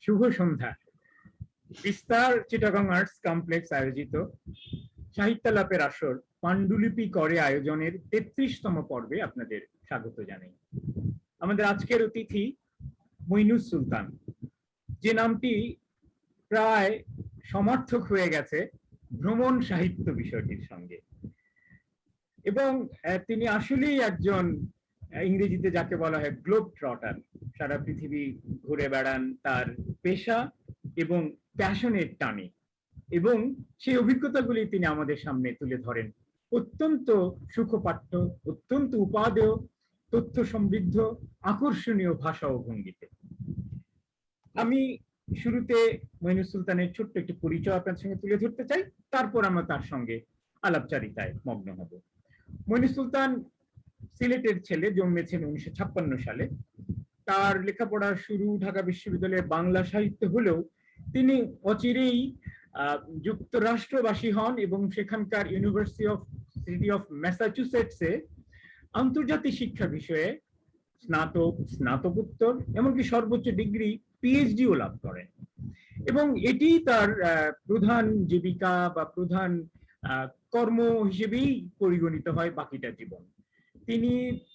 শুভ সন্ধ্যা। বিস্তার Chittagong arts complex আয়োজিত সাহিত্যালাপের আসর পাণ্ডুলিপি করে আয়োজনের ৩৩তম পর্বে আপনাদের স্বাগত জানাই। আমাদের আজকের অতিথি মইনুস সুলতান, যে নামটি প্রায় সমার্থক হয়ে গেছে ভ্রমণ সাহিত্য বিষয়টির সঙ্গে, এবং তিনি আসলেই একজন, ইংরেজিতে যাকে বলা হয় গ্লোব ট্রটার, সারা পৃথিবী ঘুরে বেড়ান তার পেশা এবং প্যাশনের টানে, এবং সেই অভিজ্ঞতাগুলি তিনি আমাদের সামনে তুলে ধরেন অত্যন্ত সুখপাঠ্য, অত্যন্ত উপাদেয়, তথ্য সমৃদ্ধ, আকর্ষণীয় ভাষা ও ভঙ্গিতে। আমি শুরুতে মইনুস সুলতানের ছোট্ট একটি পরিচয় আপনার সঙ্গে তুলে ধরতে চাই, তারপর আমরা তার সঙ্গে আলাপচারিতায় মগ্ন হব। মইনুস সুলতান সিলেটের ছেলে, জন্মেছেন 1956 সালে। তার লেখাপড়া শুরু ঢাকা বিশ্ববিদ্যালয়ের বাংলা সাহিত্য হলেও তিনি অচিরেই যুক্তরাষ্ট্রবাসী হন এবং সেখানকার ইউনিভার্সিটি অফ ম্যাসাচুসেটসে আন্তর্জাতিক শিক্ষা বিষয়ে স্নাতক, স্নাতকোত্তর, এমনকি সর্বোচ্চ ডিগ্রি পিএইচডিও লাভ করেন, এবং এটি তার প্রধান জীবিকা বা প্রধান কর্ম হিসেবেই পরিগণিত হয় বাকিটা জীবন। তিনি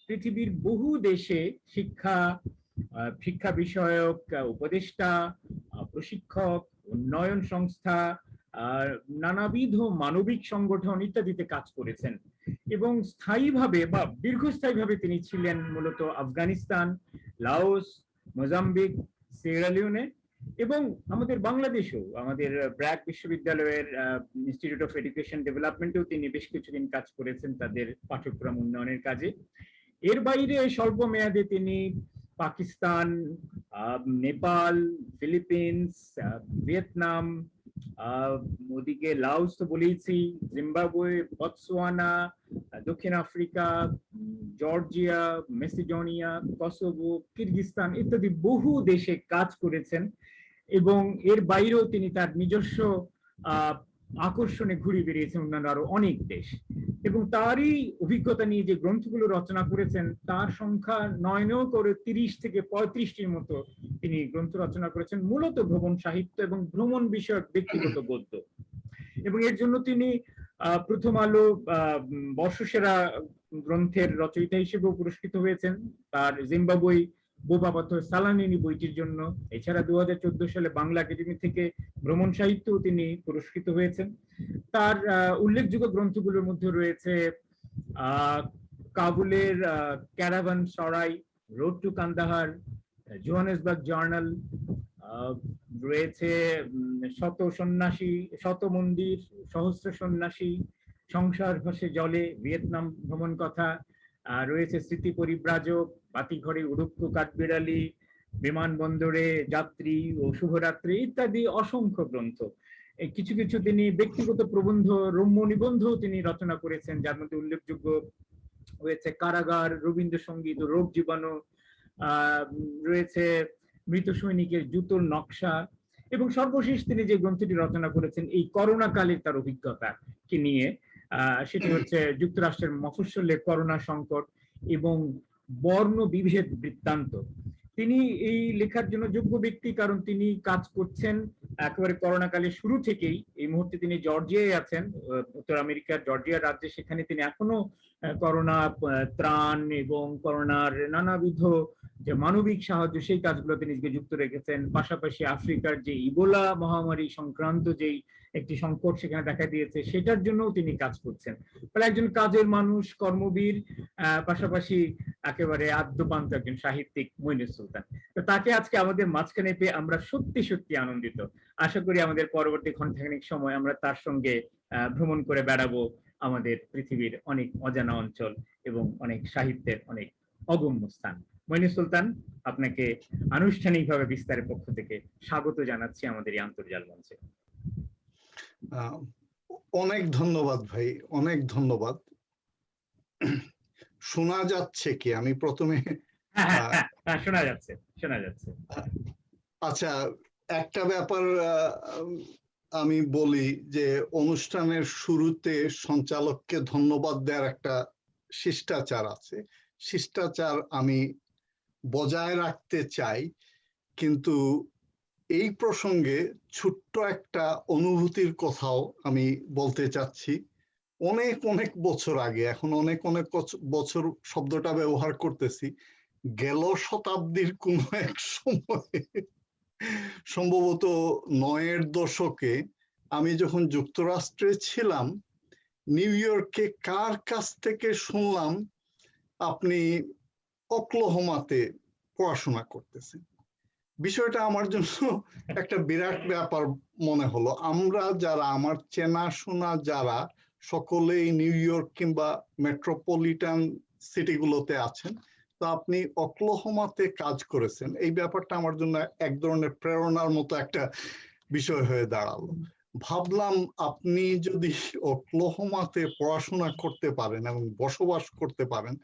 পৃথিবীর বহু দেশে শিক্ষা বিষয়ক উপদেষ্টা, প্রশিক্ষক, উন্নয়ন সংস্থা, নানাবিধ মানবিক সংগঠন ইত্যাদিতে কাজ করেছেন, এবং স্থায়ীভাবে বা দীর্ঘস্থায়ীভাবে তিনি ছিলেন মূলত Afghanistan, Laos, Mozambique, Sierra Leone, এবং আমাদের বাংলাদেশেও আমাদের ব্র্যাক বিশ্ববিদ্যালয়ের ইনস্টিটিউট অফ এডুকেশন ডেভেলপমেন্টেও তিনি বেশ কিছুদিন কাজ করেছেন তাদের পাঠ্যক্রম উন্নয়নের কাজে। এর বাইরে স্বল্প মেয়াদে তিনি পাকিস্তান, নেপাল, ফিলিপিন্স, ভিয়েতনাম, ওদিকে লাওস তো বলেইছি, জিম্বাবুয়ে, বতসোয়ানা, দক্ষিণ Africa, Georgia, Macedonia, Kosovo, Kyrgyzstan ইত্যাদি বহু দেশে কাজ করেছেন, এবং এর বাইরেও তিনি তার নিজস্ব আকর্ষণে ঘুরে বেরিয়েছেন অন্যান্য আরো অনেক দেশ, এবং তারই অভিজ্ঞতা নিয়ে যে গ্রন্থগুলো রচনা করেছেন তার সংখ্যা ৯ করে ৩০ থেকে ৩৫টির মতো তিনি গ্রন্থ রচনা করেছেন, মূলত ভ্রমণ সাহিত্য এবং ভ্রমণ বিষয়ক ব্যক্তিগত গদ্য। এবং এর জন্য তিনি প্রথম আলো বর্ষসেরা গ্রন্থের রচয়িতা হিসেবেও পুরস্কৃত হয়েছেন তার জিম্বাবুই বোবা পাথর সালানিনি বইটির জন্য। এছাড়া 2014 সালে বাংলা একাডেমি থেকে ভ্রমণ সাহিত্য তিনি পুরস্কৃত হয়েছেন। তার উল্লেখযোগ্য গ্রন্থগুলোর মধ্যে রয়েছে কাবুলের caravan Sarai, road to Kandahar, Johannesburg journal, রয়েছে শত সন্ন্যাসী, শত মন্দির, সহস্র সন্ন্যাসী, সংসার ভাসে জলে, ভিয়েতনাম ভ্রমণ কথা, রয়েছে স্মৃতি পরিব্রাজক, বাতিঘরে উড়ুক্কু কাঠবিড়ালি, বিমানবন্দরে যাত্রী ও শুভরাত্রি ইত্যাদি অসংখ্য গ্রন্থ। কিছু কিছু তিনি ব্যক্তিগত প্রবন্ধ, রম্য নিবন্ধ তিনি রচনা করেছেন, যার মধ্যে উল্লেখযোগ্য রয়েছে কারাগার, রবীন্দ্রসঙ্গীত ও রোগ জীবাণু, রয়েছে মৃত সৈনিকের জুতোর নকশা, এবং সর্বশেষ তিনি যে গ্রন্থটি রচনা করেছেন এই করোনা কালের তার অভিজ্ঞতাকে নিয়ে, সেটি হচ্ছে যুক্তরাষ্ট্রের মফস্বলে করোনা সংকট এবং বর্ণ বিভেদ বৃত্তান্ত। তিনি এই লেখার জন্য যোগ্য ব্যক্তি, কারণ তিনি কাজ করছেন একেবারে করোনাকালের শুরু থেকেই। এই মুহূর্তে তিনি জর্জিয়ায় আছেন, উত্তর আমেরিকার জর্জিয়া রাজ্যে। সেখানে তিনি এখনো করোনা ত্রাণ এবং করোনার নানাবিধ যে মানবিক সাহায্য সেই কাজগুলোতে নিজেকে যুক্ত রেখেছেন। পাশাপাশি আফ্রিকার যে ইবোলা মহামারী সংক্রান্ত যেই একটি সংকট সেখানে দেখা দিয়েছে সেটার জন্যও তিনি কাজ করছেন। ফলে একজন কাজের মানুষ, কর্মবীর, পাশাপাশি একেবারে আদ্যপান্ত একজন সাহিত্যিক মইনুস সুলতান। তো তাকে আজকে আমাদের মাঝখানে পেয়ে আমরা সত্যি সত্যি আনন্দিত। আশা করি আমাদের পরবর্তী ঘণ্টাখানেক সময় আমরা তার সঙ্গে ভ্রমণ করে বেড়াবো আমাদের পৃথিবীর অনেক অজানা অঞ্চল এবং অনেক সাহিত্যের অনেক অগম্য স্থান। মইনুস সুলতান, আপনাকে আনুষ্ঠানিকভাবে বিস্তারের পক্ষ থেকে স্বাগত জানাচ্ছি আমাদের এই আন্তর্জাল মঞ্চে। অনেক ধন্যবাদ ভাই, অনেক ধন্যবাদ। শোনা যাচ্ছে কি? আমি প্রথমে শোনা যাচ্ছে, শোনা যাচ্ছে। আচ্ছা, একটা ব্যাপার আমি বলি যে অনুষ্ঠানের শুরুতে সঞ্চালককে ধন্যবাদ দেওয়ার একটা শিষ্টাচার আছে। শিষ্টাচার আমি বজায় রাখতে চাই, কিন্তু এই প্রসঙ্গে ছোট্ট একটা অনুভূতির কথাও আমি বলতে চাচ্ছি। অনেক অনেক বছর আগে, এখন অনেক অনেক বছর শব্দটা ব্যবহার করতেছি, গেল শতাব্দীর কোন এক সময়ে, সম্ভবত ৯-এর দশকে, আমি যখন যুক্তরাষ্ট্রে ছিলাম, নিউ ইয়র্কে কার কাছ থেকে শুনলাম আপনি ওকলাহোমাতে পড়াশোনা করতেছেন। বিষয়টা আমার জন্য একটা বিরাট ব্যাপার মনে হলো। আমরা যারা, আমার চেনাশোনা যারা, সকলেই নিউ ইয়র্ক কিংবা মেট্রোপলিটন সিটিগুলোতে আছেন, তো আপনি ওকলাহোমাতে কাজ করেছেন, এই ব্যাপারটা আমার জন্য এক ধরনের প্রেরণার মতো একটা বিষয় হয়ে দাঁড়ালো। ভাবলাম আপনি যদি ওকলাহোমাতে পড়াশোনা করতে পারেন এবং বসবাস করতে পারেন,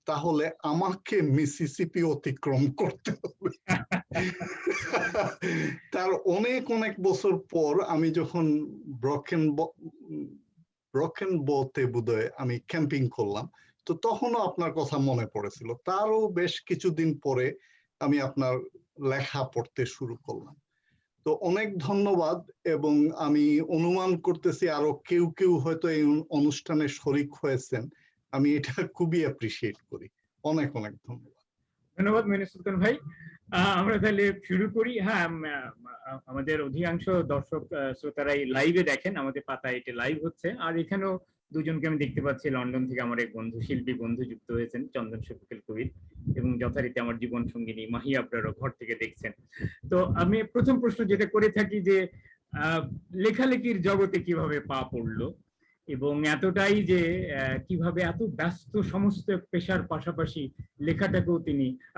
তাহলে আমাকে মিসিসিপি অতিক্রম করতে হবে। তার অনেক অনেক বছর পর আমি যখন ব্রকেন বোতে বোধহয় আমি ক্যাম্পিং করলাম, তো তখনও আপনার কথা মনে পড়েছিল। তারও বেশ কিছুদিন পরে আমি আপনার লেখা পড়তে শুরু করলাম। তো অনেক ধন্যবাদ, এবং আমি অনুমান করতেছি আরো কেউ কেউ হয়তো এই অনুষ্ঠানে শরিক হয়েছেন। আমি এটা খুবই অ্যাপ্রিসিয়েট করি। অনেক অনেক ধন্যবাদ। ধন্যবাদ মনির সুলতান ভাই। আমরা তাহলে শুরু করি। হ্যাঁ, আমাদের অধিকাংশ দর্শক শ্রোতারাই লাইভে দেখেন, আমাদের পাতায় এটা লাইভ হচ্ছে। আর এখানেও দুজনকে আমি দেখতে পাচ্ছি, লন্ডন থেকে আমার এক বন্ধু, শিল্পী বন্ধু যুক্ত হয়েছেন, চন্দন শফিকুল কবির, এবং যথারীতি আমার জীবন সঙ্গিনী মাহি আপনারও ঘর থেকে দেখছেন। তো আমি প্রথম প্রশ্ন যেটা করে থাকি যে লেখালেখির জগতে কিভাবে পা পড়লো, এবং এতটাই যে কিভাবে এত ব্যস্ত সমস্ত পেশার পাশাপাশি লেখাটাকেও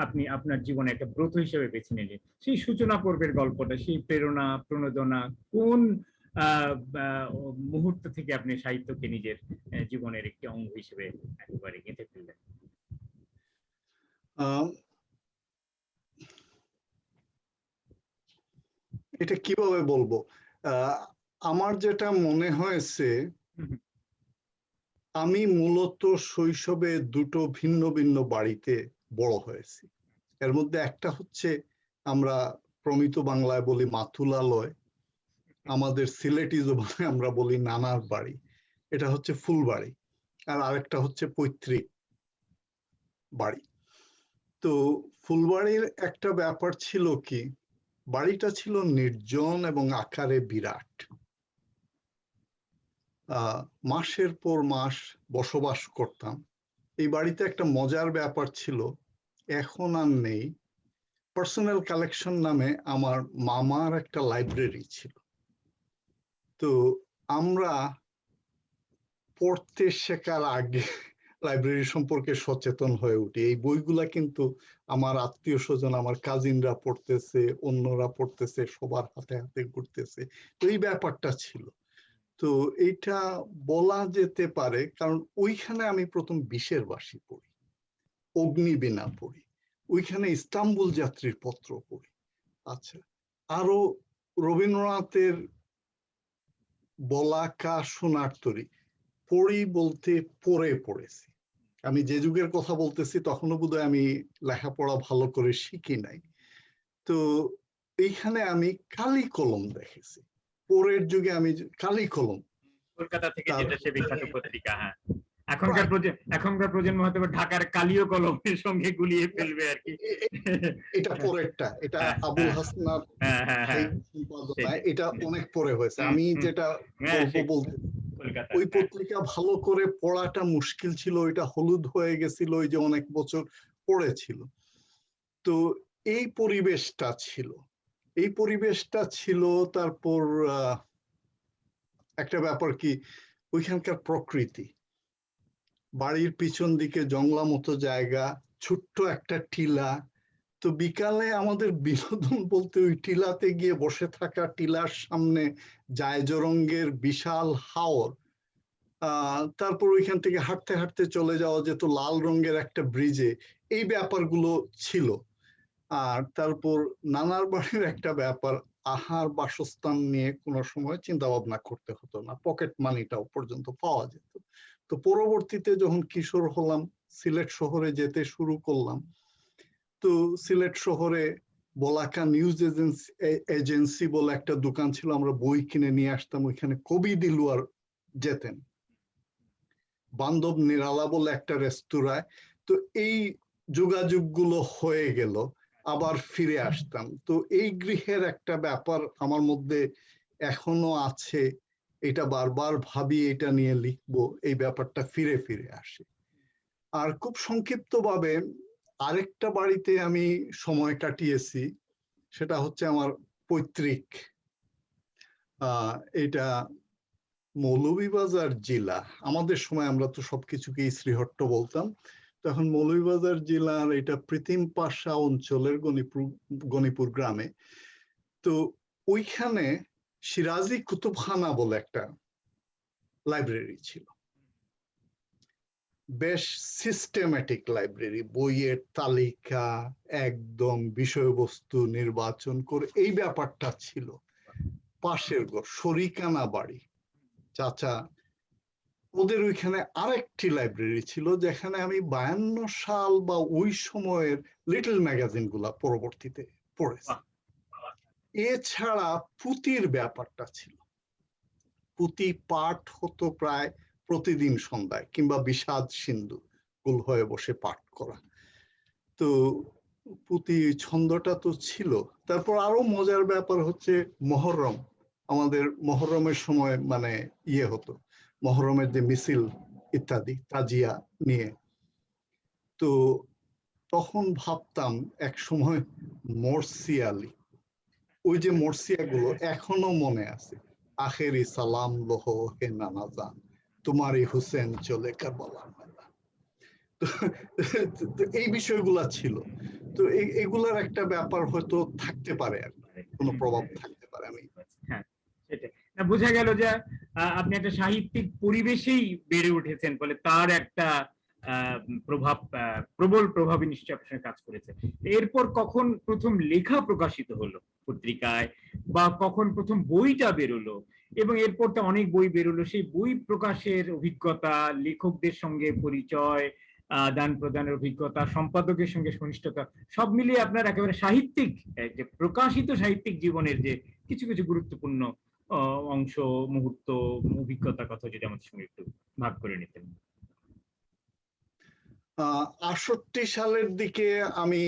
আপনি আপনার জীবনে একটা ব্রত হিসেবে বেছে নিলেন। সেই সূচনা পর্বের গল্পটা, সেই প্রেরণা প্রণোদনা কোন মুহূর্ত থেকে আপনি সাহিত্যকে নিজের জীবনের একটি অঙ্গ হিসেবে একেবারে গেঁথে ফেললেন? এটা কিভাবে বলবো, আমার যেটা মনে হয়েছে, আমি মূলত শৈশবে দুটো ভিন্ন ভিন্ন বাড়িতে বড় হয়েছি। এর মধ্যে একটা হচ্ছে আমরা প্রমিত বাংলায় বলি মাতুলালয়, আমাদের সিলেটি জবানে আমরা বলি নানার বাড়ি, এটা হচ্ছে ফুলবাড়ি। আর আরেকটা হচ্ছে পৈতৃক বাড়ি। তো ফুলবাড়ির একটা ব্যাপার ছিল কি, বাড়িটা ছিল নির্জন এবং আকারে বিরাট। মাসের পর মাস বসবাস করতাম এই বাড়িতে। একটা মজার ব্যাপার ছিল, এখন আর নেই, পার্সোনাল কালেকশন নামে আমার মামার একটা লাইব্রেরি ছিল। তো আমরা পড়তে শেখার আগে লাইব্রেরি সম্পর্কে সচেতন হয়ে উঠি। এই বইগুলা কিন্তু আমার আত্মীয় স্বজন, আমার কাজিনরা পড়তেছে, অন্যরা পড়তেছে, সবার হাতে হাতে ঘুরতেছে। তো এই ব্যাপারটা ছিল। তো এইটা বলা যেতে পারে, কারণ ওইখানে আমি প্রথম বিশের বাসী পড়ি, অগ্নিবীণা পড়ি, ওইখানে ইস্তাম্বুল যাত্রীর পত্র পড়ি। আচ্ছা, আরো রবীন্দ্রনাথের বলাকা সোনার তরী পড়ি বলতে পড়ে পড়েছি। আমি যে যুগের কথা বলতেছি তখনও বোধহয় আমি লেখাপড়া ভালো করে শিখি নাই। তো এইখানে আমি কালি কলম দেখেছি, পরের যুগে আমি কালি কলম, কলকাতা থেকে যেটা সে বিখ্যাত পত্রিকা। হ্যাঁ, এখনকার প্রজন্ম হয়তো ঢাকার কালীয় কলমের সঙ্গে গুলিয়ে ফেলবে আর কি। এটা পরেরটা, এটা আবুল হাসনাত সম্পাদনায়, এটা অনেক পরে হয়েছে। আমি যেটা গল্প বলতে, ওই পত্রিকা ভালো করে পড়াটা মুশকিল ছিল, ওইটা হলুদ হয়ে গেছিল, ওই যে অনেক বছর পড়েছিল। তো এই পরিবেশটা ছিল। তারপর একটা ব্যাপার কি, ওইখানকার প্রকৃতি, বাড়ির পিছন দিকে জংলা মতো জায়গা, ছোট্ট একটা টিলা। তো বিকালে আমাদের বিনোদন বলতে ওই টিলাতে গিয়ে বসে থাকা, টিলার সামনে জায়জ রঙের বিশাল হাওর, তারপর ওইখান থেকে হাঁটতে হাঁটতে চলে যাওয়া যেত লাল রঙের একটা ব্রিজে। এই ব্যাপারগুলো ছিল। আর তারপর নানার বাড়ির একটা ব্যাপার, আহার বাসস্থান নিয়ে কোনো সময় চিন্তা ভাবনা করতে হতো না, পকেট মানিটাও পর্যন্ত পাওয়া যেত। তো পরবর্তীতে যখন কিশোর হলাম, সিলেট শহরে যেতে শুরু করলাম। তো সিলেট শহরে বলাকা নিউজ এজেন্সি বলে একটা দোকান ছিল, আমরা বই কিনে নিয়ে আসতাম, ওইখানে কবি দিলুয়ার যেতেন। বান্ধব নিরালা বলে একটা রেস্তোরাঁয়। তো এই যোগাযোগগুলো হয়ে গেল, আবার ফিরে আসতাম। তো এই গৃহের একটা ব্যাপার আমার মধ্যে এখনো আছে, এটা বারবার ভাবি এটা নিয়ে লিখবো, এই ব্যাপারটা ফিরে ফিরে আসে। আর খুব সংক্ষিপ্তভাবে আরেকটা বাড়িতে আমি সময় কাটিয়েছি, সেটা হচ্ছে আমার পৈতৃক, এটা মৌলভীবাজার জেলা। আমাদের সময় আমরা তো সবকিছুকেই শ্রীহট্ট বলতাম, তখন মৌলভীবাজার জেলার এটা প্রীতিম পাশা অঞ্চলের গণিপুর গ্রামে। তো ওইখানে সিরাজি কুতুবখানা বলে একটা লাইব্রেরি ছিল, বেশ সিস্টেমেটিক লাইব্রেরি, বইয়ের তালিকা একদম বিষয়বস্তু নির্বাচন করে এই ব্যাপারটা ছিল। পাশের ঘর শরিকানা বাড়ি, চাচা ওদের ওইখানে আরেকটি লাইব্রেরি ছিল, যেখানে আমি 52 সাল বা ওই সময়ের লিটল ম্যাগাজিন গুলা পরবর্তীতে পড়েছি। এছাড়া পুঁতির ব্যাপারটা ছিল, পুঁতি পাঠ হতো প্রায় প্রতিদিন সন্ধ্যায়, কিংবা বিষাদ সিন্ধু কুল হয়ে বসে পাঠ করা। তো পুঁতি ছন্দটা তো ছিল। তারপর আরো মজার ব্যাপার হচ্ছে মহরম, আমাদের মহরমের সময় মানে ইয়ে হতো, মহরমের যে মিছিল ইত্যাদি তাজিয়া নিয়ে। তো তখন ভাবতাম এক সময় মরসিয়ালি, ওই যে মরসিয়াগুলো এখনো মনে আছে, আখেরি সালাম লোহ হে নানাজান, তোমারই হুসেন চলে কারবালা। তো এই বিষয়গুলা ছিল। তো এগুলার একটা ব্যাপার হয়তো থাকতে পারে, আর কোনো প্রভাব থাকতে পারে। আমি হ্যাঁ, সেটাই বোঝা গেল যে আপনি একটা সাহিত্যিক পরিবেশেই বেড়ে উঠেছেন বলে তার একটা প্রভাব, প্রবল প্রভাবে নিশ্চয়ই আপনার সঙ্গে কাজ করেছে। এরপর কখন প্রথম লেখা প্রকাশিত হলো পত্রিকায়, বা কখন প্রথম বইটা বেরোলো, এবং এরপর তো অনেক বই বেরোলো, সেই বই প্রকাশের অভিজ্ঞতা, লেখকদের সঙ্গে পরিচয়, আদান প্রদানের অভিজ্ঞতা, সম্পাদকের সঙ্গে ঘনিষ্ঠতা, সব মিলিয়ে আপনার একেবারে সাহিত্যিক, যে প্রকাশিত সাহিত্যিক জীবনের যে কিছু কিছু গুরুত্বপূর্ণ অংশ, মুহূর্ত, অভিজ্ঞতার কথা যদি আমাদের সঙ্গে একটু ভাগ করে নিতেন। 68 সালের দিকে আমি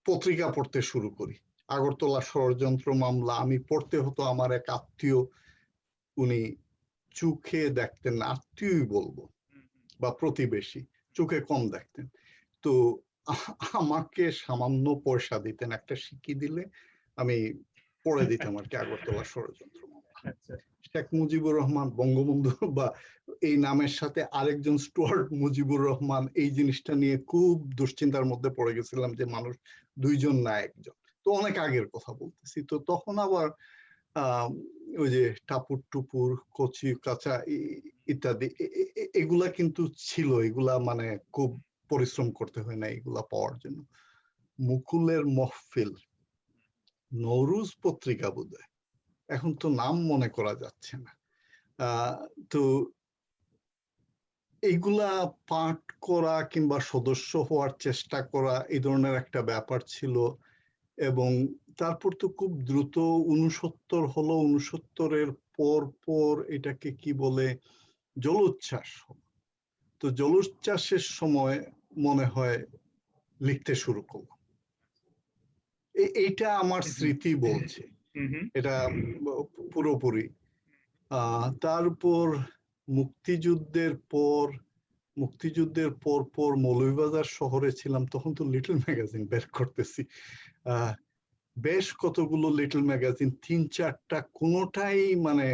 পত্রিকা পড়তে শুরু করি, আগরতলা ষড়যন্ত্র মামলা। আমি পড়তে হতো, আমার এক আত্মীয়, উনি চোখে দেখতেন না, আত্মীয়ই বলবো বা প্রতিবেশী, চোখে কম দেখতেন। তো আমাকে সামান্য পয়সা দিতেন, একটা সিকি দিলে আমি পড়ে দিতাম আর কি, আগরতলা ষড়যন্ত্র মামলা। শেখ মুজিবুর রহমান বঙ্গবন্ধু বা এই নামের সাথে আরেকজন স্টুয়ার্ট মুজিবুর রহমান, এই জিনিসটা নিয়ে খুব দুশ্চিন্তার মধ্যে পড়ে গেছিলাম, যে মানুষ দুইজন না একজন। তো অনেক আগের কথা বলতেছি। তো তখন আবার ওই যে টাপুর টুপুর, কচি কাঁচা ইত্যাদি এগুলা কিন্তু ছিল, এগুলা মানে খুব পরিশ্রম করতে হয় না এগুলা পাওয়ার জন্য। মুকুলের মহফিল, নৌরুজ পত্রিকা বোধহয়, এখন তো নাম মনে করা যাচ্ছে না। তো এইগুলা পাঠ করা কিংবা সদস্য হওয়ার চেষ্টা করা, এই ধরনের একটা ব্যাপার ছিল। এবং তারপর তো খুব দ্রুত 69 হলো, 69-এর পর এটাকে কি বলে, জলোচ্ছ্বাস। তো জলোচ্ছ্বাসের সময় মনে হয় লিখতে শুরু করলাম, এইটা আমার স্মৃতি বলছে, এটা পুরোপুরি। তারপর মুক্তিযুদ্ধের পর মৌলভীবাজার শহরে ছিলাম, তখন তো লিটল ম্যাগাজিন বের করতেছি, বেশ কতগুলো লিটল ম্যাগাজিন, 3-4টা, কোনোটাই মানে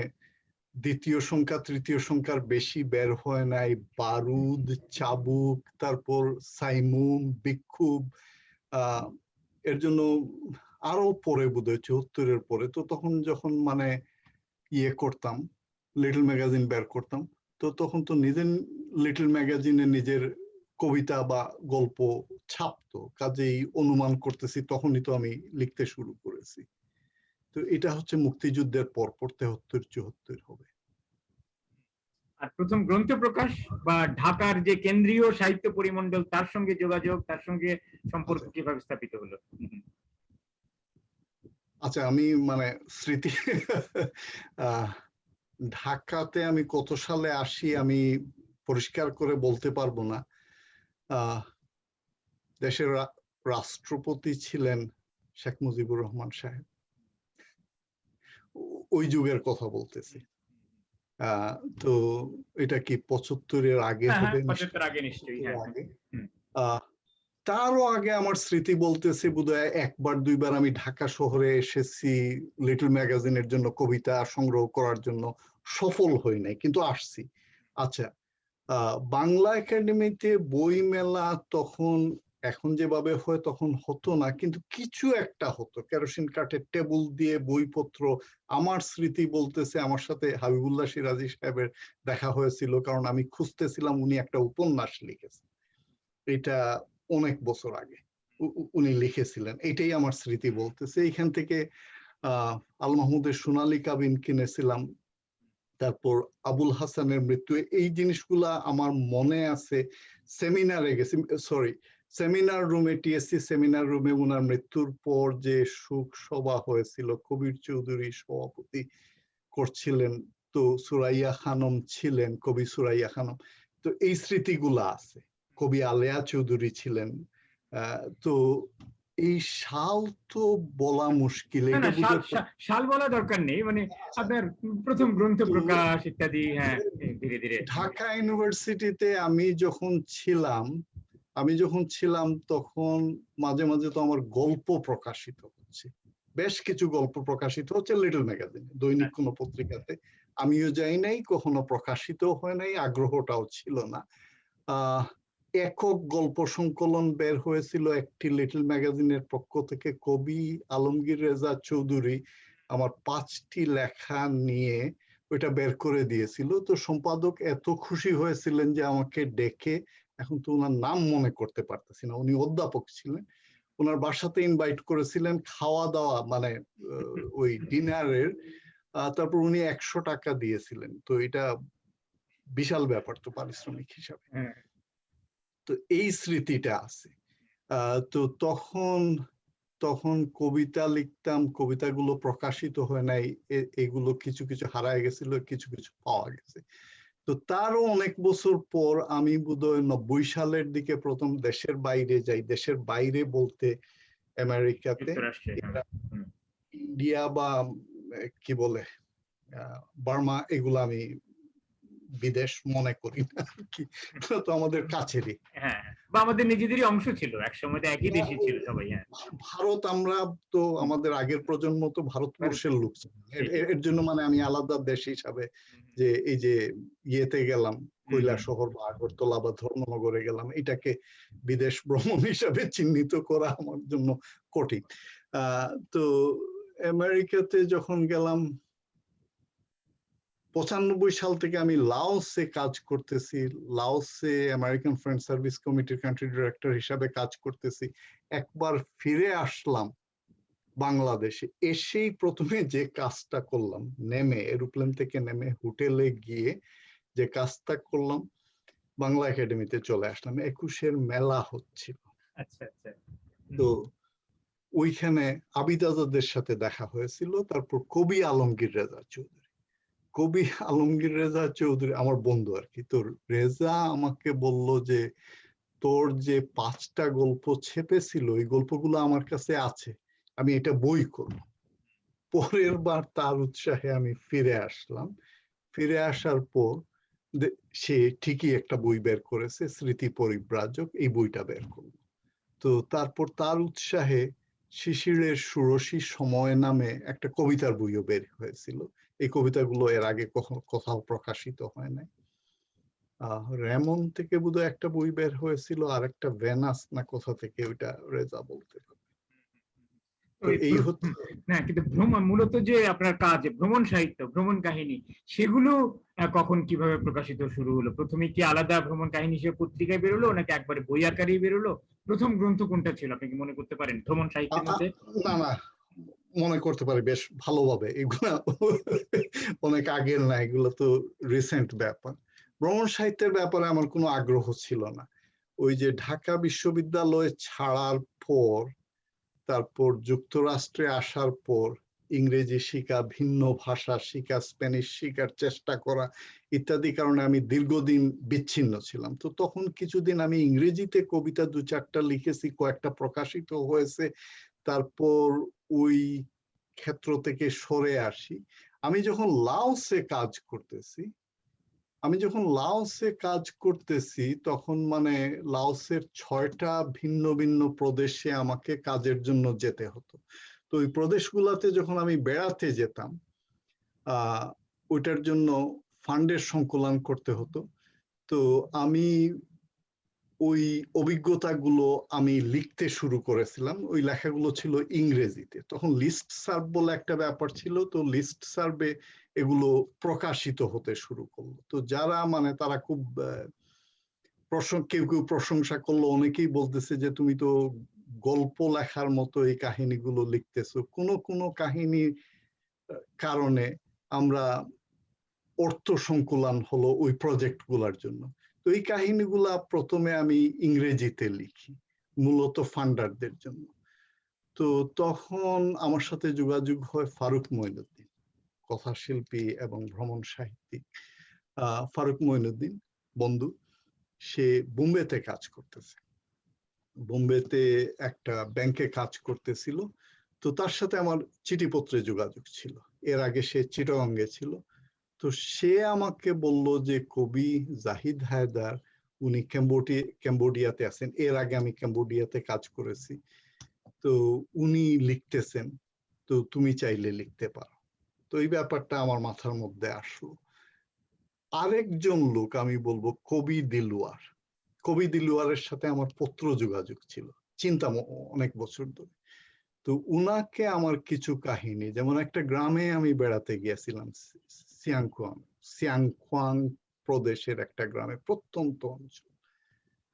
দ্বিতীয় সংখ্যা তৃতীয় সংখ্যার বেশি বের হয় নাই। বারুদ, চাবুক, তারপর সাইমুম, বিক্ষোভ, এর জন্য আরো পরে বোধহয় 74-এর পরে। তো তখন যখন মানে ইয়ে করতাম, লিটল ম্যাগাজিন বের করতাম, তো তখন তো নিজের লিটল ম্যাগাজিনে নিজের কবিতা বা গল্প ছাপতো, কাজেই অনুমান করতেছি তখনই তো আমি লিখতে শুরু করেছি। তো এটা হচ্ছে মুক্তিযুদ্ধের পর 73-74 হবে। আর প্রথম গ্রন্থ প্রকাশ বা ঢাকার যে কেন্দ্রীয় সাহিত্য পরিমণ্ডল, তার সঙ্গে যোগাযোগ, তার সঙ্গে সম্পর্ক কিভাবে স্থাপিত হলো? আচ্ছা, আমি মানে স্মৃতি আহ, ঢাকাতে আমি কত সালে আসি আমি পরিষ্কার করে বলতে পারবো না। আহ, দেশের রাষ্ট্রপতি ছিলেন শেখ মুজিবুর রহমান সাহেব, ওই যুগের কথা বলতেছি। তো এটা কি 75-এর আগে হ্যাঁ হ্যাঁ, হবে? 75 আগে নিশ্চয়ই, হ্যাঁ হ্যাঁ। আগে। হুম। তারও আগে আমার স্মৃতি বলতেছে বোধহয় একবার দুইবার আমি ঢাকা শহরে এসেছি লিটল ম্যাগাজিনের জন্য কবিতা সংগ্রহ করার জন্য, সফল হই নাই কিন্তু আসছি। আচ্ছা, বাংলা একাডেমিতে বই মেলা তখন এখন যেভাবে হয় তখন হতো না, কিন্তু কিছু একটা হতো, কেরোসিন কাঠের টেবিল দিয়ে বইপত্র। আমার স্মৃতি বলতেছে আমার সাথে হাবিবুল্লাহ সিরাজি সাহেবের দেখা হয়েছিল, কারণ আমি খুঁজতেছিলাম, উনি একটা উপন্যাস লিখেছেন, এটা অনেক বছর আগে উনি লিখেছিলেন, এটাই আমার স্মৃতি বলতেছে। এইখান থেকে আল মাহমুদের সোনালী কাবিন কিনেছিলাম, তারপর আবুল হাসানের মৃত্যু, এই জিনিসগুলা আমার মনে আছে। সেমিনারে গেছি, সরি, সেমিনার রুমে, টিএসসি সেমিনার রুমে ওনার মৃত্যুর পর যে শোক সভা হয়েছিল, কবির চৌধুরী সভাপতি করছিলেন, তো সুরাইয়া খানম ছিলেন, কবি সুরাইয়া খানম, তো এই স্মৃতিগুলা আছে। কবি আলেয়া চৌধুরী ছিলেন। তো এই সাল তো বলা মুশকিল, না এটা না, সাল বোধহয় সাল বলা দরকার নেই, মানে আপনার প্রথম গ্রন্থ তো প্রকাশ ইত্যাদি, হ্যাঁ ধীরে ধীরে। ঢাকা ইউনিভার্সিটিতে আমি যখন ছিলাম তখন মাঝে মাঝে তো আমার গল্প প্রকাশিত হচ্ছে, বেশ কিছু গল্প প্রকাশিত হচ্ছে লিটল ম্যাগাজিনে, দৈনিক আচ্ছা। কোনো পত্রিকাতে। আমিও যাই নাই, কখনো প্রকাশিত হয় নাই, আগ্রহটাও ছিল না। আহ একক গল্প সংকলন বের হয়েছিল একটি লিটল ম্যাগাজিনের পক্ষ থেকে, কবি আলমগীর রেজা চৌধুরী আমার 5টি লেখা নিয়ে ওইটা বের করে দিয়েছিল। তো সম্পাদক এত খুশি হয়েছিলেন যে আমাকে ডেকে, এখন তো ওনার নাম মনে করতে পারতেছি না, উনি অধ্যাপক ছিলেন, ওনার বাসাতে ইনভাইট করেছিলেন, খাওয়া দাওয়া মানে ওই ডিনারের, তারপর উনি 100 টাকা দিয়েছিলেন। তো এটা বিশাল ব্যাপার তো পারিশ্রমিক হিসাবে। হ্যাঁ। তো এই স্মৃতিটা আছে। তো তখন তখন কবিতা লিখতাম, কবিতাগুলো প্রকাশিত হয় নাই, এগুলো কিছু কিছু হারায় গেছিল, কিছু কিছু পাওয়া গেছে। তো তারও অনেক বছর পর আমি বোধহয় 90 সালের দিকে প্রথম দেশের বাইরে যাই, দেশের বাইরে বলতে আমেরিকাতে, যুক্তরাষ্ট্রে, হ্যাঁ। হুম। ইন্ডিয়া বা কি বলে বার্মা, এগুলো আমি বিদেশ মনে করি না আর কি, তো আমাদের কাছেরই। হ্যাঁ, বা আমাদের নিজেদেরই অংশ ছিল, একসময় তো একই দেশে ছিল সবাই, হ্যাঁ। ভারত, আমরা তো আমাদের আগের প্রজন্ম তো ভারতবর্ষের লোক, এর জন্য মানে আমি আলাদা দেশ হিসাবে, যে এই যে ইয়েতে গেলাম, কৈলাসহর বা আগরতলা বা ধর্মনগরে গেলাম, এটাকে বিদেশ ভ্রমণ হিসাবে চিহ্নিত করা আমার জন্য কঠিন। তো আমেরিকাতে যখন গেলাম 95 সাল থেকে আমি লাওসে কাজ করতেছি, লাওসে আমেরিকান ফ্রেন্ড সার্ভিস কমিটির কান্ট্রি ডিরেক্টর হিসাবে কাজ করতেছি। একবার ফিরে আসলাম বাংলাদেশে, এসেই প্রথমে যে কাজটা করলাম, নেমে এরোপ্লেন থেকে নেমে হোটেলে গিয়ে যে কাজটা করলাম, বাংলা একাডেমিতে চলে আসলাম। 21-এর মেলা হচ্ছিল, আচ্ছা আচ্ছা। তো ওইখানে আবিদ আজাদের সাথে দেখা হয়েছিল, তারপর কবি আলমগীর রেজা চৌধুরী, কবি আলমগীর রেজা চৌধুরী আমার বন্ধু আর কি। তো রেজা আমাকে বলল যে তোর যে 5টা গল্প ছেপেছিল, ওই গল্পগুলো আমার কাছে আছে, আমি এটা বই করব। পরের বার তার উৎসাহে আমি ফিরে আসলাম, ফিরে আসার পর সে ঠিকই একটা বই বের করেছে, স্মৃতি পরিব্রাজক, এই বইটা বের করলো। তো তারপর তার উৎসাহে শিশিরের ষোড়শী সময় নামে একটা কবিতার বইও বের হয়েছিল, এই কবিতাগুলো এর আগে কোথাও প্রকাশিত হয় নাই। রেমন থেকে বোধহয় একটা বই বের হয়েছিল, আর একটা ভেনাস না কোথা থেকে, ওইটা রেজা বলতে হবে। তো এই হচ্ছে না, কিন্তু ভ্রমণ মূলত যে আপনার কাজ, ভ্রমণ সাহিত্য, ভ্রমণ কাহিনী, সেগুলো কখন কিভাবে প্রকাশিত শুরু হলো? প্রথমে কি আলাদা ভ্রমণ কাহিনী হিসেবে পত্রিকায় বেরোলো, নাকি একবারে বই আকারেই বেরোলো? প্রথম গ্রন্থ কোনটা ছিল, আপনি কি মনে করতে পারেন ভ্রমণ সাহিত্যের মধ্যে? না না, মনে করতে পারি বেশ ভালোভাবে, এগুলা অনেক আগের না, এগুলো তো রিসেন্ট ব্যাপার। ভ্রমণ সাহিত্যের ব্যাপারে আমার কোনো আগ্রহ ছিল না। ওই যে ঢাকা বিশ্ববিদ্যালয় ছাড়ার পর তারপর যুক্তরাষ্ট্রে আসার পর ইংরেজি শিখা, ভিন্ন ভাষা শিখা, স্প্যানিশ শিখার চেষ্টা করা ইত্যাদি কারণে আমি দীর্ঘদিন বিচ্ছিন্ন ছিলাম। তো তখন কিছুদিন আমি ইংরেজিতে কবিতা 2-4টা লিখেছি, কয়েকটা প্রকাশিত হয়েছে। তারপর ওই ক্ষেত্র থেকে সরে আসি। আমি যখন লাওসে কাজ করতেছি তখন মানে লাওসের 6টা ভিন্ন ভিন্ন প্রদেশে আমাকে কাজের জন্য যেতে হতো। তো ওই প্রদেশগুলোতে যখন আমি বেড়াতে যেতাম, ওইটার জন্য ফান্ডের সংকলন করতে হতো। তো আমি ওই অভিজ্ঞতাগুলো আমি লিখতে শুরু করেছিলাম। ওই লেখাগুলো ছিল ইংরেজিতে। তখন লিস্ট সার্ভ বলে একটা ব্যাপার ছিল, তো লিস্ট সার্ভে এগুলো প্রকাশিত হতে শুরু করলো। তো যারা মানে তারা খুব কেউ কেউ প্রশংসা করলো, অনেকেই বলতেছে যে তুমি তো গল্প লেখার মতো এই কাহিনীগুলো লিখতেছো। কোনো কাহিনীর কারণে আমরা অর্থ সংকুলান হলো ওই প্রজেক্ট গুলার জন্য। তো এই কাহিনীগুলা প্রথমে আমি ইংরেজিতে লিখি, মূলত ফান্ডারদের জন্য। তো তখন আমার সাথে যোগাযোগ হয় ফারুক মঈনুদ্দিন, কথাশিল্পী এবং ভ্রমণ সাহিত্যিক। ফারুক মঈনুদ্দিন বন্ধু, সে বোম্বেতে কাজ করতেছে, বোম্বেতে একটা ব্যাংকে কাজ করতেছিল। তো তার সাথে আমার চিঠিপত্রে যোগাযোগ ছিল। এর আগে সে চিটাগংয়ে ছিল। তো সে আমাকে বলল যে কবি জাহিদ হায়দার, উনি ক্যাম্বোডিয়াতে আছেন, এর আগে আমি ক্যাম্বোডিয়াতে কাজ করেছি, তো উনি লিখতেছেন, তো তুমি চাইলে লিখতে পারো। তো এই ব্যাপারটা আমার মাথার মধ্যে আসলো। আরেকজন লোক আমি বলবো কবি দিলওয়ারের সাথে আমার পত্র যোগাযোগ ছিল, চিন্তা অনেক বছর ধরে। তো উনাকে আমার কিছু কাহিনী, যেমন একটা গ্রামে আমি বেড়াতে গিয়েছিলাম, সিয়াংখোয়াং প্রদেশের একটা গ্রামে, প্রত্যন্ত অঞ্চল।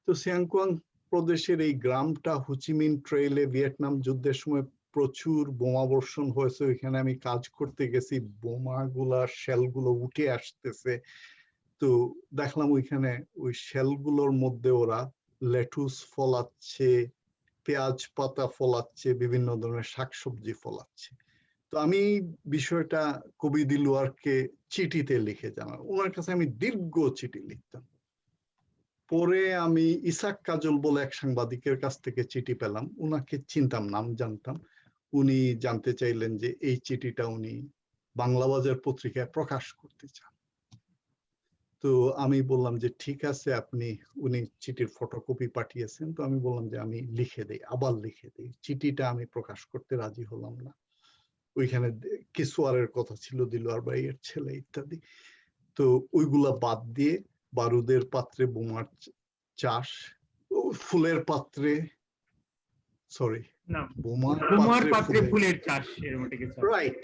তো সিয়াংখোয়াং প্রদেশের এই গ্রামটা হুচিমিন ট্রেইলে ভিয়েতনাম যুদ্ধের সময় প্রচুর বোমা বর্ষণ হয়েছে, ওইখানে আমি কাজ করতে গেছি, বোমাগুলা শেলগুলো উঠে আসতেছে। তো দেখলাম ওইখানে ওই শেলগুলোর মধ্যে ওরা লেটুস ফলাচ্ছে, পেঁয়াজ পাতা ফলাচ্ছে, বিভিন্ন ধরনের শাকসবজি ফলাচ্ছে। তো আমি বিষয়টা কবি দিলওয়ারকে চিঠিতে লিখে জানাই, ওনার কাছে আমি দীর্ঘ চিঠি লিখতাম। পরে আমি ইসাক কাজল বলে এক সাংবাদিকের কাছ থেকে চিঠি পেলাম, উনাকে চিনতাম, নাম জানতাম। উনি জানতে চাইলেন যে এই চিঠিটা উনি বাংলাবাজার পত্রিকায় প্রকাশ করতে চান। তো আমি বললাম যে ঠিক আছে, উনি চিঠির ফটোকপি পাঠিয়েছেন, তো আমি বললাম যে আমি আবার লিখে দেই। চিঠিটা আমি প্রকাশ করতে রাজি হলাম না, ওইখানে কিশোয়ারের কথা ছিল, দিলওয়ার ভাইয়ের ছেলে ইত্যাদি। তো ওইগুলা বাদ দিয়ে বারুদের পাত্রে বোমার চাষ, ফুলের পাত্রে, সরি, বোমার পাত্রে ফুলের চাষ, রাইট,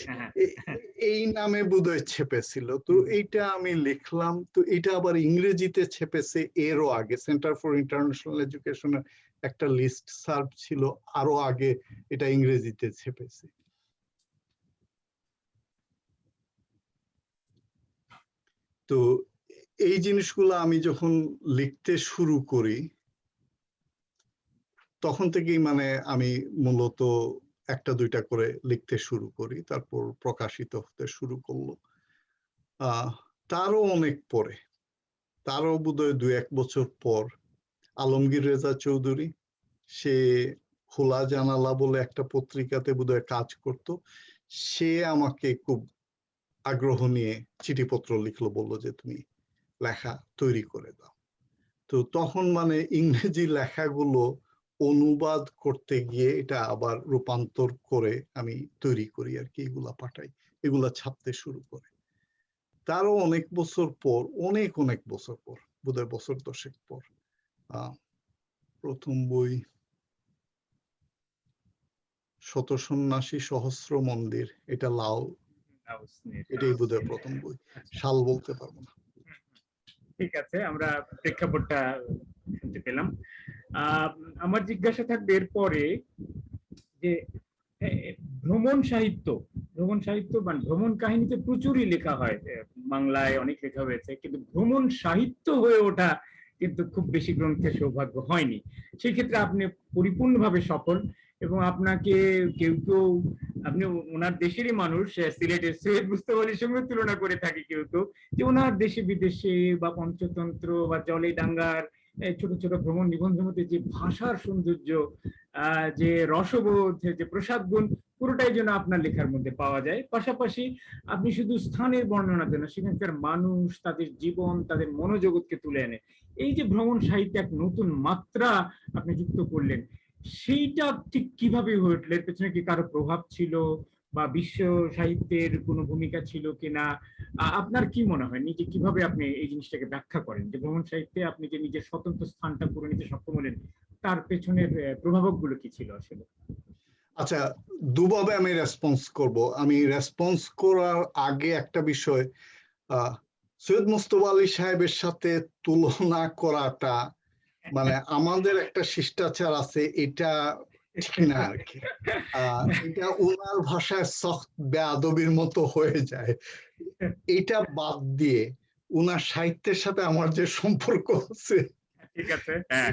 এই নামে বোধহয় ছেপেছিল। তো এইটা আমি লিখলাম। তো এটা আবার ইংরেজিতে ছেপেছে এরও আগে, সেন্টার ফর ইন্টারন্যাশনাল এডুকেশনের একটা লিস্ট সার্ভ ছিল, আরো আগে এটা ইংরেজিতে ছেপেছে। তো এই জিনিসগুলো আমি যখন লিখতে শুরু করি তখন থেকেই মানে আমি মূলত 1-2টা করে লিখতে শুরু করি, তারপর প্রকাশিত হতে শুরু করলো। তারও অনেক পরে, তারও বোধহয় 2-1 বছর পর আলমগীর রেজা চৌধুরী, সে খোলা জানালা বলে একটা পত্রিকাতে বোধহয় কাজ করত, সে আমাকে খুব আগ্রহ নিয়ে চিঠিপত্র লিখলো, বললো যে তুমি লেখা তৈরি করে দাও। তো তখন মানে ইংরেজি লেখাগুলো অনুবাদ করতে গিয়ে এটা আবার রূপান্তর করে আমি তৈরি করি আর কি, এগুলা পাঠাই, এগুলা ছাপতে শুরু করে। তারও অনেক বছর পর, অনেক বছর পর, বোধহয় বছর 10 পর, প্রথম বই শত সন্ন্যাসী সহস্র মন্দির, এটা এটাই বোধহয় প্রথম বই, সাল বলতে পারবো না। ঠিক আছে, আমরা প্রেক্ষাপটটা শুনতে পেলাম। আমার জিজ্ঞাসা থাকবে এরপরে যে ভ্রমণ সাহিত্য মানে ভ্রমণ কাহিনীতে প্রচুরই লেখা হয়, বাংলায় অনেক লেখা হয়েছে, কিন্তু ভ্রমণ সাহিত্য হয়ে ওঠা কিন্তু খুব বেশি গ্রন্থের সৌভাগ্য হয়নি। সেই ক্ষেত্রে আপনি পরিপূর্ণভাবে সফল, এবং আপনাকে কেউ কেউ, আপনি ওনার দেশেরই মানুষ, সিলেটের সৈয়দ মুজতবা আলীর সঙ্গে তুলনা করে থাকে কেউ কেউ, যে ওনার দেশে বিদেশে বা পঞ্চতন্ত্র বা জলে ডাঙ্গার ছোট ছোট ভ্রমণ নিবন্ধের মধ্যে যে ভাষার সৌন্দর্য, যে রসবোধ, যে প্রসাদ গুণ, পুরোটাই যেন আপনার লেখার মধ্যে পাওয়া যায়। পাশাপাশি আপনি শুধু স্থানের বর্ণনা দেন না, সেখানকার মানুষ, তাদের জীবন, তাদের মনোজগৎকে তুলে এনে এই যে ভ্রমণ সাহিত্যে এক নতুন মাত্রা আপনি যুক্ত করলেন, সেইটা ঠিক কিভাবে হয়ে উঠলো? এর পেছনে কি কারো প্রভাব ছিল বা বিশ্ব সাহিত্যের কোনো ভূমিকা ছিল কিনা? আপনার কি মনে হয়, নিজে কিভাবে আপনি এই জিনিসটাকে ব্যাখ্যা করেন যে ভ্রমণ সাহিত্যে আপনি যে নিজের স্বতন্ত্র স্থানটা করে নিতে সক্ষম হলেন, তার পেছনের প্রভাবক গুলো কি ছিল আসলে? আচ্ছা, দুভাবে আমি রেসপন্স করব। আমি রেসপন্স করার আগে একটা বিষয়, সৈয়দ মুজতবা আলী সাহেবের সাথে তুলনা করাটা, মানে আমাদের একটা শিষ্টাচার আছে, এটা ঠিক না আর কি। এটা ওনার ভাষায় সখ্ত বেয়াদবির মতো হয়ে যায়। এটা বাদ দিয়ে ওনার সাহিত্যের সাথে আমার যে সম্পর্ক আছে, ঠিক আছে, হ্যাঁ।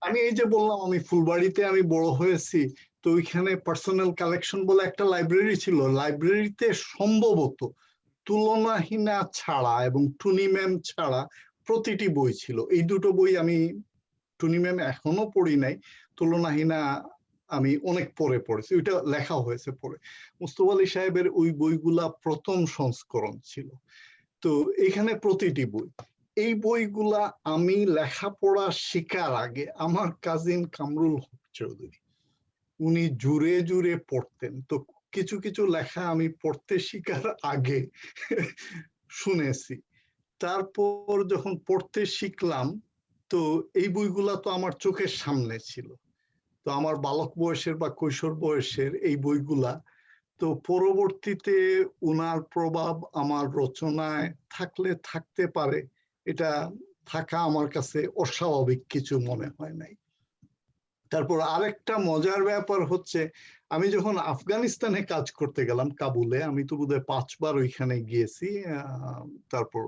আমি এই যে বললাম আমি ফুলবাড়িতে আমি বড় হয়েছি, তো ওইখানে পার্সোনাল কালেকশন বলে একটা লাইব্রেরি ছিল। লাইব্রেরিতে সম্ভবত তুলনাহীনা ছাড়া এবং টুনি ম্যাম ছাড়া প্রতিটি বই ছিল। এই দুটো বই আমি, টুনি ম্যাম এখনো পড়ি নাই, তুলনাহীনা আমি অনেক পরে পড়েছি, ওইটা লেখা হয়েছে পরে। মুজতবা আলী সাহেবের ওই বইগুলা প্রথম সংস্করণ ছিল। তো এখানে প্রতিটি বই, এই বইগুলা আমি লেখাপড়া শেখার আগে আমার কাজিন কামরুল হক চৌধুরী, উনি জুড়ে জুড়ে পড়তেন। তো কিছু কিছু লেখা আমি পড়তে শিখার আগে শুনেছি। তারপর যখন পড়তে শিখলাম, তো এই বইগুলা তো আমার চোখের সামনে ছিল। তো আমার বালক বয়সের বা কৈশোর বয়সের এই বইগুলা, তো পরবর্তীতে উনার প্রভাব আমার রচনায় থাকলে থাকতে পারে, এটা থাকা আমার কাছে অস্বাভাবিক কিছু মনে হয় নাই। তারপর আরেকটা মজার ব্যাপার হচ্ছে, আমি যখন আফগানিস্তানে কাজ করতে গেলাম কাবুলে, আমি তো বোধহয় 5 বার ওইখানে গিয়েছি, তারপর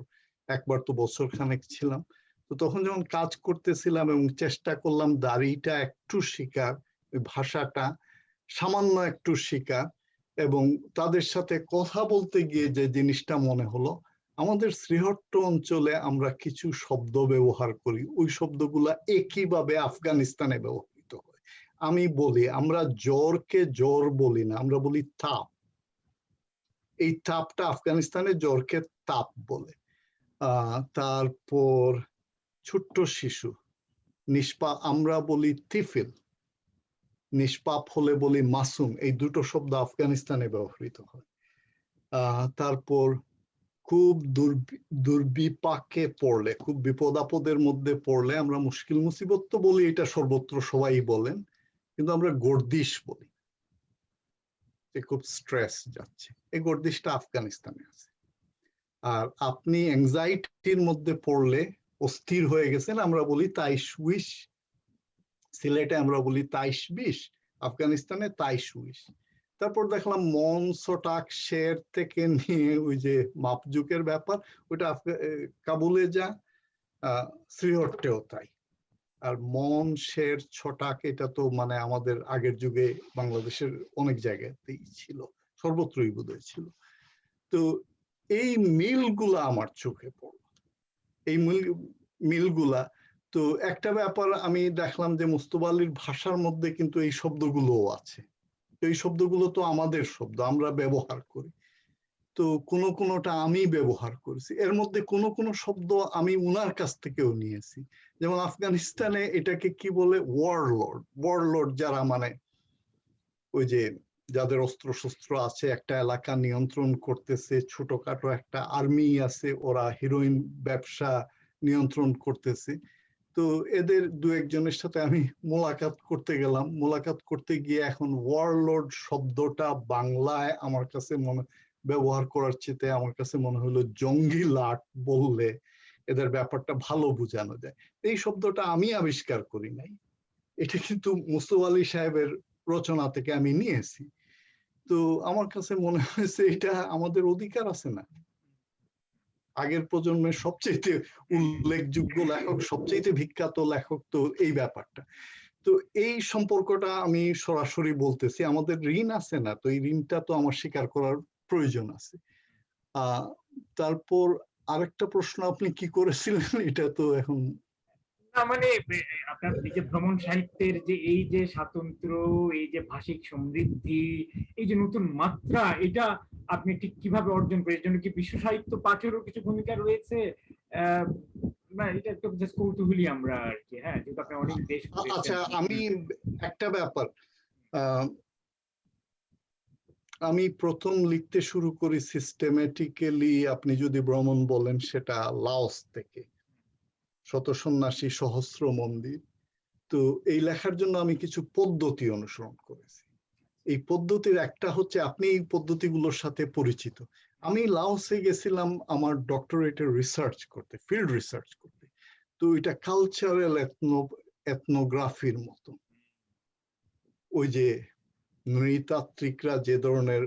একবার তো বছর খানেক ছিলাম। তো তখন যখন কাজ করতেছিলাম এবং চেষ্টা করলাম দাড়িটা একটু শেখার, ওই ভাষাটা সামান্য একটু শেখার, এবং তাদের সাথে কথা বলতে গিয়ে যে জিনিসটা মনে হলো, আমাদের শ্রীহট্ট অঞ্চলে আমরা কিছু শব্দ ব্যবহার করি, ওই শব্দগুলা একইভাবে আফগানিস্তানে ব্যবহৃত হয়। আমি বলি, আমরা জ্বরকে জ্বর বলি না, আমরা বলি তাপ। এই তাপটা আফগানিস্তানে জ্বরকে তাপ বলে। তারপর ছোট্ট শিশু, আমরা বলি তিফিল, নিষ্পাপ হলে বলি মাসুম। এই দুটো শব্দ আফগানিস্তানে ব্যবহৃত হয়। তারপর খুব দুর্বিপাকে পড়লে, খুব বিপদ আপদের মধ্যে পড়লে আমরা মুশকিল মুসিবত তো বলি, এটা সর্বত্র সবাই বলেন, কিন্তু আমরা গর্দিশ বলি, যে খুব স্ট্রেস যাচ্ছে। এই গর্দিশটা আফগানিস্তানে আছে। আর আপনি অ্যাংজাইটির মধ্যে পড়লে, অস্থির হয়ে গেছেন, আমরা বলি তাইশউইশ। সিলেটে আমরা বলি তাইশবিশ, আফগানিস্তানে তাইশউইশ। তারপর দেখলাম মন সটাক শের থেকে নিয়ে ওই যে মাপজুকের ব্যাপার, ওইটা কাবুলে যা, শ্রীহট্টেও তাই। আর মন শের ছটাক, এটা তো মানে আমাদের আগের যুগে বাংলাদেশের অনেক জায়গাতেই ছিল, সর্বত্রই বোধহয় ছিল। তো এই মিলগুলা আমার চোখে পড়ল, এই মিলগুলা। তো একটা ব্যাপার আমি দেখলাম যে মুজতবা আলীর ভাষার মধ্যে কিন্তু এই শব্দগুলোও আছে। এই শব্দগুলো তো আমাদের শব্দ, আমরা ব্যবহার করি। তো কোনোটা আমি ব্যবহার করেছি, এর মধ্যে কোনো শব্দ আমি উনার কাছ থেকেও নিয়েছি। যেমন আফগানিস্তানে এটাকে কি বলে, ওয়ারলর্ড। ওয়ারলর্ড যারা মানে ওই যে যাদের অস্ত্র শস্ত্র আছে, একটা এলাকা নিয়ন্ত্রণ করতেছে, ছোটখাটো একটা আর্মি আছে, ওরা হিরোইন ব্যবসা নিয়ন্ত্রণ করতেছে। তো এদের দু একজনের সাথে আমি মোলাকাত করতে গেলাম। মোলাকাত করতে গিয়ে এখন ওয়ারলর্ড শব্দটা বাংলায় আমার কাছে ব্যবহার করার চেয়ে আমার কাছে মনে হলো জঙ্গি লাট বললে এদের ব্যাপারটা ভালো বোঝানো যায়। এই শব্দটা আমি আবিষ্কার করি নাই, এটা কিন্তু মুস্তফা আলী সাহেবের রচনা থেকে আমি নিয়েছি। তো আমার কাছে মনে হয়েছে এটা আমাদের অধিকার আছে না, আগের প্রজন্মের সবচেয়ে উল্লেখযোগ্য লেখক, সবচেয়ে বিখ্যাত লেখক তো এই ব্যাপারটা। তো এই সম্পর্কটা আমি সরাসরি বলতেছি, আমাদের ঋণ আছে না, তো এই ঋণটা তো আমার স্বীকার করার প্রয়োজন আছে। তারপর আরেকটা প্রশ্ন আপনি কি করেছিলেন, এটা তো এখন না মানে আপনার এই যে ভ্রমণ সাহিত্যের যে এই যে স্বাতন্ত্র্য, এই যে ভাষিক সমৃদ্ধি, এই যে নতুন মাত্রা, এটা আপনি ঠিক কিভাবে অর্জন করেন? এর জন্য কি বিশ্ব সাহিত্য পাঠেরও কিছু ভূমিকা রয়েছে? না এটা একটু জাস্ট কৌতূহলী আমরা আর কি। হ্যাঁ, যেহেতু আপনি অনেক দেশ ঘুরেছেন। আচ্ছা, আমি একটা ব্যাপার, আমি প্রথম লিখতে শুরু করি সিস্টেমেটিক্যালি, আপনি যদি ভ্রমণ বলেন, সেটা লাওস থেকে, শত সন্ন্যাসী সহস্র মন্দির। তো এই লেখার জন্য আমি কিছু পদ্ধতি অনুসরণ করেছি। এই পদ্ধতির একটা হচ্ছে, আপনি এই পদ্ধতিগুলোর সাথে পরিচিত। আমি লাওসে গেছিলাম আমার ডক্টরেটের রিসার্চ করতে, ফিল্ড রিসার্চ করতে। তো এটা কালচারাল এথনোগ্রাফির মতো। ওই যে নৃতাত্ত্বিকরা যে ধরনের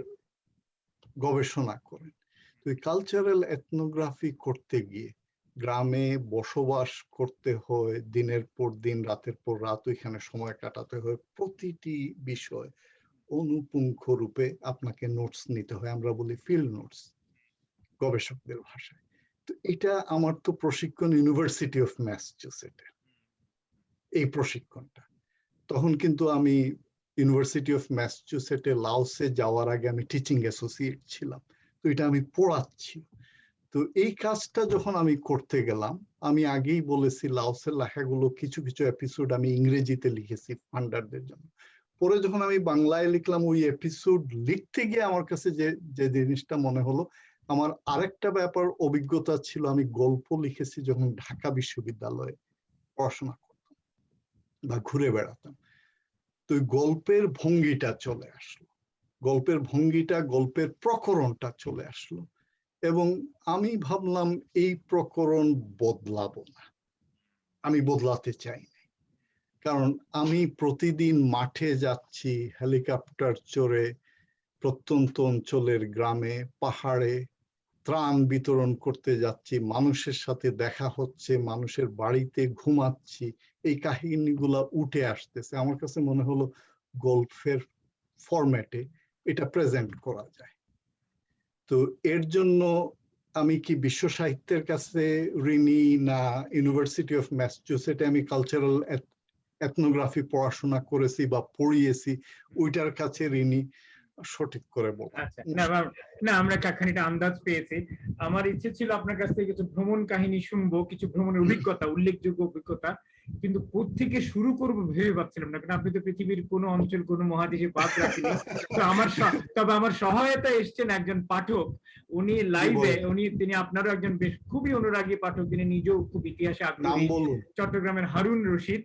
গবেষণা করেন, তো এই কালচারাল এথনোগ্রাফি করতে গিয়ে গ্রামে বসবাস করতে হয়, দিনের পর দিন, রাতের পর রাত ওইখানে সময় কাটাতে হয়, প্রতিটি বিষয় অনুপুঙ্খ রূপে আপনাকে নোটস নিতে হয়, আমরা বলি ফিল্ড নোটস গবেষকদের ভাষায়। তো এটা আমার তো প্রশিক্ষণ ইউনিভার্সিটি অফ ম্যাসাচুসেটস, এই প্রশিক্ষণটা। তখন কিন্তু আমি ইউনিভার্সিটি অফ ম্যাসাচুসেটস লাওসে যাওয়ার আগে আমি টিচিং অ্যাসোসিয়েট ছিলাম, তো এটা আমি পড়াচ্ছি। তো এই কাজটা যখন আমি করতে গেলাম, আমি আগেই বলেছি লাওসের লেখাগুলো কিছু কিছু এপিসোড আমি ইংরেজিতে লিখেছি ফান্ডারদের জন্য। পরে যখন আমি বাংলায় লিখলাম, ওই এপিসোড লিখতে গিয়ে আমার কাছে যে যে জিনিসটা মনে হলো, আমার আরেকটা ব্যাপার অভিজ্ঞতা ছিল, আমি গল্প লিখেছি যখন ঢাকা বিশ্ববিদ্যালয়ে পড়াশোনা করতাম বা ঘুরে বেড়াতাম। তো ওই গল্পের ভঙ্গিটা চলে আসলো, গল্পের ভঙ্গিটা, গল্পের প্রকরণটা চলে আসলো, এবং আমি ভাবলাম এই প্রকরণ বদলাবো না, আমি বদলাতে চাই না। কারণ আমি প্রতিদিন মাঠে যাচ্ছি, হেলিকপ্টার চড়ে প্রত্যন্ত অঞ্চলের গ্রামে পাহাড়ে ত্রাণ বিতরণ করতে যাচ্ছি, মানুষের সাথে দেখা হচ্ছে, মানুষের বাড়িতে ঘুমাচ্ছি, এই কাহিনীগুলা উঠে আসতেছে। আমার কাছে মনে হলো গল্পের ফরম্যাটে এটা প্রেজেন্ট করা যায়। তো এর জন্য আমি কি বিশ্ব সাহিত্যের কাছে ঋণী, না ইউনিভার্সিটি অফ ম্যাসাচুসেটস আমি কালচারাল এথনোগ্রাফি পড়াশোনা করেছি বা পড়িয়েছি, ওইটার কাছে ঋণী, সঠিক করে বলা। আচ্ছা, না আমরা খানিকটা আন্দাজ পেয়েছি। আমার ইচ্ছে ছিল আপনার কাছ থেকে কিছু ভ্রমণ কাহিনী শুনবো, কিছু ভ্রমণের অভিজ্ঞতা, উল্লেখযোগ্য অভিজ্ঞতা, কিন্তু কোত্থেকে শুরু করব ভেবে পাচ্ছিলাম না, কারণ আপনি তো পৃথিবীর কোনো অঞ্চল, কোনো মহাদেশে বাদ রাখেনি। তো তবে আমার সহায়তা এসছেন একজন পাঠক, উনি লাইভে, তিনি আপনারও একজন বেশ খুবই অনুরাগী পাঠক, তিনি নিজেও খুব ইতিহাসে আগ্রহী, চট্টগ্রামের হারুন রশিদ,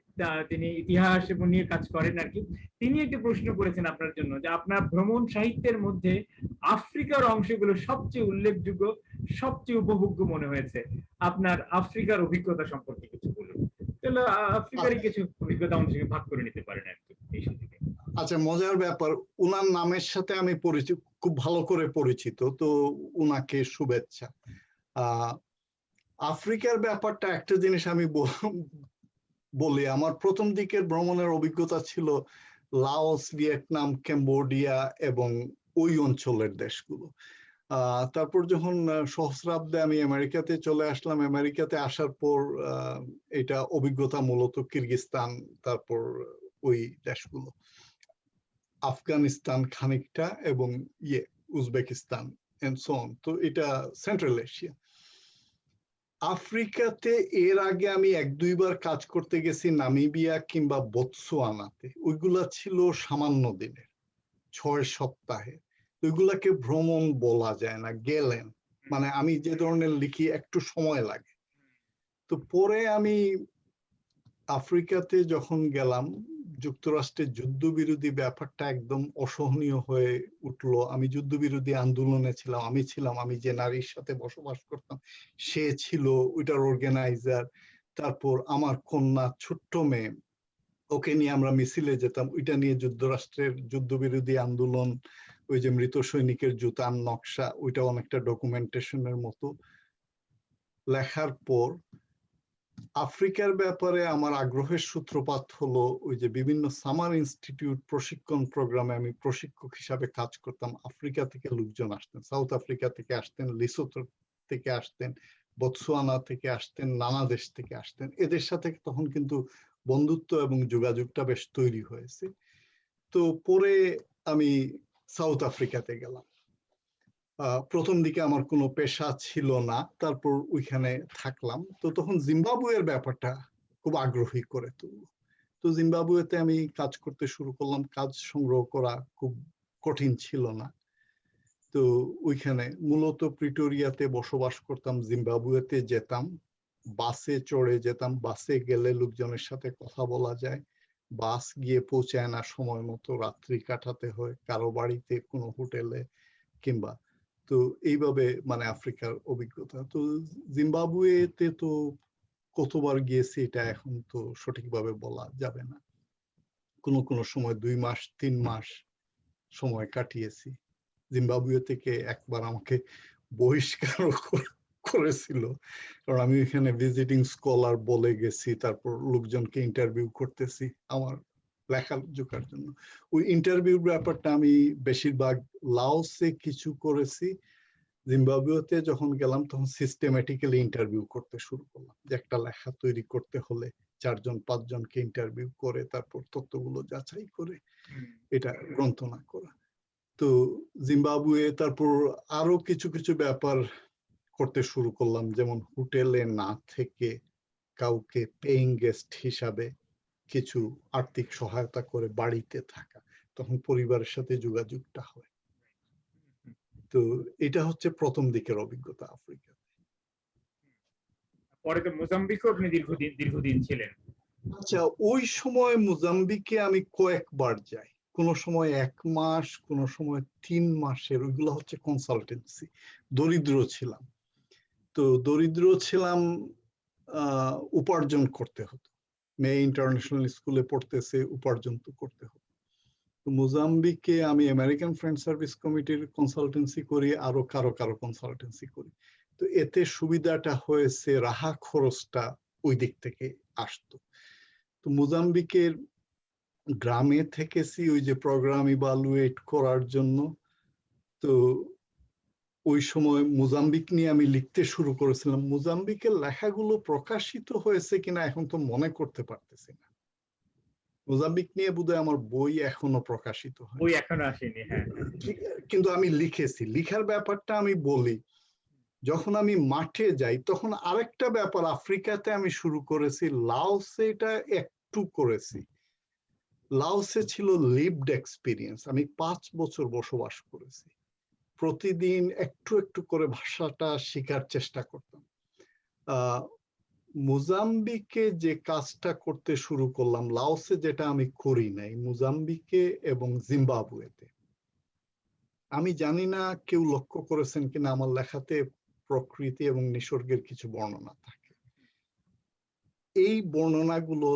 তিনি ইতিহাস এবং নিয়ে কাজ করেন আর কি। তিনি একটি প্রশ্ন করেছেন আপনার জন্য, যে আপনার ভ্রমণ সাহিত্যের মধ্যে আফ্রিকার অংশগুলো সবচেয়ে উল্লেখযোগ্য, সবচেয়ে উপভোগ্য মনে হয়েছে। আপনার আফ্রিকার অভিজ্ঞতা সম্পর্কে কিছু বলুন। তাহলে আফ্রিকারই কিছু অভিজ্ঞতা আমার সঙ্গে ভাগ করে নিতে পারেন আর কি এই সুযোগে। আচ্ছা, মজার ব্যাপার, উনার নামের সাথে আমি পরিচিত, খুব ভালো করে পরিচিত, তো উনাকে শুভেচ্ছা। আফ্রিকার ব্যাপারটা একটা জিনিস আমি বলি, আমার প্রথম দিকের ভ্রমণের অভিজ্ঞতা ছিল লাওস, ভিয়েতনাম, কম্বোডিয়া এবং ওই অঞ্চলের দেশগুলো। তারপর যখন সহস্রাব্দে আমি আমেরিকাতে চলে আসলাম, আমেরিকাতে আসার পর এটা অভিজ্ঞতা মূলত কিরগিজস্তান, তারপর ওই দেশগুলো, আফগানিস্তান খানিকটা, এবং উজবেকিস্তান এন্ড সো অন। তো এটা সেন্ট্রাল এশিয়া। আফ্রিকাতে এর আগে আমি এক দুইবার কাজ করতে গেছি, নামিবিয়া কিংবা বোতসোয়ানাতে, ওইগুলা ছিল সামান্য দিনের, 6 সপ্তাহে, ওইগুলাকে ভ্রমণ বলা যায় না, গেলেন, মানে আমি যে ধরনের লিখি একটু সময় লাগে। তো পরে আমি আফ্রিকাতে যখন গেলাম, যুক্তরাষ্ট্রের যুদ্ধবিরোধী ব্যাপারটা একদম অসহনীয় হয়ে উঠলো। আমি যুদ্ধবিরোধী আন্দোলনে ছিলাম, আমি যে নারীর সাথে বসবাস করতাম সে ছিল ওইটার অর্গানাইজার। তারপর আমার কন্যা, ছোট্ট মেয়ে, ওকে নিয়ে আমরা মিছিলে যেতাম, ওইটা নিয়ে যুক্তরাষ্ট্রের যুদ্ধবিরোধী আন্দোলন, ওই যে মৃত সৈনিকের জুতার নকশা, ওইটা অনেকটা ডকুমেন্টেশনের মতো লেখার পর আফ্রিকার ব্যাপারে আমার আগ্রহের সূত্রপাত হলো ওই যে বিভিন্ন সামার ইনস্টিটিউট প্রশিক্ষণ প্রোগ্রামে আমি প্রশিক্ষক হিসাবে কাজ করতাম। আফ্রিকা থেকে লোকজন আসতেন, সাউথ আফ্রিকা থেকে আসতেন, লিসোথো থেকে আসতেন, বতসোয়ানা থেকে আসতেন, নানা দেশ থেকে আসতেন। এদের সাথে তখন কিন্তু বন্ধুত্ব এবং যোগাযোগটা বেশ তৈরি হয়েছে। তো পরে আমি সাউথ আফ্রিকাতে গেলাম। প্রথম দিকে আমার কোনো পেশা ছিল না, তারপর ওইখানে থাকলাম। তো তখন জিম্বাবুয়ের ব্যাপারটা খুব আগ্রহী করে তুললো। তো জিম্বাবুয়েতে আমি কাজ করতে শুরু করলাম। কাজ সংগ্রহ করা খুব কঠিন ছিল না। তো ওইখানে মূলত প্রিটোরিয়াতে বসবাস করতাম, জিম্বাবুয়েতে যেতাম, বাসে চড়ে যেতাম। বাসে গেলে লোকজনের সাথে কথা বলা যায়, বাস গিয়ে পৌঁছায় না সময় মতো, রাত্রি কাটাতে হয় কারো বাড়িতে, কোনো হোটেলে কিংবা। তো এইভাবে মানে আফ্রিকার অভিজ্ঞতা। তো জিম্বাবুয়েতে তো কতবার গিয়েছি এটা এখন তো সঠিকভাবে বলা যাবে না। কোনো কোনো সময় 2 মাস 3 মাস সময় কাটিয়েছি। জিম্বাবুয়ে থেকে একবার আমাকে বহিষ্কার করেছিল, কারণ আমি এখানে ভিজিটিং স্কলার বলে গেছি, তারপর লোকজনকে ইন্টারভিউ করতেছি আমার লেখার জন্য। ওই ইন্টারভিউ ব্যাপারটা আমি বেশিরভাগ লাওসে কিছু করেছি। জিম্বাবুয়েতে যখন গেলাম তখন সিস্টেমেটিক্যালি ইন্টারভিউ করতে শুরু করলাম, যে একটা লেখা তৈরি করতে হলে 4-5 জনকে ইন্টারভিউ করে তারপর তথ্যগুলো যাচাই করে এটা গ্রন্থনা করা। তো জিম্বাবুয়ে তারপর আরো কিছু কিছু ব্যাপার করতে শুরু করলাম, যেমন হোটেলে না থেকে কাউকে পেইং গেস্ট হিসাবে কিছু আর্থিক সহায়তা করে বাড়িতে থাকা, তখন পরিবারের সাথে যোগাযোগটা হয়। তো এটা হচ্ছে প্রথম দিকের অভিজ্ঞতা আফ্রিকা। পরে তো মোজাম্বিকও আপনি দীর্ঘদিন ছিলেন। আচ্ছা, ওই সময় মোজাম্বিকে আমি কয়েকবার যাই, কোন সময় 1 মাস, কোন সময় 3 মাসের। ওইগুলো হচ্ছে কনসালটেন্সি। দরিদ্র ছিলাম, তো দরিদ্র ছিলাম, উপার্জন করতে হতো। মেয়ে ইন্টারন্যাশনাল স্কুলে পড়তেছে, উপার্জন তো করতে হতো। তো মোজাম্বিকে আমি আমেরিকান ফ্রেন্ড সার্ভিস কমিটির কনসালটেন্সি করি, আরো কারো কনসালটেন্সি করি। তো এতে সুবিধাটা হয়েছে রাহা খরচটা ওই দিক থেকে আসতো। তো মোজাম্বিকের গ্রামে থেকেছি ওই যে প্রোগ্রাম ইভালুয়েট করার জন্য। তো ওই সময় মোজাম্বিক নিয়ে আমি লিখতে শুরু করেছিলাম। মোজাম্বিকের লেখাগুলো প্রকাশিত হয়েছে কিনা এখন তো মনে করতে পারতেছি না। মোজাম্বিক নিয়ে বোধহয় আমার বই এখনো প্রকাশিত হয়, বই এখনো আসেনি। হ্যাঁ, কিন্তু আমি লিখেছি। লিখার ব্যাপারটা আমি বলি, যখন আমি মাঠে যাই তখন আরেকটা ব্যাপার আফ্রিকাতে আমি শুরু করেছি, লাওসে এটা একটু করেছি। লাওসে ছিল লিভড এক্সপিরিয়েন্স। আমি 5 বছর বসবাস করেছি। প্রতিদিন একটু একটু করে ভাষাটা শেখার চেষ্টা করতাম। মোজাম্বিকে যে কাজটা করতে শুরু করলাম, লাওসে যেটা আমি করি নাই, মোজাম্বিকে এবং জিম্বাবুয়েতে। আমি জানি না কেউ লক্ষ্য করেছেন কিনা, আমার লেখাতে প্রকৃতি এবং নিসর্গের কিছু বর্ণনা থাকে। এই বর্ণনাগুলো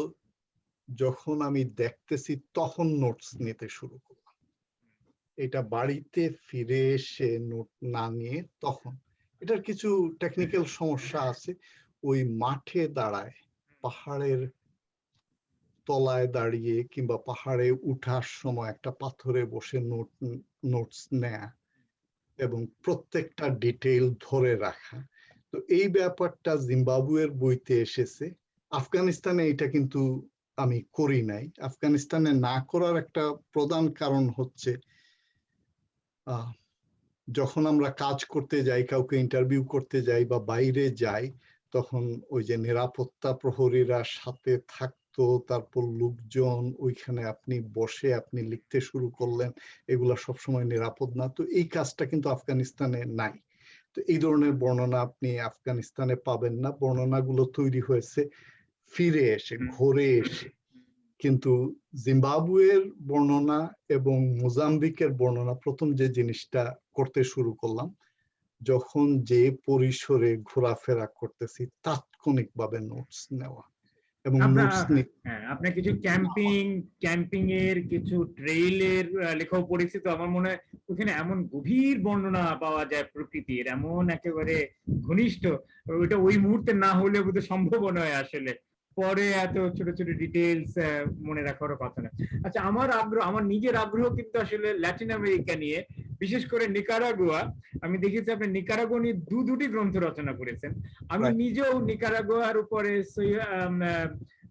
যখন আমি দেখতেছি তখন নোটস নিতে শুরু করলাম। এটা বাড়িতে ফিরে এসে নোট না নিয়ে তখন। এটার কিছু টেকনিক্যাল সমস্যা আছে। ওই মাঠে দাঁড়ায়, পাহাড়ের তলায় দাঁড়িয়ে কিংবা পাহাড়ে উঠার সময় একটা পাথরে বসে নোটস নেয়া এবং প্রত্যেকটা ডিটেইল ধরে রাখা। তো এই ব্যাপারটা জিম্বাবুয়ের বইতে এসেছে। আফগানিস্তানে এটা কিন্তু আমি করি নাই। আফগানিস্তানে না করার একটা প্রধান কারণ হচ্ছে, যখন আমরা কাজ করতে যাই, কাউকে ইন্টারভিউ করতে যাই বা বাইরে যাই, তখন ওই যে নিরাপত্তা প্রহরীরা সাথে থাকতো, তারপর লোকজন ওইখানে আপনি বসে আপনি লিখতে শুরু করলেন, এগুলা সবসময় নিরাপদ না। তো এই কাজটা কিন্তু আফগানিস্তানে নাই। তো এই ধরনের বর্ণনা আপনি আফগানিস্তানে পাবেন না। বর্ণনাগুলো তৈরি হয়েছে ফিরে এসে, ঘুরে এসে। কিন্তু জিম্বাবুয়ের বর্ণনা এবং মোজাম্বিকের বর্ণনা, প্রথম যে জিনিসটা করতে শুরু করলাম, যখন যে পরিসরে ঘোরাফেরা করতেছি তাৎক্ষণিকভাবে নোটস নেওয়া। এবং আপনার নোটস নিই। হ্যাঁ, আপনার কিছু ক্যাম্পিং এর কিছু ট্রেইলের লেখাও পড়েছি, তো আমার মনে হয় ওখানে এমন গভীর বর্ণনা পাওয়া যায় প্রকৃতির, এমন একেবারে ঘনিষ্ঠ, ওইটা ওই মুহূর্তে না হলে বোধহয় সম্ভব নয় আসলে, পরে এত ছোট ছোট ডিটেলস মনে রাখারও কথা না। আচ্ছা, আমার নিজের আগ্রহ কিন্তু আসলে ল্যাটিন আমেরিকা নিয়ে, বিশেষ করে নিকারাগুয়া। আমি দেখেছি আপনি নিকারাগুয়া নিয়ে দুটি গ্রন্থ রচনা করেছেন। আমি Right. নিজেও নিকারাগুয়ার উপরে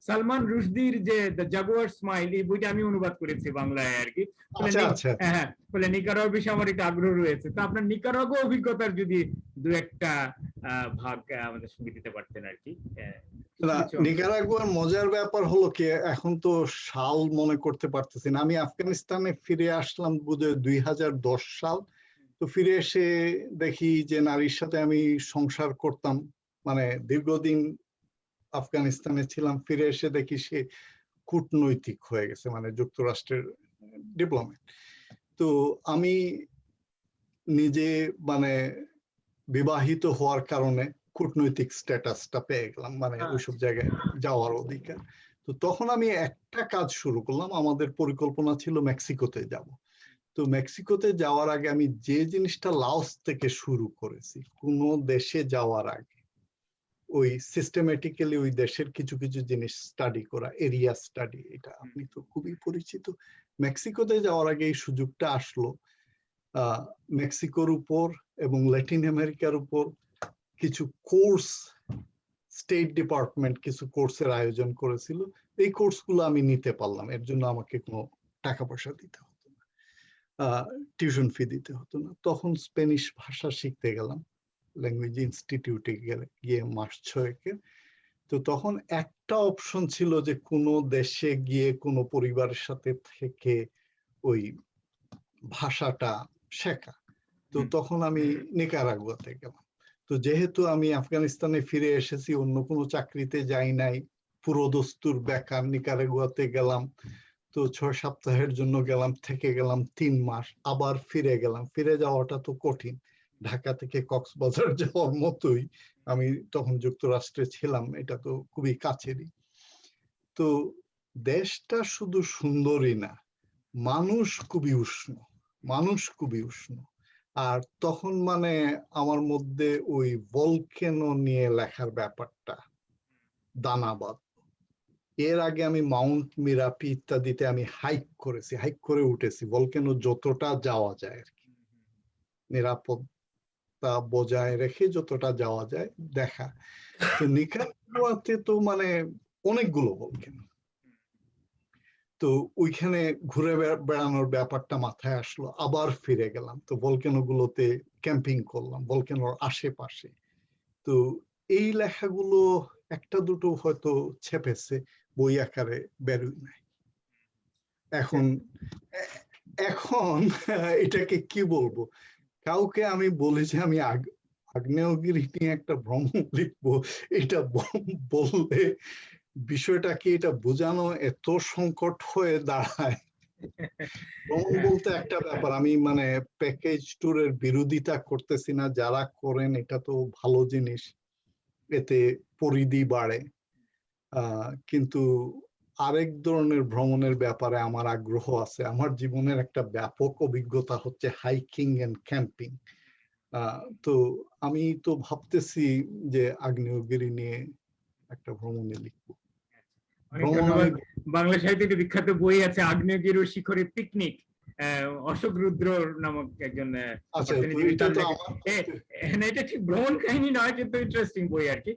সালমান রুশদির যে দ্য জাগুয়ার স্মাইল, এই বইটা আমি অনুবাদ করেছি বাংলায় আর কি। আচ্ছা আচ্ছা। হ্যাঁ, বলে নিকারাগুয়া বিষয়ে আমার একটা আগ্রহ রয়েছে। তো আপনার নিকারাগুয়া অভিজ্ঞতার যদি দু একটা ভাগ আমাদের সঙ্গে দিতে পারতেন আর কি। না, নিকারাগুয়ার মজার ব্যাপার হলো কি, এখন তো সাল মনে করতে পারতেছি না, আমি আফগানিস্তানে ফিরে আসলাম বোধহয় 2010 সাল। তো ফিরে এসে দেখি যে নারীর সাথে আমি সংসার করতাম, মানে দীর্ঘদিন আফগানিস্তানে ছিলাম, ফিরে এসে দেখি সে কূটনৈতিক হয়ে গেছে, মানে যুক্তরাষ্ট্রের ডিপ্লোম্যাট। তো আমি নিজে মানে বিবাহিত হওয়ার কারণে কূটনৈতিক স্ট্যাটাসটা পেয়ে গেলাম, মানে ওইসব জায়গায় যাওয়ার অধিকার। তো তখন আমি একটা কাজ শুরু করলাম, আমাদের পরিকল্পনা ছিল মেক্সিকোতে যাব। তো মেক্সিকোতে যাওয়ার আগে আমি যে জিনিসটা লাওস থেকে শুরু করেছি, কোনো দেশে যাওয়ার আগে ওই সিস্টেমেটিক্যালি ওই দেশের কিছু কিছু জিনিস স্টাডি করা, এরিয়া স্টাডি, এটা আপনি তো খুবই পরিচিত। মেক্সিকোতে যাওয়ার আগে এই সুযোগটা আসলো। মেক্সিকোর উপর এবং ল্যাটিন আমেরিকার উপর কিছু কোর্স, স্টেট ডিপার্টমেন্ট কিছু কোর্সের আয়োজন করেছিল। এই কোর্সগুলো আমি নিতে পারলাম, এর জন্য আমাকে কোনো টাকা পয়সা দিতে হতো না, টিউশন ফি দিতে হতো না। তখন স্পেনিশ ভাষা শিখতে গেলাম ল্যাঙ্গুয়েজ ইনস্টিটিউটে গিয়ে মাস 6 তো তখন একটা অপশন ছিল যে কোনো দেশে গিয়ে কোনো পরিবারের সাথে থেকে ওই ভাষাটা শেখা। তো তখন আমি নিকারাগুয়াতে গেলাম। তো যেহেতু আমি আফগানিস্তানে ফিরে এসেছি, অন্য কোনো চাকরিতে যাই নাই, পুরো দস্তুর বেকার, নিকারাগুয়াতে গেলাম। তো 6 সপ্তাহের জন্য গেলাম, থেকে গেলাম 3 মাস, আবার ফিরে গেলাম। ফিরে যাওয়াটা তো কঠিন, ঢাকা থেকে কক্সবাজার যাওয়ার মতোই। আমি তখন যুক্তরাষ্ট্রে ছিলাম, এটা তো খুবই কাছেরই। তো দেশটা শুধু সুন্দরই না, মানুষ খুবই উষ্ণ, মানুষ খুবই উষ্ণ। আর তখন মানে আমার মধ্যে ওই ভলকেনো নিয়ে লেখার ব্যাপারটা দানাবাদ। এর আগে আমি মাউন্ট মিরাপি ইত্যাদিতে আমি হাইক করেছি, হাইক করে উঠেছি, ভলকেনো যতটা যাওয়া যায় আর কি, নিরাপত্তা বজায় রেখে যতটা যাওয়া যায় দেখা। তো নিকারাগুয়াতে তো মানে অনেকগুলো ভলকেনো। তো ওইখানে ঘুরে বেড়ানোর ব্যাপারটা মাথায় আসলো, আবার ফিরে গেলাম। তো ভলকেনো গুলোতে ক্যাম্পিং করলাম, ভলকেনোর আশেপাশে। তো এই লেখাগুলো একটা দুটো হয়তো ছেপেছে, বই আকারে বেরোয় নাই। এখন এখন এটাকে কি বলবো, কাউকে আমি বলি যে আমি আগ্নেয়গিরি নিয়ে একটা ভ্রমণ লিখবো, এটা বললে বিষয়টা কি, এটা বোঝানো এত সংকট হয়ে দাঁড়ায়। ভ্রমণ বলতে একটা ব্যাপার, আমি মানে প্যাকেজ ট্যুরের বিরোধিতা করতেছি না, যারা করেন এটা তো ভালো জিনিস, এতে পরিধি বাড়ে। কিন্তু আরেক ধরনের ভ্রমণের ব্যাপারে আমার আগ্রহ আছে। আমার জীবনের একটা ব্যাপক অভিজ্ঞতা হচ্ছে হাইকিং এন্ড ক্যাম্পিং। তো আমি তো ভাবতেছি যে আগ্নেয়গিরি নিয়ে একটা ভ্রমণে লিখবো। অনেক ধন্যবাদ। বাংলা সাহিত্যে বিখ্যাত বই আছে আগ্নেয়গিরি শিখরে পিকনিক, অশোক রুদ্র নামক একজন এটা ঠিক ভ্রমণ কাহিনী নয়, কিন্তু ইন্টারেস্টিং বই আর কি।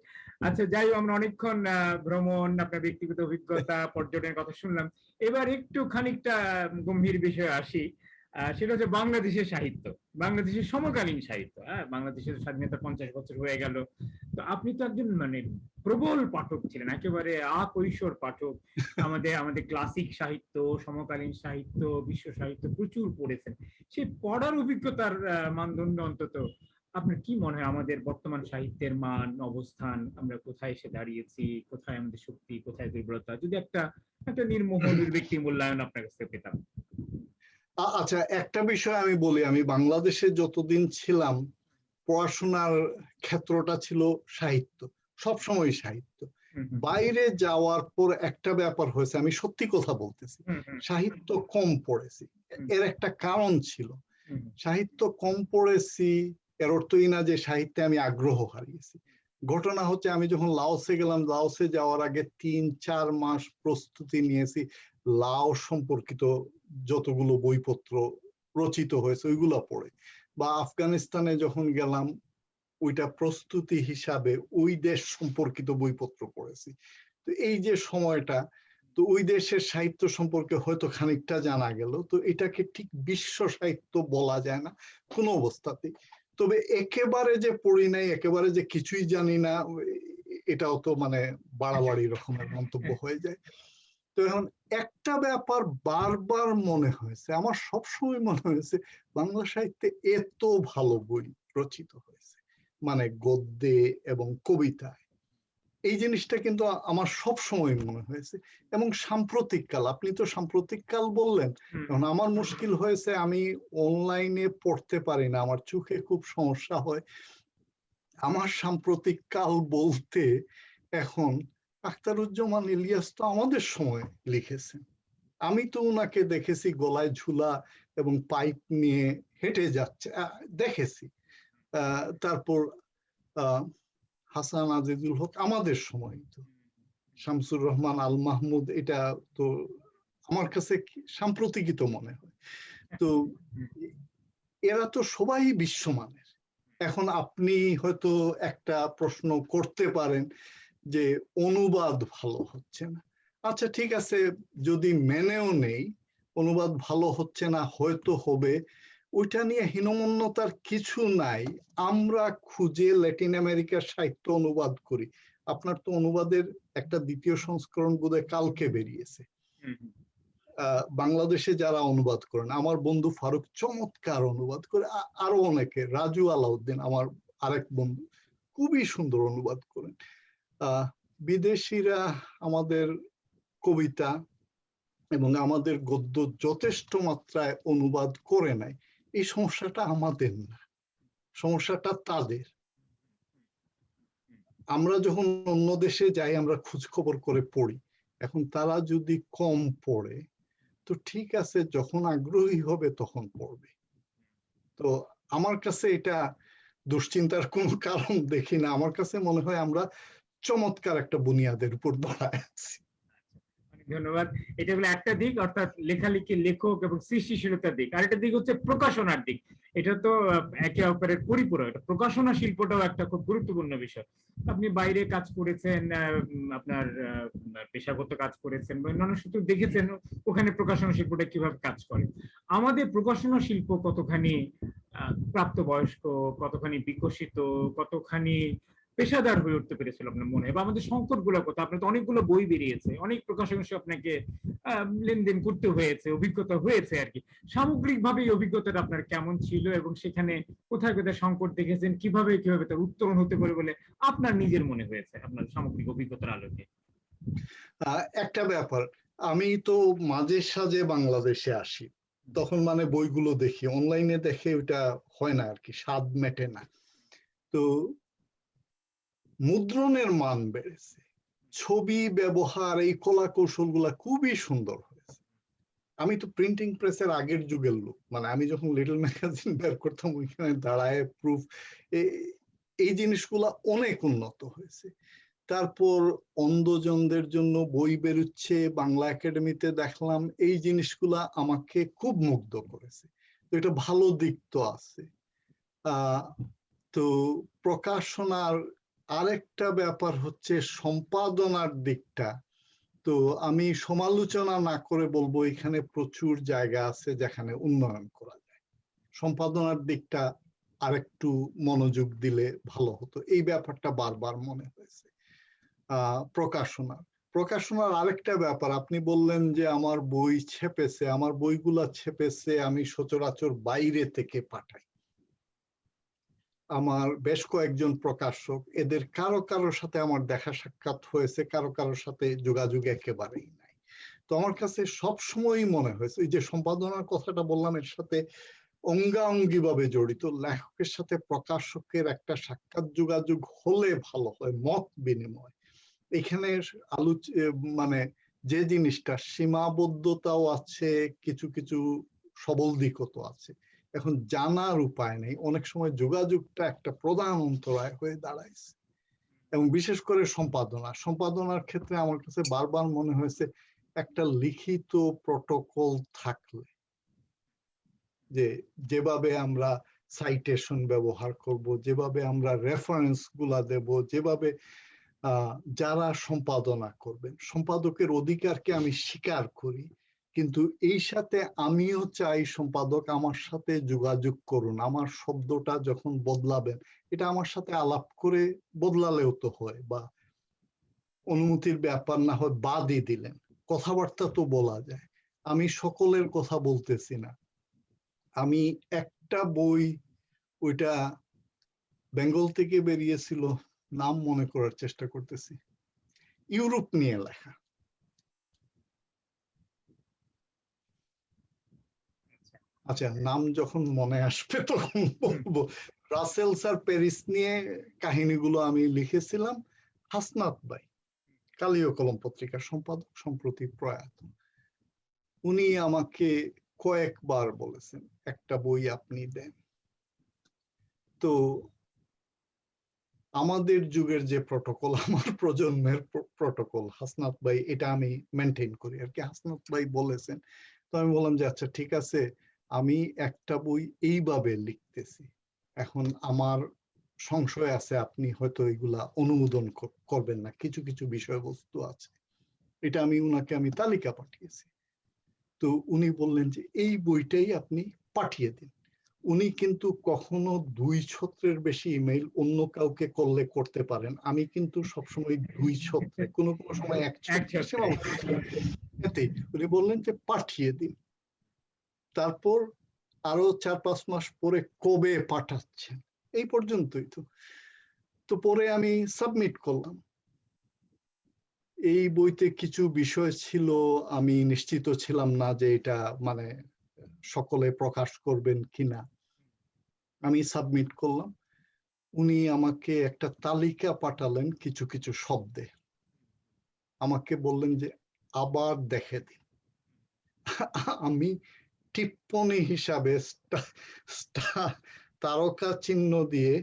আচ্ছা, যাই হোক, আমরা অনেকক্ষণ ভ্রমণ, আপনার ব্যক্তিগত অভিজ্ঞতা, পর্যটনের কথা শুনলাম। এবার একটু খানিকটা গম্ভীর বিষয়ে আসি। সেটা হচ্ছে বাংলাদেশের সাহিত্য, বাংলাদেশের সমকালীন সাহিত্য। বাংলাদেশের স্বাধীনতা 50 বছর হয়ে গেল। তো আপনি তো একজন মানে প্রবল পাঠক ছিলেন, একেবারে কৈশোর পাঠক। আমাদের ক্লাসিক সাহিত্য, সমকালীন সাহিত্য, বিশ্ব সাহিত্য প্রচুর পড়েছেন। সেই পড়ার অভিজ্ঞতার মানদণ্ড অন্তত আপনার কি মনে হয়, আমাদের বর্তমান সাহিত্যের মান, অবস্থান, আমরা কোথায় এসে দাঁড়িয়েছি, কোথায় আমাদের শক্তি, কোথায় দুর্বলতা, যদি একটা নির্মোহ নির্ব্যক্তি মূল্যায়ন আপনার কাছে পেতাম। আচ্ছা, একটা বিষয় আমি বলি, আমি বাংলাদেশে যতদিন ছিলাম পড়াশোনার ক্ষেত্রটা ছিল সাহিত্য, সবসময় সাহিত্য। বাইরে যাওয়ার পর একটা ব্যাপার হয়েছে, আমি সত্যি কথা বলতেছি, সাহিত্য কম পড়েছি। এর একটা কারণ ছিল, সাহিত্য কম পড়েছি এর অর্থই না যে সাহিত্যে আমি আগ্রহ হারিয়েছি। ঘটনা হচ্ছে আমি যখন লাওসে গেলাম, লাওসে যাওয়ার আগে 3-4 মাস প্রস্তুতি নিয়েছি লাওস সম্পর্কিত যতগুলো বইপত্র রচিত হয়েছে ওইগুলা পড়ে, বা আফগানিস্তানে যখন গেলাম ওইটা প্রস্তুতি হিসাবে ওই দেশ সম্পর্কিত বইপত্র পড়েছি। তো এই যে সময়টা, তো ওই দেশের সাহিত্য সম্পর্কে হয়তো খানিকটা জানা গেল, তো এটাকে ঠিক বিশ্ব সাহিত্য বলা যায় না কোনো অবস্থাতেই। তবে একেবারে যে পড়ি নাই, একেবারে যে কিছুই জানি না, এটাও তো মানে বাড়াবাড়ি রকমের মন্তব্য হয়ে যায়। তো এখন একটা ব্যাপার বারবার মনে হয়েছে, আমার সবসময় মনে হয়েছে বাংলা সাহিত্যে এত ভালো বই রচিত হয়েছে, মানে গদ্যে এবং কবিতায়। এই জিনিসটা কিন্তু আমার সব সময় মনে হয়েছে। এবং সাম্প্রতিক কাল, আপনি তো সাম্প্রতিক কাল বললেন, এখন আমার মুশকিল হয়েছে আমি অনলাইনে পড়তে পারি না, আমার চোখে খুব সমস্যা হয়। আমার সাম্প্রতিক কাল বলতে এখন আখতারুজ্জামান ইলিয়াস তো আমাদের সময় লিখেছেন, আমি তো উনাকে দেখেছি গলায় ঝুলা এবং পাইপ নিয়ে হেঁটে যাচ্ছে, দেখেছি। তারপর হাসান আজিজুল হক আমাদের সময়, তো শামসুর রহমান আল মাহমুদ, এটা তো আমার কাছে সাম্প্রতিকই তো মনে হয়। তো এরা তো সবাই বিশ্বমানের। এখন আপনি হয়তো একটা প্রশ্ন করতে পারেন যে অনুবাদ ভালো হচ্ছে না। আচ্ছা ঠিক আছে, যদি মেনেও নেই অনুবাদ ভালো হচ্ছে না, হয়তো হবে, ওইটা নিয়ে হীনমন্যতার কিছু নাই। আমরা খুঁজে ল্যাটিন আমেরিকার সাহিত্য অনুবাদ করি। আপনার তো অনুবাদের একটা দ্বিতীয় সংস্করণ বোধহয় কালকে বেরিয়েছে। বাংলাদেশে যারা অনুবাদ করেন, আমার বন্ধু ফারুক চমৎকার অনুবাদ করে, আরো অনেকে, রাজু আলাউদ্দিন আমার আরেক বন্ধু খুবই সুন্দর অনুবাদ করেন। বিদেশিরা আমাদের কবিতা এবং আমাদের গদ্য যথেষ্ট মাত্রায় অনুবাদ করে নাই। এই সমস্যাটা আমাদের না, সমস্যাটা তাদের। আমরা যখন অন্য দেশে যাই আমরা খোঁজ খবর করে পড়ি, এখন তারা যদি কম পড়ে তো ঠিক আছে, যখন আগ্রহী হবে তখন পড়বে। তো আমার কাছে এটা দুশ্চিন্তার কোনো কারণ দেখি না। আমার কাছে মনে হয় আমরা চমৎকার একটা বুনিয়াদের উপর দাঁড়ায় আছি। ধন্যবাদ। এটা হলো একটা দিক, অর্থাৎ লেখালেখি, লেখক এবং সৃষ্টিশীলতার দিক। আরেকটা দিক হচ্ছে প্রকাশনার দিক। এটা তো একে অপরের পরিপূরক। এটা প্রকাশনা শিল্পটাও একটা খুব গুরুত্বপূর্ণ বিষয়। আপনি বাইরে কাজ করেছেন, আপনার পেশাগত কাজ করেছেন, অন্যান্য সূত্র দেখেছেন ওখানে প্রকাশনা শিল্পটা কিভাবে কাজ করে। আমাদের প্রকাশনা শিল্প কতখানি প্রাপ্তবয়স্ক, কতখানি বিকশিত, কতখানি পেশাদার হয়ে উঠতে পেরেছিল আপনার মনে হয়, বা আমাদের সংকট গুলো কত? আপনার তো অনেকগুলো বই বেরিয়েছে, অনেক প্রকাশনের সাথে আপনাকে লেনদেন করতে হয়েছে, অভিজ্ঞতা হয়েছে আর কি। সামগ্রিকভাবে এই অভিজ্ঞতাটা আপনার কেমন ছিল এবং সেখানে কোথায় কোথায় সংকট দেখেছেন, কিভাবে কিভাবে তার উত্তরণ হতে পারে বলে আপনার নিজের মনে হয়েছে আপনার সামগ্রিক অভিজ্ঞতার আলোকে? একটা ব্যাপার, আমি তো মাঝে সাঝে বাংলাদেশে আসি, তখন মানে বইগুলো দেখি, অনলাইনে দেখে ওটা হয় না আর কি, স্বাদ মেটে না। তো মুদ্রণের মান বেড়েছে, ছবি ব্যবহার, এই কলা কৌশল গুলা খুবই সুন্দর হয়েছে। আমি তো প্রিন্টিং প্রেসের আগের যুগের লোক, মানে আমি যখন লিটল ম্যাগাজিন বের করতাম ওইখানে দাঁড়ায় প্রুফ, এই জিনিসগুলা অনেক উন্নত হয়েছে। তারপর অন্ধজনদের জন্য বই বেরোচ্ছে, বাংলা একাডেমিতে দেখলাম, এই জিনিসগুলা আমাকে খুব মুগ্ধ করেছে। তো এটা ভালো দিক তো আছে। তো প্রকাশনার আরেকটা ব্যাপার হচ্ছে সম্পাদনার দিকটা। তো আমি সমালোচনা না করে বলবো এখানে প্রচুর জায়গা আছে যেখানে উন্নয়ন করা যায়, সম্পাদনার দিকটা আরেকটু মনোযোগ দিলে ভালো হতো, এই ব্যাপারটা বারবার মনে হয়েছে। প্রকাশনার আরেকটা ব্যাপার, আপনি বললেন যে আমার বই ছেপেছে, আমার বইগুলা ছেপেছে আমি সচরাচর বাইরে থেকে পাঠাই। আমার বেশ কয়েকজন প্রকাশক, এদের কারো কারোর সাথে আমার দেখা সাক্ষাৎ হয়েছে, কারো কারোর সাথে যোগাযোগ একেবারেই নাই। তো আমার কাছে সব সময়ই মনে হয়েছে, এই যে সম্পাদনার কথাটা বললাম এর সাথে অঙ্গাঙ্গি ভাবে জড়িত, লেখকের সাথে প্রকাশকের একটা সাক্ষাৎ যোগাযোগ হলে ভালো হয়, মত বিনিময়। এখানে মানে যে জিনিসটা সীমাবদ্ধতাও আছে, কিছু কিছু সবল দিকও তো আছে। এখন জানার উপায় নেই, অনেক সময় যোগাযোগটা একটা প্রধান অন্তরায় হয়ে দাঁড়াইছে। এবং বিশেষ করে সম্পাদনার ক্ষেত্রে আমার কাছে বারবার মনে হয়েছে একটা লিখিত প্রটোকল থাকলে, যে যেভাবে আমরা সাইটেশন ব্যবহার করব, যেভাবে আমরা রেফারেন্স গুলা দেব, যেভাবে যারা সম্পাদনা করবেন, সম্পাদকের অধিকারকে আমি স্বীকার করি, কিন্তু এই সাথে আমিও চাই সম্পাদক আমার সাথে যোগাযোগ করুন, আমার শব্দটা যখন বদলাবেন এটা আমার সাথে আলাপ করে বদলালেও তো হয়, বা অনুমতির ব্যাপার না হয় বাদই দিলেন, কথাবার্তা তো বলা যায়। আমি সকলের কথা বলতেছি না, আমি একটা বই, ওইটা বেঙ্গল থেকে বেরিয়েছিল, নাম মনে করার চেষ্টা করতেছি, ইউরোপ নিয়ে লেখা। আচ্ছা, নাম যখন মনে আসবে তখন বলবো। রাসেলস আর প্যারিস নিয়ে কাহিনীগুলো আমি লিখেছিলাম। হাসনাত ভাই, কালীয় কলম পত্রিকার সম্পাদক, সম্প্রতি প্রয়াত, উনি আমাকে কয়েকবার বলেছেন একটা বই আপনি দেন। তো আমাদের যুগের যে প্রটোকল, আমার প্রজন্মের প্রটোকল, হাসনাত ভাই, এটা আমি মেনটেন করি আর কি। হাসনাত ভাই বলেছেন, তো আমি বললাম যে আচ্ছা ঠিক আছে, আমি একটা বই এইভাবে লিখতেছি, এখন আমার সংশয় আছে আপনি হয়তো এগুলা অনুমোদন করবেন না, কিছু কিছু বিষয়বস্তু আছে। এটা আমি তালিকা পাঠিয়েছি। তো উনি বললেন যে এই বইটাই আপনি পাঠিয়ে দিন। উনি কিন্তু কখনো 2 ছত্রের বেশি ইমেইল অন্য কাউকে করলে করতে পারেন, আমি কিন্তু সবসময় 2 ছত্রে, কোনো কোনো সময় 1 ছত্রে সীমাবদ্ধ। এতেই উনি বললেন যে পাঠিয়ে দিন। তারপর আরো 4-5 মাস পরে কবে পাঠাচ্ছেন, এই পর্যন্তই তো। তো পরে আমি সাবমিট করলাম। এই বইতে কিছু বিষয় ছিল আমি নিশ্চিত ছিলাম না যে এটা মানে সকলে প্রকাশ করবেন কিনা। আমি সাবমিট করলাম, উনি আমাকে একটা তালিকা পাঠালেন কিছু কিছু শব্দে, আমাকে বললেন যে আবার দেখে দিন। আমি টিপ্পনী হিসাবে তারকা চিহ্ন দিয়ে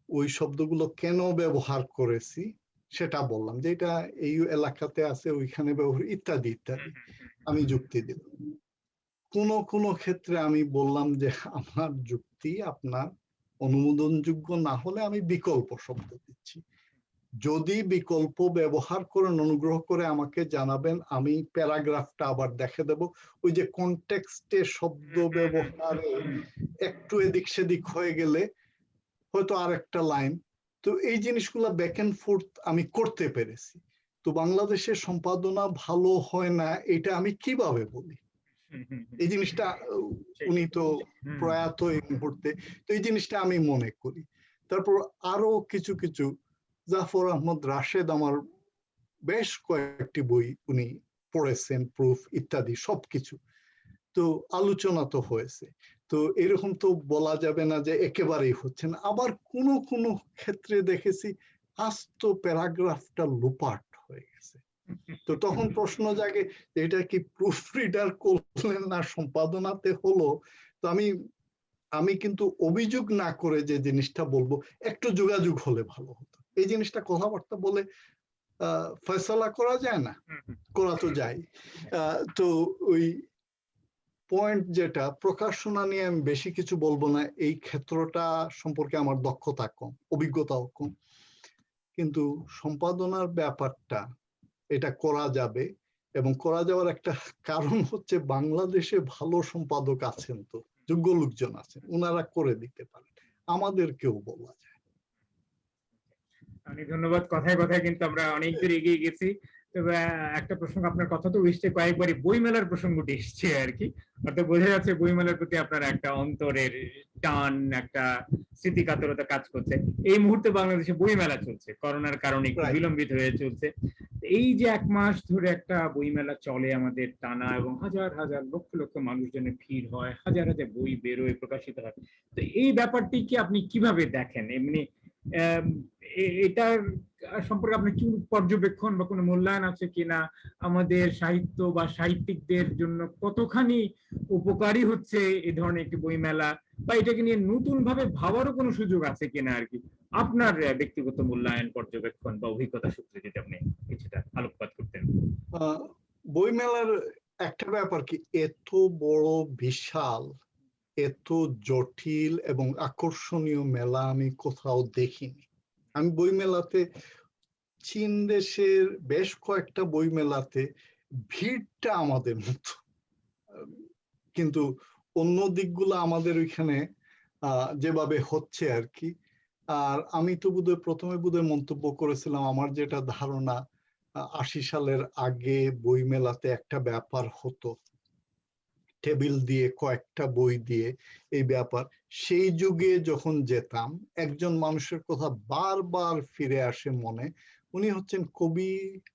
ওই শব্দগুলো কেন ব্যবহার করেছি সেটা বললাম, যে এটা এই এলাকাতে আছে, ওইখানে ব্যবহার, ইত্যাদি ইত্যাদি আমি যুক্তি দিলাম। কোন ক্ষেত্রে আমি বললাম যে আমার যুক্তি আপনার অনুমোদনযোগ্য না হলে আমি বিকল্প শব্দ দিচ্ছি, যদি বিকল্প ব্যবহার করেন অনুগ্রহ করে আমাকে জানাবেন, আমি প্যারাগ্রাফটা আবার দেখে দেব। ওই যে কনটেক্সটে শব্দ ব্যবহারে একটু এদিক সেদিক হয়ে গেলে হয়তো আর একটা লাইন, তো এই জিনিসগুলো ব্যাক এন্ড ফোর্থ আমি করতে পেরেছি। তো বাংলাদেশের সম্পাদনা ভালো হয় না এটা আমি কিভাবে বলি? এই জিনিসটা উনি তো প্রয়াত এই মুহূর্তে, তো এই জিনিসটা আমি মনে করি। তারপর আরো কিছু কিছু, জাফর আহমদ রাশেদ আমার বেশ কয়েকটি বই উনি পড়েছেন, প্রুফ ইত্যাদি সবকিছু, তো আলোচনা তো হয়েছে। তো এরকম তো বলা যাবে না যে একেবারেই হচ্ছে না। আবার কোন ক্ষেত্রে দেখেছি আস্ত প্যারাগ্রাফটা লোপাট হয়ে গেছে। তো তখন প্রশ্ন জাগে এটা কি প্রুফ রিডার করলেন না সম্পাদনাতে হলো? তো আমি কিন্তু অভিযোগ না করে যে জিনিসটা বলবো, একটু যোগাযোগ হলে ভালো হতো। এই জিনিসটা কথাবার্তা বলে ফয়সালা করা যায় না, করা তো যায়। তো ওই পয়েন্ট যেটা, প্রকাশনা নিয়ে আমি বেশি কিছু বলবো না, এই ক্ষেত্রটা সম্পর্কে আমার দক্ষতা কম, অভিজ্ঞতাও কম, কিন্তু সম্পাদনার ব্যাপারটা এটা করা যাবে। এবং করা যাওয়ার একটা কারণ হচ্ছে বাংলাদেশে ভালো সম্পাদক আছেন, তো যোগ্য লোকজন আছেন, ওনারা করে দিতে পারেন, আমাদেরকেও বলা যায়। অনেক ধন্যবাদ। কথায় কথায় কিন্তু আমরা অনেক দূর এগিয়ে গেছি। তবে একটা প্রসঙ্গ, আপনার কথা তো এসছে কয়েকবারই, বইমেলার প্রসঙ্গটি এসছে আর কি। অর্থাৎ বোঝা যাচ্ছে বইমেলার প্রতি আপনার একটা অন্তরের টান, একটা স্মৃতিকাতরতা কাজ করছে। এই মুহূর্তে বাংলাদেশে বইমেলা চলছে, করোনার কারণে একটু বিলম্বিত হয়ে চলছে। এই যে 1 মাস ধরে একটা বইমেলা চলে আমাদের টানা, এবং হাজার হাজার লক্ষ লক্ষ মানুষজনের ভিড় হয়, হাজার হাজার বই বেরোয়, প্রকাশিত হয়, তো এই ব্যাপারটি কি আপনি কিভাবে দেখেন? এমনি এটার সম্পর্কে আপনার কি পর্যবেক্ষণ বা কোনো মূল্যায়ন আছে কিনা? আমাদের সাহিত্য বা সাহিত্যিকদের জন্য কতখানি উপকারী হচ্ছে এই ধরনের একটি বইমেলা, বা এটাকে নিয়ে নতুন ভাবে ভাবারও কোনো সুযোগ আছে কিনা আর কি? আপনার ব্যক্তিগত মূল্যায়ন, পর্যবেক্ষণ বা অভিজ্ঞতা সূত্রে যদি আপনি কিছুটা আলোকপাত করতেন। বইমেলার একটা ব্যাপার কি, এত বড় বিশাল, এত জটিল এবং আকর্ষণীয় মেলা আমি কোথাও দেখিনি। আমি বইমেলাতে, চীন দেশের বেশ কয়েকটা বইমেলাতে ভিড়টা আমাদের মতো, কিন্তু অন্য দিকগুলো আমাদের ওইখানে যেভাবে হচ্ছে আর কি। আর আমি তো বোধহয় প্রথমে মন্তব্য করেছিলাম, আমার যেটা ধারণা 80 সালের আগে বইমেলাতে একটা ব্যাপার হতো, টেবিল দিয়ে কয়েকটা বই দিয়ে এই ব্যাপার। সেই যুগে যখন যেতাম, একজন মানুষের কথা বারবার ফিরে আসে মনে, উনি হচ্ছেন কবি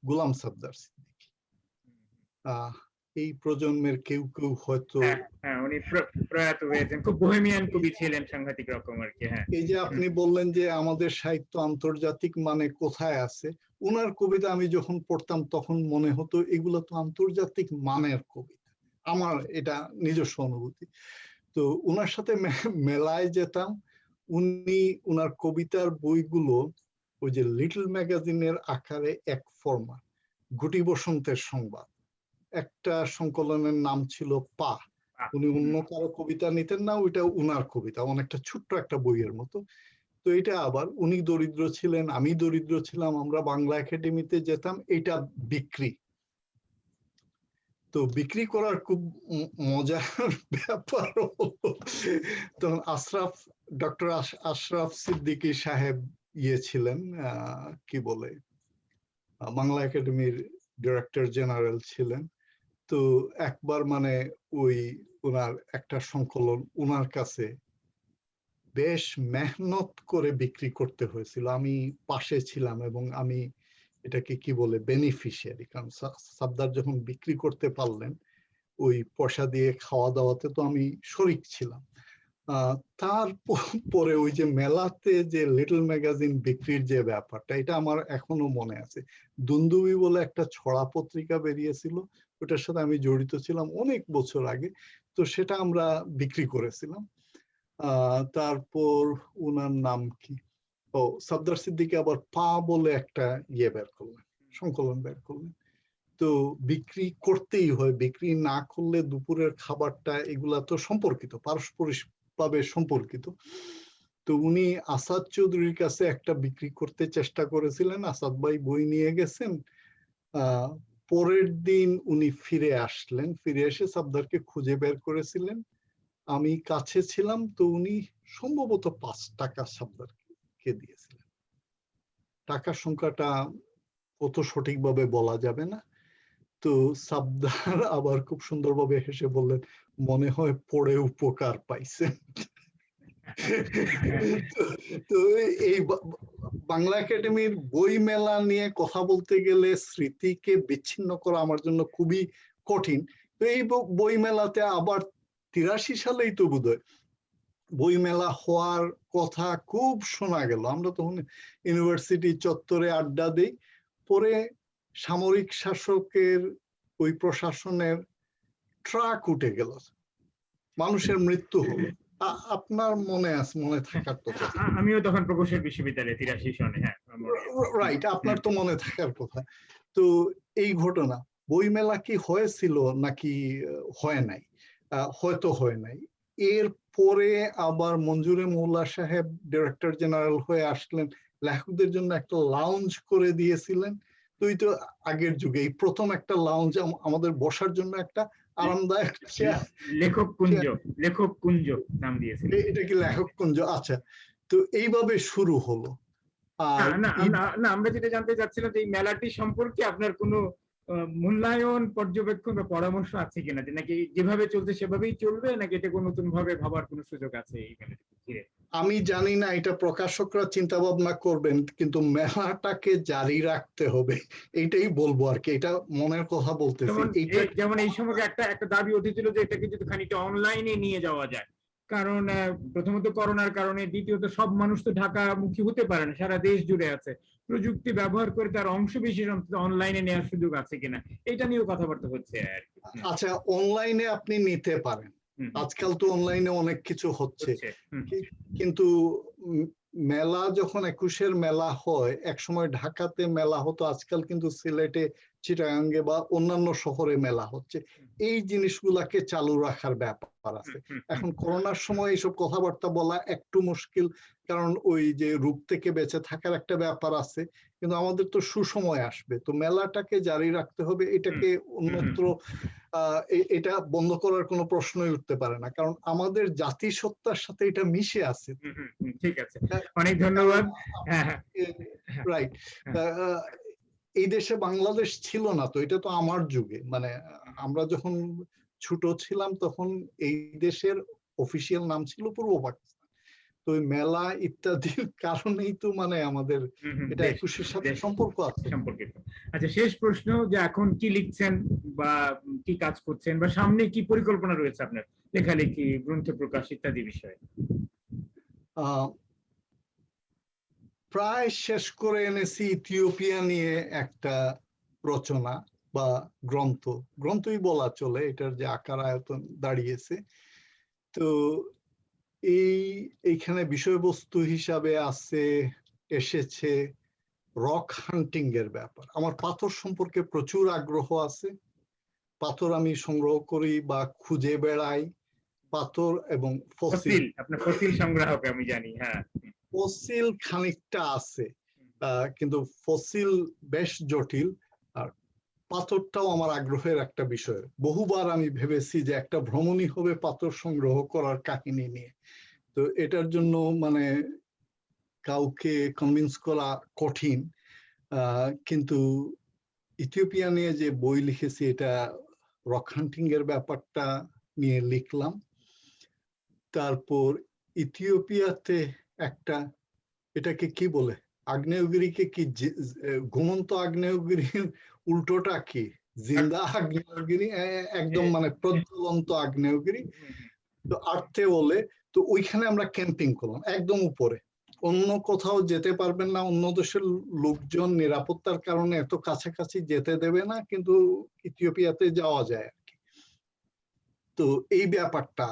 গোলাম সরদার সিদ্দিকী। এই প্রজন্মের কেউ কেউ হয়তো, উনি প্রয়াত হয়েছেন, খুব বোহেমিয়ান কবি ছিলেন, সাংঘাতিক রকম আর কি। হ্যাঁ, এই যে আপনি বললেন যে আমাদের সাহিত্য আন্তর্জাতিক মানে কোথায় আছে, উনার কবিতা আমি যখন পড়তাম তখন মনে হতো এগুলো তো আন্তর্জাতিক মানের কবিতা। আমার এটা নিজস্ব অনুভূতি। তো উনার সাথে মেলায় যেতাম, উনি উনার কবিতার বইগুলো ওই যে লিটল ম্যাগাজিনের আকারে এক ফরম্যাট, গুটি বসন্তের সংবাদ, একটা সংকলনের নাম ছিল পা। উনি অন্য কারো কবিতা নিতেন না, ওইটা উনার কবিতা, অনেকটা ছোট্ট একটা বইয়ের মতো। তো এটা আবার, উনি দরিদ্র ছিলেন, আমি দরিদ্র ছিলাম, আমরা বাংলা একাডেমিতে যেতাম, এটা বিক্রি। তো বিক্রি করার খুব মজার ব্যাপার হলো, তখন ডক্টর আশরাফ সিদ্দিকী সাহেব ছিলেন, কি বলে, বাংলা একাডেমির ডিরেক্টর জেনারেল ছিলেন। তো একবার মানে ওই ওনার একটা সংকলন ওনার কাছে বেশ মেহনত করে বিক্রি করতে হয়েছিল, আমি পাশে ছিলাম এবং আমি এটাকে কি বলে বেনিফিশিয়ারি, কারণ সাবদার যখন বিক্রি করতে পারলেন ওই পয়সা দিয়ে খাওয়া দাওয়াতে, তো আমি শরিক ছিলাম। তারপরে ওই যে মেলাতে যে লিটল ম্যাগাজিন বিক্রির যে ব্যাপারটা, এটা আমার এখনো মনে আছে। দুন্দুবি বলে একটা ছড়া পত্রিকা বেরিয়েছিল, ওটার সাথে আমি জড়িত ছিলাম অনেক বছর আগে, তো সেটা আমরা বিক্রি করেছিলাম। তারপর ওনার নাম কি, সরদার সিদ্দিকী আবার পা বলে একটা বের করলেন, সংকলন বের করলেন। তো বিক্রি করতেই হয়, বিক্রি না করলে দুপুরের খাবারটা, এগুলা তো সম্পর্কিত, পারস্পরিক ভাবে সম্পর্কিত। তো উনি আসাদ চৌধুরীর কাছে একটা বিক্রি করতে চেষ্টা করেছিলেন, আসাদ ভাই বই নিয়ে গেছেন। পরের দিন উনি ফিরে আসলেন, ফিরে এসে সাবদারকে খুঁজে বের করেছিলেন, আমি কাছে ছিলাম, তো উনি সম্ভবত 5 টাকা সাবদারকে দিয়েছিলেন। টাকার সংখ্যাটা কত সঠিকভাবে বলা যাবে না। তো সাবদার আবার খুব সুন্দরভাবে হেসে বললেন, মনে হয় পড়ে উপকার পাইছেন। তো এই বাংলা একাডেমির বই মেলা নিয়ে কথা বলতে গেলে স্মৃতিকে বিচ্ছিন্ন করা আমার জন্য খুবই কঠিন। তো এই বই মেলাতে আবার 83 সালেই তো বোধহয় বই মেলা হওয়ার কথা খুব শোনা গেল, আমরা তখন ইউনিভার্সিটি চত্বরে আড্ডা দিই। পরে সামরিক শাসকের ওই প্রশাসনের ট্রাক উঠে গেল, মানুষের মৃত্যু হলো। আপনার মনে আছে, মনে থাকার কথা, আমিও তখন প্রকৌশল বিশ্ববিদ্যালয়ে 83 সনে। হ্যাঁ, রাইট, আপনার তো মনে থাকার কথা। তো এই ঘটনা, বইমেলা কি হয়েছিল নাকি হয় নাই, হয়তো হয় নাই। এর পরে আবার মঞ্জুরে মৌলা সাহেব ডিরেক্টর জেনারেল হয়ে আসলেন, লেখকদের জন্য একটা লাউঞ্জ করে দিয়েছিলেন। তো এই তো আগের যুগে এই প্রথম একটা লাউঞ্জ, আমাদের বসার জন্য একটা আরামদায়ক চেয়ার, লেখক কুঞ্জ নাম দিয়েছিলেন। এটা কি লেখক কুঞ্জ? আচ্ছা, তো এইভাবে শুরু হলো। না, আমরা যেটা জানতে চাচ্ছিলাম, এই মেলাটি সম্পর্কে আপনার কোনো মূল্যায়ন, পর্যবেক্ষণ বা পরামর্শ আছে কিনা, নাকি যেভাবে চলছে সেভাবেই চলবে, নাকি এটা কোনো নতুন ভাবে ভাবার কোনো সুযোগ আছে এই মেলাটি ঘিরে? আমি জানি না, এটা প্রকাশকরা চিন্তা ভাবনা করবেন, কিন্তু মেলাটাকে জারি রাখতে হবে, এইটাই বলবো আর কি। এটা মনের কথা বলতেছি। যেমন এই সময় একটা দাবি উঠেছিল যে এটাকে যদি খানিকটা অনলাইনে নিয়ে যাওয়া যায়, কারণ প্রথমত করোনার কারণে, দ্বিতীয়ত সব মানুষ তো ঢাকামুখী হতে পারে না, সারা দেশ জুড়ে আছে। প্রযুক্তি ব্যবহার করে তার অংশ বিশেষ অন্তত অনলাইনে নেওয়ার সুযোগ আছে কিনা, এটা নিয়েও কথাবার্তা হচ্ছে আর কি। আচ্ছা, অনলাইনে আপনি নিতে পারেন, আজকাল তো অনলাইনে অনেক কিছু হচ্ছে, কিন্তু মেলা যখন 21-এর মেলা হয়, একসময় ঢাকাতে মেলা হতো, আজকাল কিন্তু সিলেটে, চিটাগাঙ্গে বা অন্যান্য শহরে মেলা হচ্ছে। এই জিনিসগুলাকে চালু রাখার ব্যাপার আছে। এখন করোনার সময় এইসব কথাবার্তা বলা একটু মুশকিল, কারণ ওই যে রূপ থেকে বেঁচে থাকার একটা ব্যাপার আছে, কিন্তু আমাদের তো সুসময় আসবে, তো মেলাটাকে জারি রাখতে হবে, এটাকে অন্যত্র এটা বন্ধ করার কোনো প্রশ্নই উঠতে পারে না, কারণ আমাদের জাতিসত্তার সাথে এটা মিশে আছে। ঠিক আছে, অনেক ধন্যবাদ। রাইট, এই দেশে বাংলাদেশ ছিল না তো, এটা তো আমার যুগে, মানে আমরা যখন ছোট ছিলাম তখন এই দেশের অফিসিয়াল নাম ছিল পূর্ব পাকিস্তান। তো ওই মেলা ইত্যাদির কারণেই তো মানে আমাদের এটা 21-এর সাথে সম্পর্ক আছে। আচ্ছা, শেষ প্রশ্ন, যে এখন কি লিখছেন বা কি কাজ করছেন, বা সামনে কি পরিকল্পনা রয়েছে আপনার লেখালেখি, গ্রন্থ প্রকাশ ইত্যাদি বিষয়ে? প্রায় শেষ করে এনেছি ইথিওপিয়া নিয়ে একটা রচনা বা গ্রন্থই বলা চলে, এটার যে আকার আয়তন দাঁড়িয়েছে। তো এইখানে বিষয়বস্তু হিসাবে এসেছে রক হান্টিং এর ব্যাপার। আমার পাথর সম্পর্কে প্রচুর আগ্রহ আছে, পাথর আমি সংগ্রহ করি বা খুঁজে বেড়াই, পাথর এবং ফসিল। আপনার ফসিল সংগ্রাহক আমি জানি। হ্যাঁ, ফসিল খানিকটা আছে, কিন্তু ফসিল বেশ জটিল, আর পাথরটাও আমার আগ্রহের একটা বিষয়। বহুবার আমি ভেবেছি যে একটা ভ্রমণই হবে পাথর সংগ্রহ করার কাহিনী নিয়ে, তো এটার জন্য মানে কাউকে কনভিন্স করা কঠিন, কিন্তু ইথিওপিয়া নিয়ে যে বই লিখেছি, এটা রক হান্টিং এর ব্যাপারটা নিয়ে লিখলাম। তারপর ইথিওপিয়াতে একটা, এটাকে কি বলে, আগ্নেয়গিরিকে কি, ঘুমন্ত আগ্নেয়গিরির উল্টোটা কি, জিন্দা আগ্নেয়গিরি, একদম মানে প্রজ্বলন্ত আগ্নেয়গিরি, তো আর্থে বলে। তো ওইখানে আমরা ক্যাম্পিং করলাম একদম উপরে, অন্য কোথাও যেতে পারবেন না, অন্য দেশের লোকজন নিরাপত্তার কারণে এত কাছাকাছি যেতে দেবে না, কিন্তু ইথিওপিয়াতে যাওয়া যায় আর কি। তো এই ব্যাপারটা,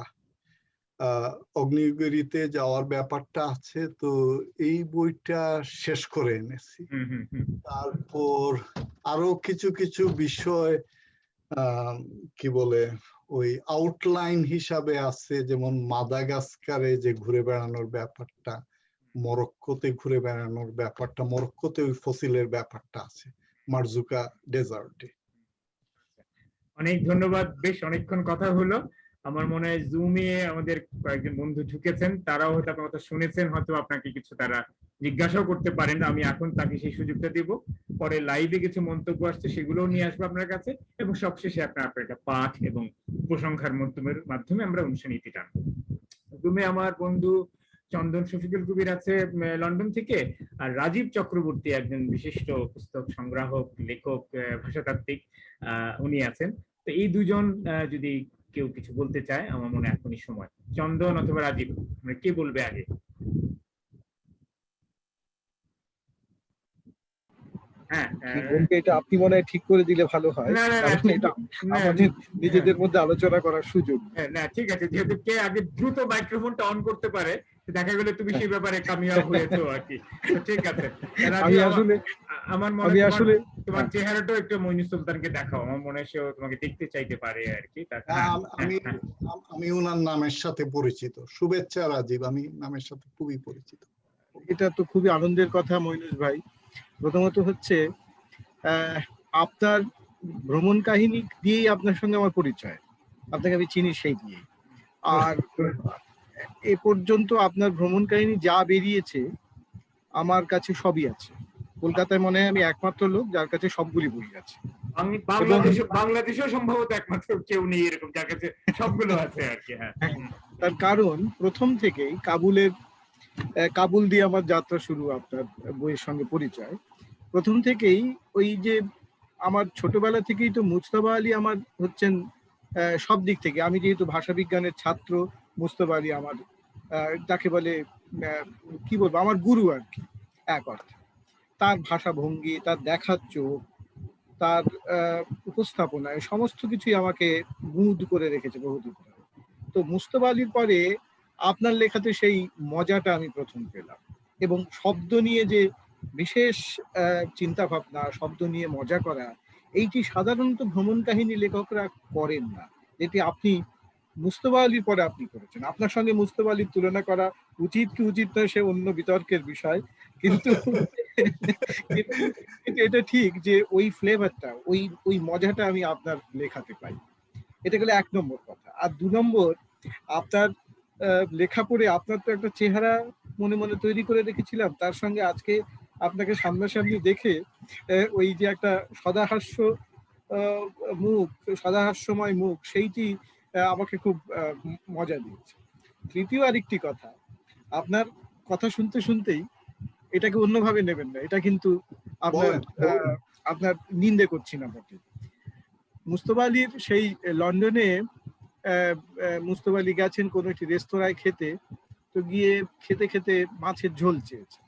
অগ্নিগিরিতে যাওয়ার ব্যাপারটা আছে, তো এই বইটা শেষ করে এনেছি। তারপর আরো কিছু কিছু বিষয় কি বলে ওই আউটলাইন হিসাবে আছে, যেমন মাদাগাস্কারে যে ঘুরে বেড়ানোর ব্যাপারটা, মরক্কোতে ঘুরে বেড়ানোর ব্যাপারটা, মরক্কোতে ওই ফসিলের ব্যাপারটা আছে, মারজুকা ডেজার্টে। অনেক ধন্যবাদ, বেশ অনেকক্ষণ কথা হলো। আমার মনে হয় জুমে আমাদের কয়েকজন বন্ধু ঢুকেছেন, তারাও হয়তো আপনার কথা শুনেছেন, হয়তো আপনাকে কিছু তারা জিজ্ঞাসাও করতে পারেন। আমি এখন তাকে সেই সুযোগটা দিব, পরে লাইভে কিছু মন্তব্য আসছে সেগুলোও নিয়ে আসবো আপনার কাছে, এবং সবশেষে আপনার একটা পাঠ এবং উপসংহার মাধ্যমে আমরা অনুষ্ঠানটি টানবো। জুমে আমার বন্ধু চন্দন শফিকুল কবির আছে লন্ডন থেকে, আর রাজীব চক্রবর্তী একজন বিশিষ্ট পুস্তক সংগ্রাহক, লেখক, ভাষাতাত্ত্বিক, উনি আছেন। তো এই দুজন যদি কেউ কিছু বলতে চায়, আমার মনে এখনই সময়। চন্দন অথবা রাজীব, কে বলবে আগে? এটা আপনি মনে হয় ঠিক করে দিলে ভালো হয়, কারণ এটা আমাদের নিজেদের মধ্যে আলোচনা করার সুযোগ। না, ঠিক আছে, যেহেতু কে আগে দ্রুত মাইক্রোফোনটা অন করতে পারে, দেখা গেলে তুমি সেই ব্যাপারে কামিয়াব হয়েছো আর কি। ঠিক আছে, আমার মনে হয় তোমার চেহারাটাও একটু মইনুস সুলতানকে দেখাও, আমার মনে হয় সেও তোমাকে দেখতে চাইতে পারে আর কি। আমি ওনার নামের সাথে পরিচিত। শুভেচ্ছা রাজীব, আমি নামের সাথে খুবই পরিচিত। এটা তো খুবই আনন্দের কথা মইনুস ভাই। প্রথমত হচ্ছে আপনার ভ্রমণ কাহিনী দিয়েই আপনার সঙ্গে আমার পরিচয়, আপনাকে আমি চিনি সেই দিয়ে। আর এ পর্যন্ত আপনার ভ্রমণ কাহিনী যা বেরিয়েছে আমার কাছে সবই আছে। কলকাতায় মনে হয় আমি একমাত্র লোক যার কাছে সবগুলি বই আছে। বাংলাদেশেও সম্ভবত একমাত্র কেউ নেই এরকম যার কাছে সবগুলো আছে আর কি। তার কারণ প্রথম থেকেই কাবুল দিয়ে আমার যাত্রা শুরু, আপনার বইয়ের সঙ্গে পরিচয় প্রথম থেকেই। ওই যে আমার ছোটবেলা থেকেই তো মুজতবা আলী আমার হচ্ছেন সব দিক থেকে, আমি যেহেতু ভাষা বিজ্ঞানের ছাত্র, মুস্তফা আলী আমার তাকে বলে কি বলবো, আমার গুরু আর কি এক অর্থে। তার ভাষা ভঙ্গি, তার দেখার চোখ, তার উপস্থাপনায় সমস্ত কিছুই আমাকে মুগ্ধ করে রেখেছে বহুদিন ধরে। তো মুস্তফা আলীর পরে আপনার লেখাতে সেই মজাটা আমি প্রথম পেলাম, এবং শব্দ নিয়ে যে বিশেষ চিন্তা ভাবনা, শব্দ নিয়ে মজা করা, এইটি সাধারণত ভ্রমণ কাহিনী লেখকরা করেন না, যেটি আপনি মুস্তফা আলীর পরে আপনি করেছেন। আপনার সঙ্গে মুস্তফা আলীর তুলনা করা উচিত কি উচিত নয় সে অন্য বিতর্কের বিষয়, কিন্তু কিন্তু এটা ঠিক যে ওই ফ্লেভারটা, ওই মজাটা আমি আপনার লেখাতে পাই। এটা গেলে 1 নম্বর কথা। আর 2 নম্বর, আপনার লেখা পড়ে আপনার তো একটা চেহারা মনে মনে তৈরি করে রেখেছিলাম, তার সঙ্গে আজকে আপনাকে সামনাসামনি দেখে ওই যে একটা সদাহাস্য মুখ, সদাহাস্যময় মুখ, সেইটি আমাকে খুব মজা দিয়েছে। তৃতীয় আরেকটি কথা, আপনার কথা শুনতে শুনতেই, এটাকে অন্যভাবে নেবেন না, এটা কিন্তু আপনার নিন্দে করছি না বটে। মুস্তফা আলীর সেই লন্ডনে মুস্তফা আলী গেছেন কোন একটি রেস্তোরাঁয় খেতে, তো গিয়ে খেতে খেতে মাছের ঝোল চেয়েছে।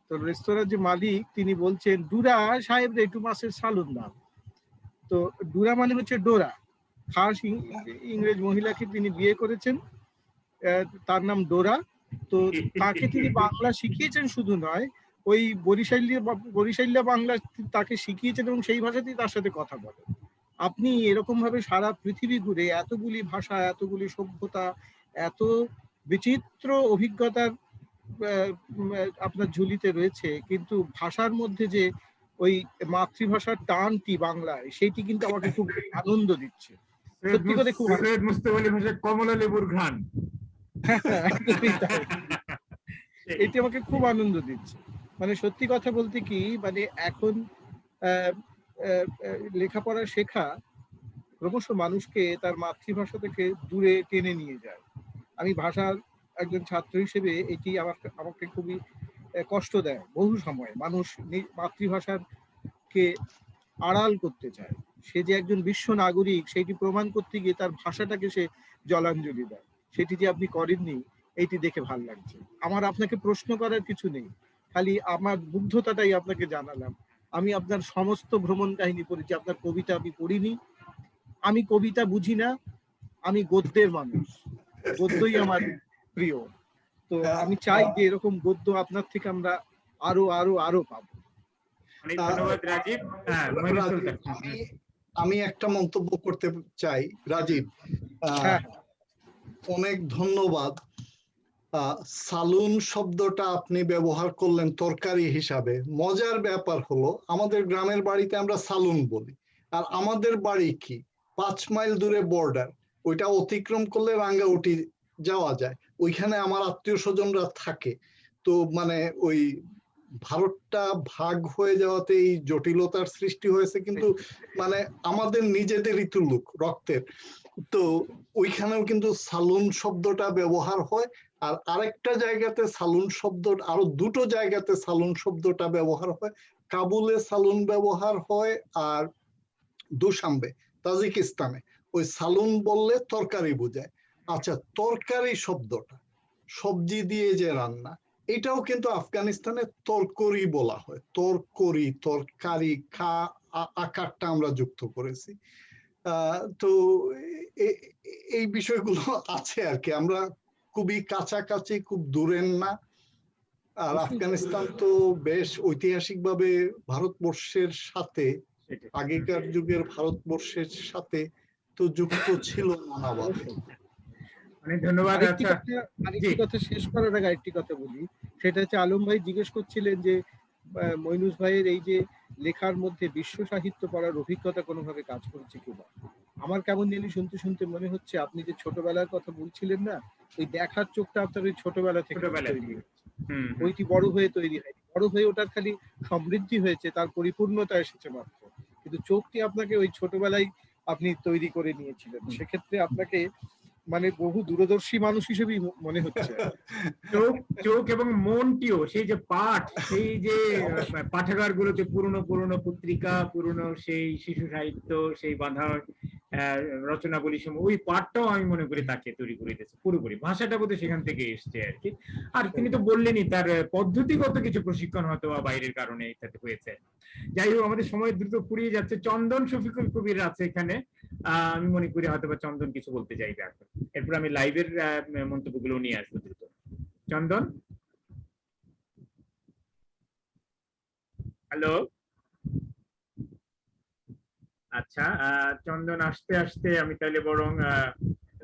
তো রেস্তোরাঁর যে মালিক তিনি বলছেন, ডুরা সাহেব রে একটু মাছের সালুন দাও। তো ডুরা মানে হচ্ছে ডোরা, খাস ইংরেজ মহিলাকে তিনি বিয়ে করেছেন, তার নাম ডোরা। তো তাকে তিনি বাংলা শিখিয়েছেন, শুধু নয়, ওই বরিশাল্য বাংলা তাকে শিখিয়েছেন, এবং সেই ভাষাতেই তার সাথে কথা বলে। আপনি এরকম ভাবে সারা পৃথিবী ঘুরে এতগুলি ভাষা, এতগুলি সভ্যতা, এত বিচিত্র অভিজ্ঞতার আপনার ঝুলিতে রয়েছে, কিন্তু ভাষার মধ্যে যে ওই মাতৃভাষার টানটি বাংলায়, সেইটি কিন্তু আমাকে খুব আনন্দ দিচ্ছে। সত্যি করে খুব মুস্তফা আলী ভাষায় কমলা লেবুর ঘ্রাণ, এটি আমাকে খুব আনন্দ দিচ্ছে। মানে সত্যি কথা বলতে কি, মানে এখন লেখাপড়া শেখা ক্রমশ মানুষকে তার মাতৃভাষা থেকে দূরে টেনে নিয়ে যায়। আমি ভাষার একজন ছাত্র হিসেবে এটি আমাকে খুবই কষ্ট দেয়। বহু সময় মানুষ মাতৃভাষাকে আড়াল করতে চায়। সে যে একজন বিশ্ব নাগরিক সেটি প্রমাণ করতে গিয়ে তার ভাষাটাকে সে জলাঞ্জলি দেয়। সেটি যে আপনি করেননি, এইটি দেখে ভাল লাগছে। আমার আপনাকে প্রশ্ন করার কিছু নেই, খালি আমার মুগ্ধতাটাই আপনাকে জানালাম। আমি আপনার সমস্ত ভ্রমণ কাহিনী পড়েছি, আপনার কবিতা আমি পড়িনি। আমি কবিতা বুঝি না, আমি গদ্যের মানুষ, গদ্যই আমার প্রিয়। তো আমি চাই যে এরকম গদ্য আপনার থেকে আমরা আরো আরো আরো পাবো। ধন্যবাদ রাজীব। আমি একটা মন্তব্য করতে চাই রাজীব, অনেক ধন্যবাদ। সালুন শব্দটা আপনি ব্যবহার করলেন তরকারি হিসাবে। মজার ব্যাপার হলো, আমাদের গ্রামের বাড়িতে আমরা সালুন বলি, আর আমাদের বাড়ি কি 5 মাইল দূরে বর্ডার, ওইটা অতিক্রম করলে রাঙ্গাউটি যাওয়া যায়, ওইখানে আমার আত্মীয় স্বজনরা থাকে। তো মানে ওই ভারতটা ভাগ হয়ে যাওয়াতে এই জটিলতার সৃষ্টি হয়েছে, কিন্তু মানে আমাদের নিজেদেরই তো লোক রক্তের, তো ওইখানেও কিন্তু সালুন শব্দটা ব্যবহার হয়। আর আরেকটা জায়গাতে সালুন শব্দ, আরো 2টো জায়গাতে সালুন শব্দটা ব্যবহার হয়। কাবুলে সালুন ব্যবহার হয়, আর দুশাম্বে তাজিকিস্তানে ওই সালুন বললে তরকারি বোঝায়। আচ্ছা, তরকারি শব্দটা সবজি দিয়ে যে রান্না, এটাও কিন্তু আফগানিস্তানে তরকরি বলা হয়। তরকরি, তরকারি, আকারটা আমরা যুক্ত করেছি। তো এই বিষয়গুলো আছে আর কি, আমরা খুবই কাছাকাছি, খুব দূরের না। আর আফগানিস্তান তো বেশ ঐতিহাসিকভাবে ভারতবর্ষের সাথে, আগেকার যুগের ভারতবর্ষের সাথে তো যুক্ত ছিল নানাভাবে। ধন্যবাদ। আরেকটি কথা শেষ করার আগে আরেকটি কথা বলি, সেটা হচ্ছে আলম ভাই জিজ্ঞেস করছিলেন যে মইনুস ভাইয়ের এই যে লেখার মধ্যে বিশ্ব সাহিত্য পড়ার অভিজ্ঞতা কোনোভাবে কাজ করেছে কিনা। আমার কেমন জানি শুনতে শুনতে মনে হচ্ছে আপনি যে ছোটবেলার কথা বলছিলেন না, ওই দেখার চোখটা আপনার ওই ছোটবেলা থেকে তৈরি হয়েছে, ওইটি বড় হয়ে তৈরি হয়নি। বড় হয়ে ওটার খালি সমৃদ্ধি হয়েছে, তার পরিপূর্ণতা এসেছে মাত্র, কিন্তু চোখটি আপনাকে ওই ছোটবেলায় আপনি তৈরি করে নিয়েছিলেন। সেক্ষেত্রে আপনাকে মানে বহু দূরদর্শী মানুষ হিসেবেই মনে হচ্ছে। চোখ এবং মনটিও, সেই যে পাঠ, সেই যে পাঠাগার গুলোতে পুরনো পুরনো পত্রিকা, পুরনো সেই শিশু সাহিত্য, সেই বাঁধা রচনাবলী সমূহ, ওই পাঠটাও আমি মনে করি তাকে তৈরি করে দিয়েছে পুরোপুরি, ভাষাটা বোধহয় সেখান থেকে এসছে আর কি। আর তিনি তো বললেনই তার পদ্ধতিগত কিছু প্রশিক্ষণ হয়তো বা বাইরের কারণে এটাতে হয়েছে। যাই হোক, আমাদের সময় দ্রুত ফুরিয়ে যাচ্ছে। চন্দন শফিকুল কবির আছে এখানে, আমি মনে করি হয়তো বা চন্দন কিছু বলতে চাইবে এখন, এরপর আমি লাইভের মন্তব্যগুলো নিয়ে আসবো দ্রুত। চন্দন, হ্যালো। আচ্ছা, চন্দন আসতে আসতে আমি তাহলে বরং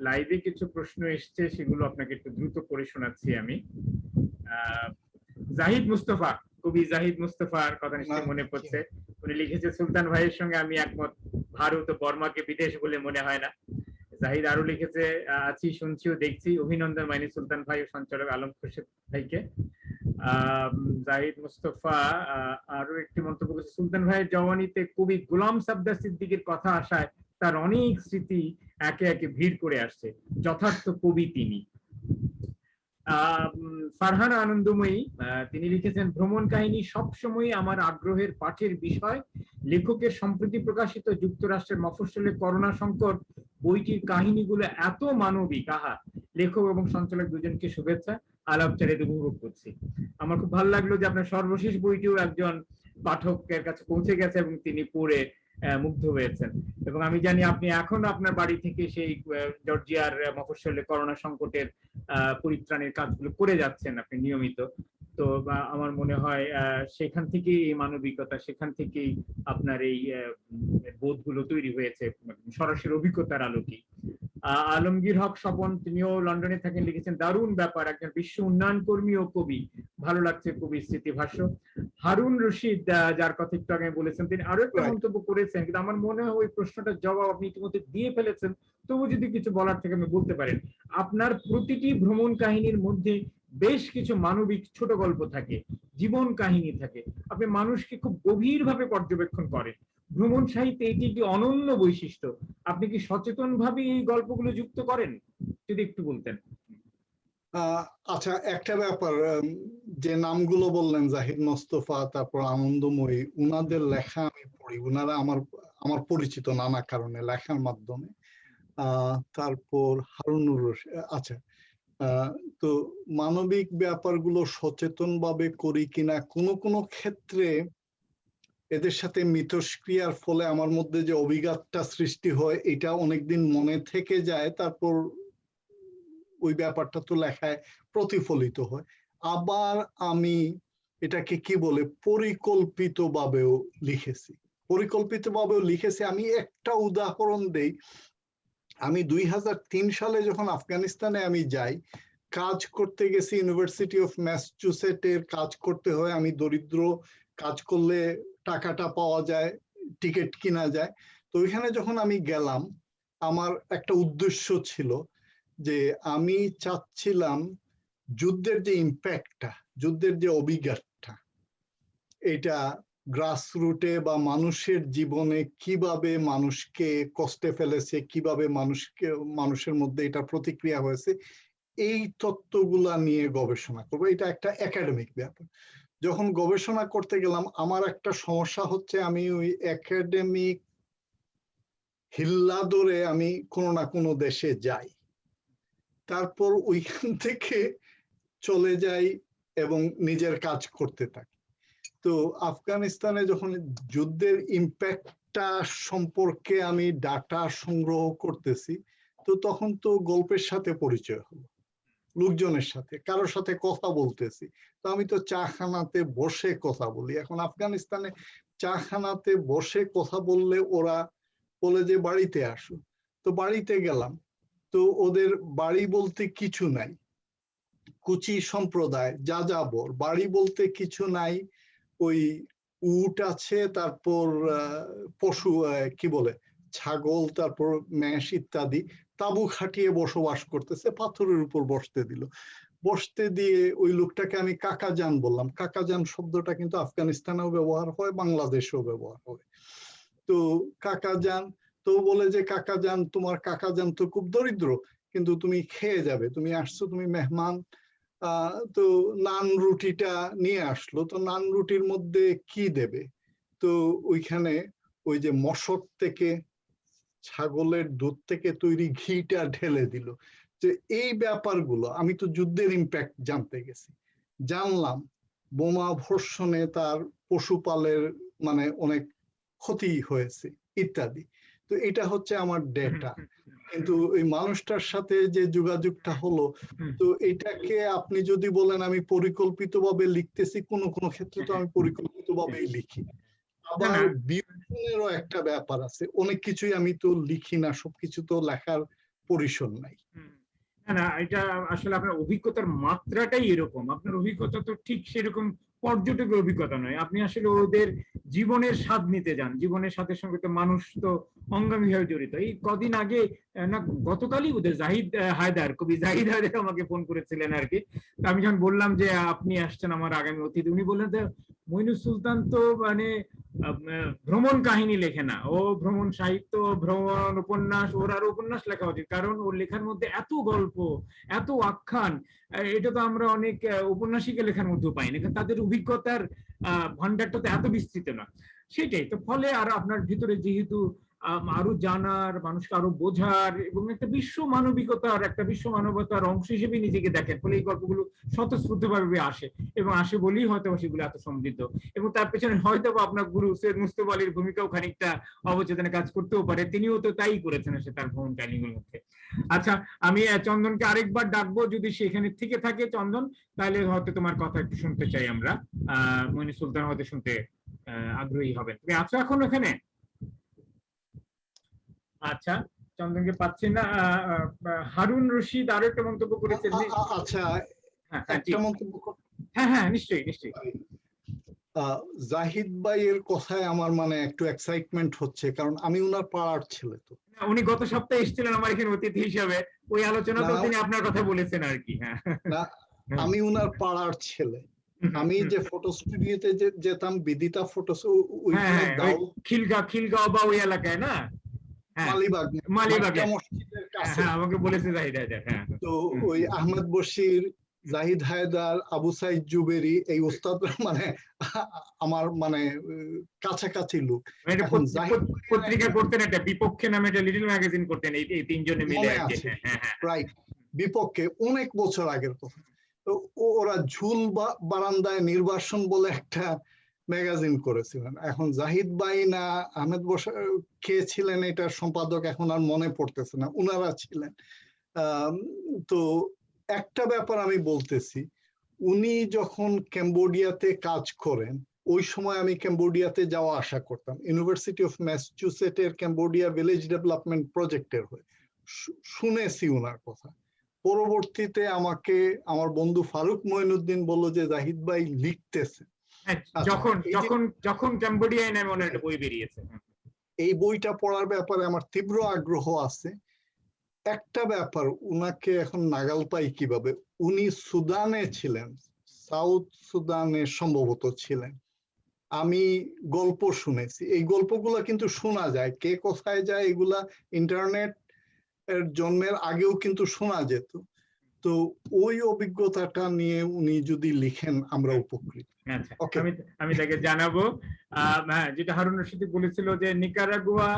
লাইভে কিছু প্রশ্ন এসছে সেগুলো আপনাকে একটু দ্রুত করে শোনাচ্ছি আমি। জাহিদ মুস্তফা, কবি জাহিদ মুস্তফার কথা নিশ্চয়ই মনে পড়ছে। উনি লিখেছে, সুলতান ভাইয়ের সঙ্গে আমি একমত, ভারত ও বর্মাকে বিদেশ বলে মনে হয় না। জাহিদ আরো লিখেছে, আছি, শুনছি ও দেখছি, অভিনন্দন মাইনি সুলতান ভাই ও সঞ্চালক আলম খুরশেদ ভাইকে। জাহিদ মুস্তফা আরো একটি মন্তব্য করেছে, সুলতান ভাইয়ের জওয়ানিতে কবি গোলাম সাবদার সিদ্দিকীর কথা আসায় তার অনেক স্মৃতি একে একে ভিড় করে আসছে, যথার্থ কবি তিনি। ফারহানা আনন্দময়ী, তিনি লিখেছেন, ভ্রমণ কাহিনী সবসময় আমার আগ্রহের পাঠের বিষয়। লেখকের সম্প্রতি প্রকাশিত যুক্তরাষ্ট্রের মফস্বলে করোনা সংকট বইটির কাহিনীগুলো এত মানবিক, আহা, লেখক এবং সঞ্চালক দুজনকে শুভেচ্ছা, আলাপচারিতা উপভোগ করছি। আমার খুব ভালো লাগলো যে আপনার সর্বশেষ বইটিও একজন পাঠকের কাছে পৌঁছে গেছে এবং তিনি পড়ে মুগ্ধ হয়েছেন। এবং আমি জানি আপনি এখন আপনার বাড়ি থেকে সেই জর্জিয়ার মফস্বলে করোনা সংকটের পরিত্রাণের কাজগুলো করে যাচ্ছেন আপনি নিয়মিত। তো আমার মনে হয় সেখান থেকেই এই মানবিকতা, সেখান থেকেই আপনার এই বোধগুলো তৈরি হয়েছে সরাসরি অভিজ্ঞতার আলোকে। আলমগীর হক স্বপন, তিনিও লন্ডনে থাকেন, লিখেছেন, দারুণ ব্যাপার, একজন বিশ্ব উন্নয়ন কর্মী ও কবি, ভালো লাগছে কবির স্মৃতিভাষ্য। হারুন রশিদ, যার কথা একটু আগে বলেছেন, তিনি আরো একটা মন্তব্য করেছেন, কিন্তু আমার মনে হয় ওই প্রশ্নটার জবাব আপনি ইতিমধ্যে দিয়ে ফেলেছেন, তবু যদি কিছু বলার থেকে আমি বলতে পারেন। আপনার প্রতিটি ভ্রমণ কাহিনীর মধ্যে বেশ কিছু মানবিক ছোট গল্প থাকে, জীবন কাহিনী থাকে, আপনি মানুষকে খুব গভীরভাবে পর্যবেক্ষণ করেন। ভ্রমণ সাহিত্যে এটি একটি অনন্য বৈশিষ্ট্য। আপনি কি সচেতন ভাবে এই গল্পগুলো যুক্ত করেন? যদি একটু বলতেন। আচ্ছা, একটা ব্যাপার, যে নামগুলো বললেন, জাহিদ মোস্তফা, তারপর আনন্দময়ী, উনাদের লেখা আমি পড়ি, উনারা আমার পরিচিত নানা কারণে লেখার মাধ্যমে। তারপর হারুনুর রশিদ, আচ্ছা, তো মানবিক ব্যাপারগুলো সচেতন ভাবে করি কিনা, কোনো ক্ষেত্রে এদের সাথে মিথস্ক্রিয়ার ফলে আমার মধ্যে যে অভিঘাতটা সৃষ্টি হয়, এটা অনেকদিন মনে থেকে যায়, তারপর ওই ব্যাপারটা তো লেখায় প্রতিফলিত হয়। আবার আমি এটাকে কি বলে, পরিকল্পিতভাবেও লিখেছি। আমি একটা উদাহরণ দেই। আমি 2003 সালে যখন আফগানিস্তানে আমি যাই, কাজ করতে গেছি, ইউনিভার্সিটি অফ ম্যাসাচুসেটসের কাজ করতে হয়। আমি দরিদ্র, কাজ করলে টাকাটা পাওয়া যায়, টিকিট কিনা যায়। তো ওইখানে যখন আমি গেলাম, আমার একটা উদ্দেশ্য ছিল যে আমি চাচ্ছিলাম যুদ্ধের যে ইম্প্যাক্টটা, যুদ্ধের যে অভিজ্ঞতা, এটা গ্রাসরুটে বা মানুষের জীবনে কিভাবে মানুষকে কষ্টে ফেলেছে, কিভাবে মানুষের মধ্যে এটা প্রতিক্রিয়া হয়েছে, এই তত্ত্বগুলা নিয়ে গবেষণা করবো। এটা একটা একাডেমিক ব্যাপার। যখন গবেষণা করতে গেলাম, আমার একটা সমস্যা হচ্ছে, আমি ওই একাডেমিক হিল্লা ধরে আমি কোনো না কোনো দেশে যাই, তারপর ওইখান থেকে চলে যাই এবং নিজের কাজ করতে থাকি। তো আফগানিস্তানে যখন যুদ্ধের ইম্প্যাক্টটা সম্পর্কে আমি ডাটা সংগ্রহ করতেছি, তো তখন তো গল্পের সাথে পরিচয় হলো, লোকজনের সাথে, কারোর সাথে কথা বলতেছি। তো আমি তো চাখানাতে বসে কথা বলি। এখন আফগানিস্তানে চাখানাতে বসে কথা বললে ওরা বলে যে বাড়িতে আসো। তো বাড়িতে গেলাম, তো ওদের বাড়ি বলতে কিছু নাই, কুচি সম্প্রদায়, যাযাবর, বাড়ি বলতে কিছু নাই। ওই উট আছে, তারপর পশু, কি বলে, ছাগল, তারপর মেষ ইত্যাদি, তাঁবু খাটিয়ে বসবাস করতেছে, পাথরের উপর বসতে দিল। বসতে দিয়ে ওই লোকটাকে আমি কাকাজান বললাম। কাকাজান শব্দটা কিন্তু আফগানিস্তানেও ব্যবহার হয়, বাংলাদেশেও ব্যবহার হয়। তো কাকাজান, তো বলে যে কাকাজান, তোমার কাকাজান তো খুব দরিদ্র, কিন্তু তুমি খেয়ে যাবে, তুমি আসছো, তুমি মেহমান। তো নান রুটিটা নিয়ে আসলো। তো নান রুটির মধ্যে কি দেবে? তো ওইখানে ওই যে মশক থেকে ছাগলের দুধ থেকে তৈরি ঘিটা ঢেলে দিল। যে এই ব্যাপারগুলো, আমি তো যুদ্ধের ইম্প্যাক্ট জানতে গেছি, জানলাম বোমা বর্ষণে তার পশুপালের মানে অনেক ক্ষতি হয়েছে ইত্যাদি। তো এটা হচ্ছে আমার ডেটা, কিন্তু ওই মানুষটার সাথে যে যোগাযোগটা হলো, তো এটাকে আপনি যদি বলেন আমি পরিকল্পিতভাবে লিখতেছি, কোনো কোনো ক্ষেত্রে তো আমি পরিকল্পিতভাবেই লিখি। আবার বিবরণেরও একটা ব্যাপার আছে, অনেক কিছুই আমি তো লিখি না, সবকিছু তো লেখার পরিসর নাই। না না, এটা আসলে আপনার অভিজ্ঞতার মাত্রাটাই এরকম। আপনার অভিজ্ঞতা তো ঠিক সেরকম পর্যটকের অভিজ্ঞতা নয়, আপনি আসলে ওদের জীবনের স্বাদ নিতে যান। জীবনের স্বাদের সঙ্গে তো মানুষ তো অঙ্গাঙ্গিভাবে জড়িত। এই কদিন আগে না গতকালই ওদের জাহিদ হায়দার, কবি জাহিদ হায়দার আমাকে ফোন করেছিলেন আর কি। আমি যখন বললাম যে আপনি আসছেন আমার আগামী অতিথি, উনি বললেন যে মইনুল সুলতান তো মানে ভ্রমণ কাহিনী লেখে না, ও ভ্রমণ সাহিত্য, ভ্রমণ উপন্যাস, ওর আর উপন্যাস লেখা উচিত, কারণ ওর লেখার মধ্যে এত গল্প, এত আখ্যান, এটা তো আমরা অনেক উপন্যাসিকের লেখার মধ্যেও পাই না। তাদের অভিজ্ঞতার ভান্ডারটা তো এত বিস্তৃত না। সেটাই তো ফলে, আর আপনার ভিতরে যেহেতু আরো জানার, মানুষকে আরো বোঝার এবং একটা বিশ্ব মানবিকতার, একটা বিশ্ব মানবতার অংশ হিসেবে নিজেকে দেখেন, ফলে এই গল্পগুলো স্বতঃস্ফূর্তভাবে আসে, এবং আসে বলেই হয়তো সেগুলো এত সমৃদ্ধ। এবং তার পেছনে হয়তো আপনার গুরু সৈয়দ মুস্তফা আলীর ভূমিকাও খানিকটা অবচেতনে কাজ করতেও পারে, তিনিও তো তাই করেছেন সে তার ভ্রমণ কাহিনীগুলোর মধ্যে। আচ্ছা, আমি চন্দনকে আরেকবার ডাকবো, যদি সেখানে থেকে থাকে চন্দন, তাহলে হয়তো তোমার কথা একটু শুনতে চাই আমরা। মইনুল সুলতান হয়তো শুনতে আগ্রহী হবেন। তুমি আছো এখন এখানে? আচ্ছা, চন্দনকে পাচ্ছি না। হারুন রশিদ আরো একটা মন্তব্য করেছেন। আচ্ছা, একটা মন্তব্য। হ্যাঁ হ্যাঁ, নিশ্চয়ই নিশ্চয়ই। জাহিদ ভাইয়ের কথায় আমার মানে একটু এক্সাইটমেন্ট হচ্ছে, কারণ আমি উনার পাড়ার ছেলে। তো উনি গত সপ্তাহে এসেছিলেন আমার এখানে অতিথি হিসাবে, ওই আলোচনাতেও তিনি আপনার কথা বলেছেন আর কি। হ্যাঁ, আমি উনার পাড়ার ছেলে। আমি যে ফটো স্টুডিওতে যেতাম, বিদিতা ফটোস, ওইখানে খিলগাঁও বা ওই এলাকায় না, মালিবাগ মসজিদের কাছে। আমাকে বলেছে জাহিদ হায়দার। হ্যাঁ, তো ওই আহমেদ বশির, জাহিদ হায়দার, আবু সাইদ জুবেরি, এই ওস্তাদরা মানে আমার মানে কাছাকাছি লোক। পত্রিকা করতেন, একটা বিপক্ষে নামে একটা লিটল ম্যাগাজিন করতেন, এই তিনজনে মিলে। রাইট, বিপক্ষে, অনেক বছর আগের কথা। তো ওরা ঝুল বারান্দায় নির্বাসন বলে একটা ম্যাগাজিন করেছিলেন। এখন জাহিদ ভাই না আহমেদ বশির কে ছিলেন এটার সম্পাদক, এখন আর মনে পড়তেছে না, উনারা ছিলেন। তো একটা ব্যাপার আমি বলতেছি, উনি যখন ক্যাম্বোডিয়াতে কাজ করেন, ওই সময় আমি ক্যাম্বোডিয়াতে যাওয়া আসা করতাম, ইউনিভার্সিটি অফ ম্যাসাচুসেটসের ক্যাম্বোডিয়া ভিলেজ ডেভেলপমেন্ট প্রজেক্টের হয়ে। শুনেছি ওনার কথা। পরবর্তীতে আমাকে আমার বন্ধু ফারুক মঈনুদ্দিন বলল যে জাহিদ ভাই লিখতেছে। যখন ক্যাম্বোডিয়ায় নামে ওনার একটা বই বেরিয়েছে, এই বইটা পড়ার ব্যাপারে আমার তীব্র আগ্রহ আছে। একটা ব্যাপার, উনাকে এখন নাগাল পাই কিভাবে, উনি সুদানে ছিলেন, সাউথ সুদানে সম্ভবত ছিলেন। আমি গল্প শুনেছি, এই গল্পগুলা কিন্তু শোনা যায়, কে কোথায় যায় এগুলা ইন্টারনেট এর জন্মের আগেও কিন্তু শোনা যেত। তো ওই অভিজ্ঞতাটা নিয়ে উনি যদি লিখেন, আমরা উপকৃত। আমি তাকে জানাবো। যেটা হারুন রশিদ বলেছিল যে নিকারাগুয়া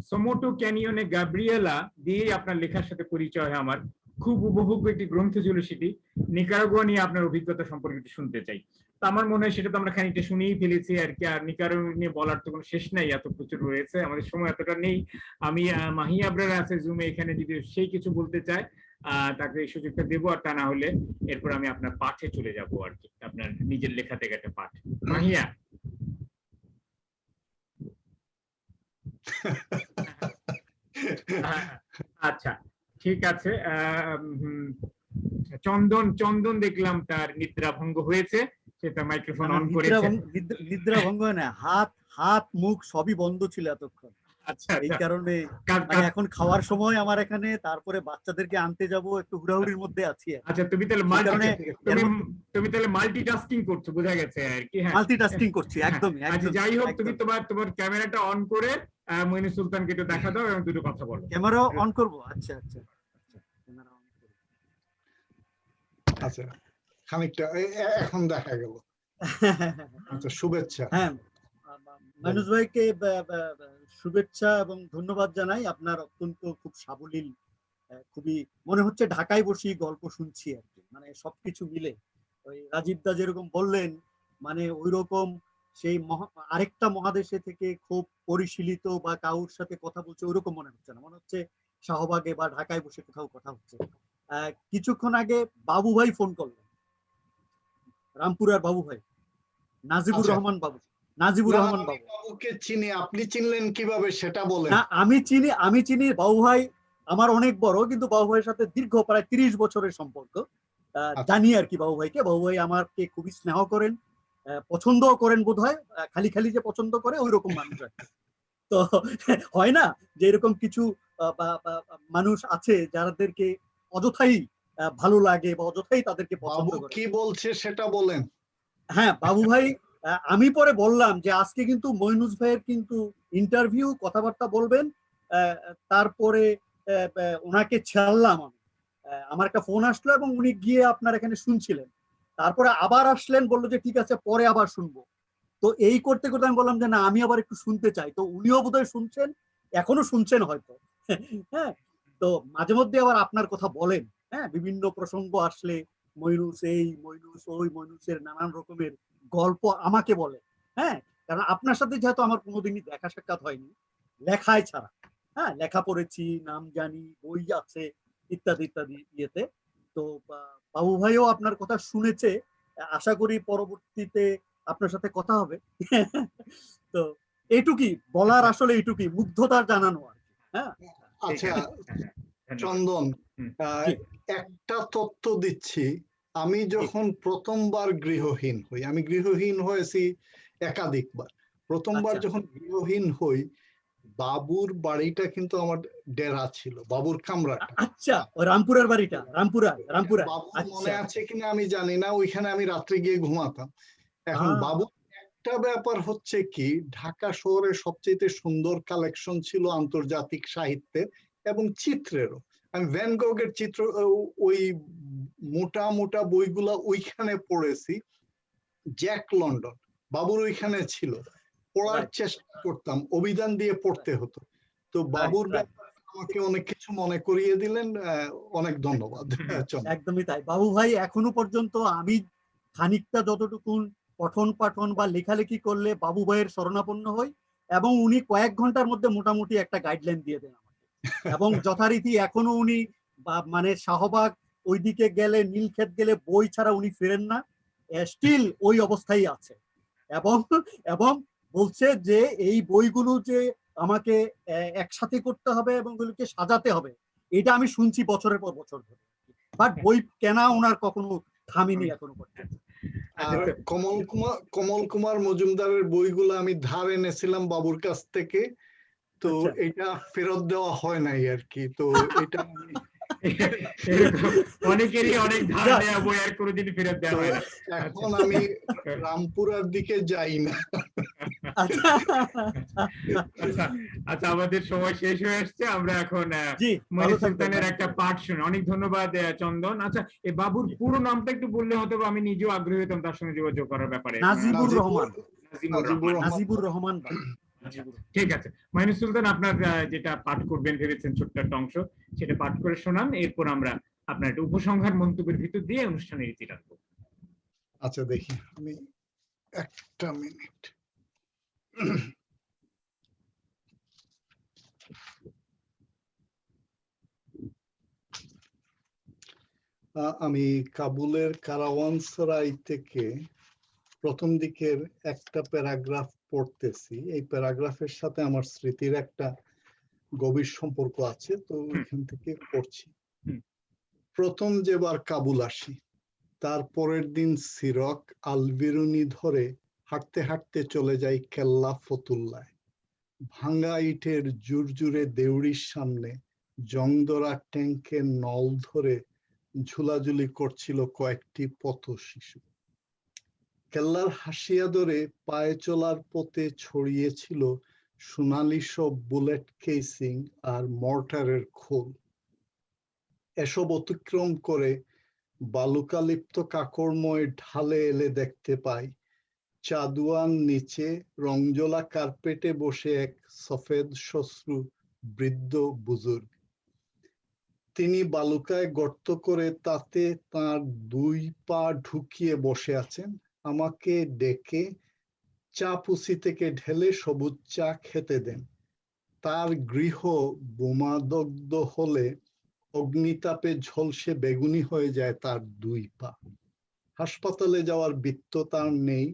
সোমোটো ক্যানিয়নে গাব্রিয়েলা দিয়ে আপনার লেখার সাথে পরিচয় হয় আমার। খুব উপভোগ্য একটি গ্রন্থ ছিল সেটি। নিকারাগুয়া নিয়ে আপনার অভিজ্ঞতা সম্পর্কে শুনতে চাই। তো আমার মনে হয় সেটা তো আমরা খানিকটা শুনেই ফেলেছি আর কি। আর নিকারাগুয়া নিয়ে বলার তো কোনো শেষ নাই, এত প্রচুর রয়েছে, আমাদের সময় এতটা নেই। আমি মাহি আবরার আছে জুমে, এখানে যদি সেই কিছু বলতে চায় তাকে এই সুযোগটা দেবো, আর তা না হলে এরপর আমি আপনার পাঠে চলে যাব আর কি, আপনার নিজের লেখা থেকে একটা পাঠ। মাহিয়া। আচ্ছা, ঠিক আছে। চন্দন দেখলাম তার নিদ্রা ভঙ্গ হয়েছে, সেটা মাইক্রোফোন অন করেছে। নিদ্রা ভঙ্গ না, হাত মুখ সবই বন্ধ ছিল এতক্ষণ। আচ্ছা, এই কারণে এখন খাওয়ার সময় আমার এখানে, তারপরে বাচ্চাদেরকে আনতে যাব, একটু হুড়াহুড়ির মধ্যে আছি। আচ্ছা, তুমি তাহলে মাল্টিটাস্কিং করছো, বোঝা গেছে আর কি। হ্যাঁ, মাল্টিটাস্কিং করছি একদমই। আচ্ছা, যাই হোক, তুমি তোমার ক্যামেরাটা অন করে মইনুল সুলতানকে একটু দেখা দাও এবং দুটো কথা বলো। ক্যামেরা অন করব? আচ্ছা আচ্ছা, ক্যামেরা অন করব। আচ্ছা, খানিকটা এখন দেখা গেল। আচ্ছা, শুভেচ্ছা। হ্যাঁ, মানুষ ভাইকে শুভেচ্ছা এবং ধন্যবাদ জানাই। আপনার অত্যন্ত খুব সাবলীল, খুবই মনে হচ্ছে ঢাকায় বসেই গল্প শুনছি আর কি, মানে সবকিছু মিলে। ওই রাজীব দা যেরকম বললেন, মানে ওই রকম সেই আরেকটা মহাদেশে থেকে খুব পরিশীলিত বা কারোর সাথে কথা বলছে ওইরকম মনে হচ্ছে না, মনে হচ্ছে শাহবাগে বা ঢাকায় বসে কোথাও কথা হচ্ছে। কিছুক্ষণ আগে বাবু ভাই ফোন করলেন, রামপুরার বাবু ভাই, নাজিবুর রহমান বাবু। নাজিবুর রহমান বাবু বাবুকে চিনি, আপনি চিনলেন কিভাবে সেটা বলেন। না, আমি চিনি বাবু ভাই আমার অনেক বড়, কিন্তু বাবু ভাইয়ের সাথে দীর্ঘ প্রায় 30 বছরের সম্পর্ক। জানি আর কি বাবু ভাইকে। বাবু ভাই আমাকে খুবই স্নেহ করেন, পছন্দও করেন বোধ হয়, খালি খালি যে পছন্দ করে ওই রকম মানুষ আর কি। তো হয় না যে এরকম কিছু মানুষ আছে যাদেরকে অযথাই ভালো লাগে বা অযথাই তাদেরকে পছন্দ করে। কি বলছে সেটা বলেন। হ্যাঁ বাবু ভাই, আমি পরে বললাম যে আজকে কিন্তু মইনুস ভাইয়ের কিন্তু ইন্টারভিউ, কথাবার্তা বলবেন। তারপরে ওনাকে ছাড়লাম আমি, আমার একটা ফোন আসলো এবং উনি গিয়ে আপনার এখানে শুনছিলেন। তারপরে আবার আসলেন, বললো যে ঠিক আছে পরে আবার শুনবো। তো এই করতে করতে আমি বললাম যে না, আমি আবার একটু শুনতে চাই। তো উনিও বোধহয় শুনছেন, এখনো শুনছেন হয়তো। হ্যাঁ, তো মাঝে মধ্যে আবার আপনার কথা বলেন, হ্যাঁ, বিভিন্ন প্রসঙ্গ আসলে মইনুস এই, মইনুস ওই, মইনুসের নানান রকমের গল্প আমাকে বলে। হ্যাঁ, কারণ আপনার সাথে যেহেতু আমার কোনোদিনই দেখা সাক্ষাৎ হয়নি, লেখায় ছাড়া। হ্যাঁ, লেখা পড়েছি, নাম জানি, বই আছে, ইত্যাদি ইত্যাদি ইয়েতে। তো বাবু ভাইও আপনার কথা শুনেছে, আশা করি পরবর্তীতে আপনার সাথে কথা হবে। তো এইটুকুই বলার, আসলে এইটুকুই মুগ্ধতা জানানো আর কি। হ্যাঁ, আচ্ছা চন্দন, একটা তথ্য দিচ্ছি। আমি যখন প্রথমবার গৃহহীন হই, আমি গৃহহীন হয়েছি একাধিকবার। প্রথমবার যখন গৃহহীন হই, বাবুর বাড়িটা কিন্তু আমার ডেরা ছিল, বাবুর কামরাটা। আচ্ছা, রামপুরার বাড়িটা, রামপুরা। মনে আছে কিনা আমি জানি না, ওইখানে আমি রাত্রে গিয়ে ঘুমাতাম। এখন বাবু একটা ব্যাপার হচ্ছে কি, ঢাকা শহরের সবচেয়ে সুন্দর কালেকশন ছিল আন্তর্জাতিক সাহিত্যের এবং চিত্রেরও। আমি ভ্যান গগের চিত্র, ওই মোটা মোটা বইগুলা ওইখানে পড়েছি। জ্যাক লন্ডন বাবুর ওইখানে ছিল, পড়ার চেষ্টা করতাম, অভিধান দিয়ে পড়তে হতো। তো বাবুর ব্যাপারে আমাকে অনেক কিছু মনে করিয়ে দিলেন, অনেক ধন্যবাদ। একদমই তাই বাবু ভাই, এখনো পর্যন্ত আমি খানিকটা যতটুকু পঠন পাঠন বা লেখালেখি করলে বাবু ভাইয়ের শরণাপন্ন হই, এবং উনি কয়েক ঘন্টার মধ্যে মোটামুটি একটা গাইডলাইন দিয়ে দেন আমাকে। এবং যথারীতি এখনো উনি মানে শাহবাগ ওইদিকে গেলে, নীলক্ষেত গেলে বই ছাড়া উনি ফেরেন না, স্টিল ওই অবস্থায় আছে। এবং এবং বলছে যে এই বইগুলো যে আমাকে একসাথে করতে হবে এবং ওগুলোকে সাজাতে হবে, এটা আমি শুনছি বছরের পর বছর ধরে, বাট বই কেনা ওনার কখনো থামেনি এখনো পর্যন্ত। কমল কুমার মজুমদারের বইগুলো আমি ধার এনেছিলাম বাবুর কাছ থেকে, তো এটা ফেরত দেওয়া হয় নাই আর কি। তো এটা অনেকেরই অনেক ধার নেওয়া বই আর কোনোদিন ফেরত দেওয়া হয় না। এখন আমি রামপুরার দিকে যাই না। আচ্ছা, আমাদের সময় শেষ হয়ে আসছে, আমরা এখন মইনুস সুলতানের একটা পাঠ শুনি। অনেক ধন্যবাদ চন্দন। আচ্ছা, এই বাবুর পুরো নামটা একটু বললে হয়তো আমি নিজেও আগ্রহী হতাম তার সঙ্গে যোগাযোগ করার ব্যাপারে। নাজিবুর রহমান। নাজিবুর রহমান। ঠিক আছে, মইনুস সুলতান, আপনার যেটা পাঠ করবেন ভেবেছেন ছোট্ট একটা অংশ, সেটা পাঠ করে শোনান। এরপর আমরা আপনার একটা উপসংহার মন্তব্যের ভিতর দিয়ে অনুষ্ঠানের ইতি রাখবো। আচ্ছা, দেখি আমি একটা মিনিট। আমি কাবুলের কারাওয়ানসরাই থেকে প্রথম দিকের একটা প্যারাগ্রাফ পড়তেছি। এই প্যারাগ্রাফের সাথে আমার স্মৃতির একটা গভীর সম্পর্ক আছে, তো এখান থেকে পড়ছি। প্রথম যেবার কাবুল আসি, তার পরের দিন সিরক আলবিরুনি ধরে হাঁটতে হাঁটতে চলে যাই কেল্লা ফতুল্লায়। ভাঙ্গা ইটের জুরজুরে দেউড়ির সামনে জংদরা ট্যাঙ্কের নল ধরে ঝুলাঝুলি করছিল কয়েকটি পথ শিশু। কেল্লার হাসিয়া ধরে পায়ে চলার পথে ছড়িয়েছিল সোনালি সব বুলেট কেসিং আর মর্টারের খোল। এসব অতিক্রম করে বালুকালিপ্ত কাকড়ময় ঢালে এলে দেখতে পাই চাদুয়ান নিচে রংজলা কার্পেটে বসে এক সফেদ শ্বশ্রু বৃদ্ধ বুজুর্গ। তিনি বালুকায় গর্ত করে তাতে তার 2 পা ঢুকিয়ে বসে আছেন। আমাকে ডেকে চা পুসি থেকে ঢেলে সবুজ চা খেতে দেন। তার গৃহ বোমাদগ্ধ হলে অগ্নিতাপে ঝলসে বেগুনি হয়ে যায় তার 2 পা। হাসপাতালে যাওয়ার বিত্ত তার নেই।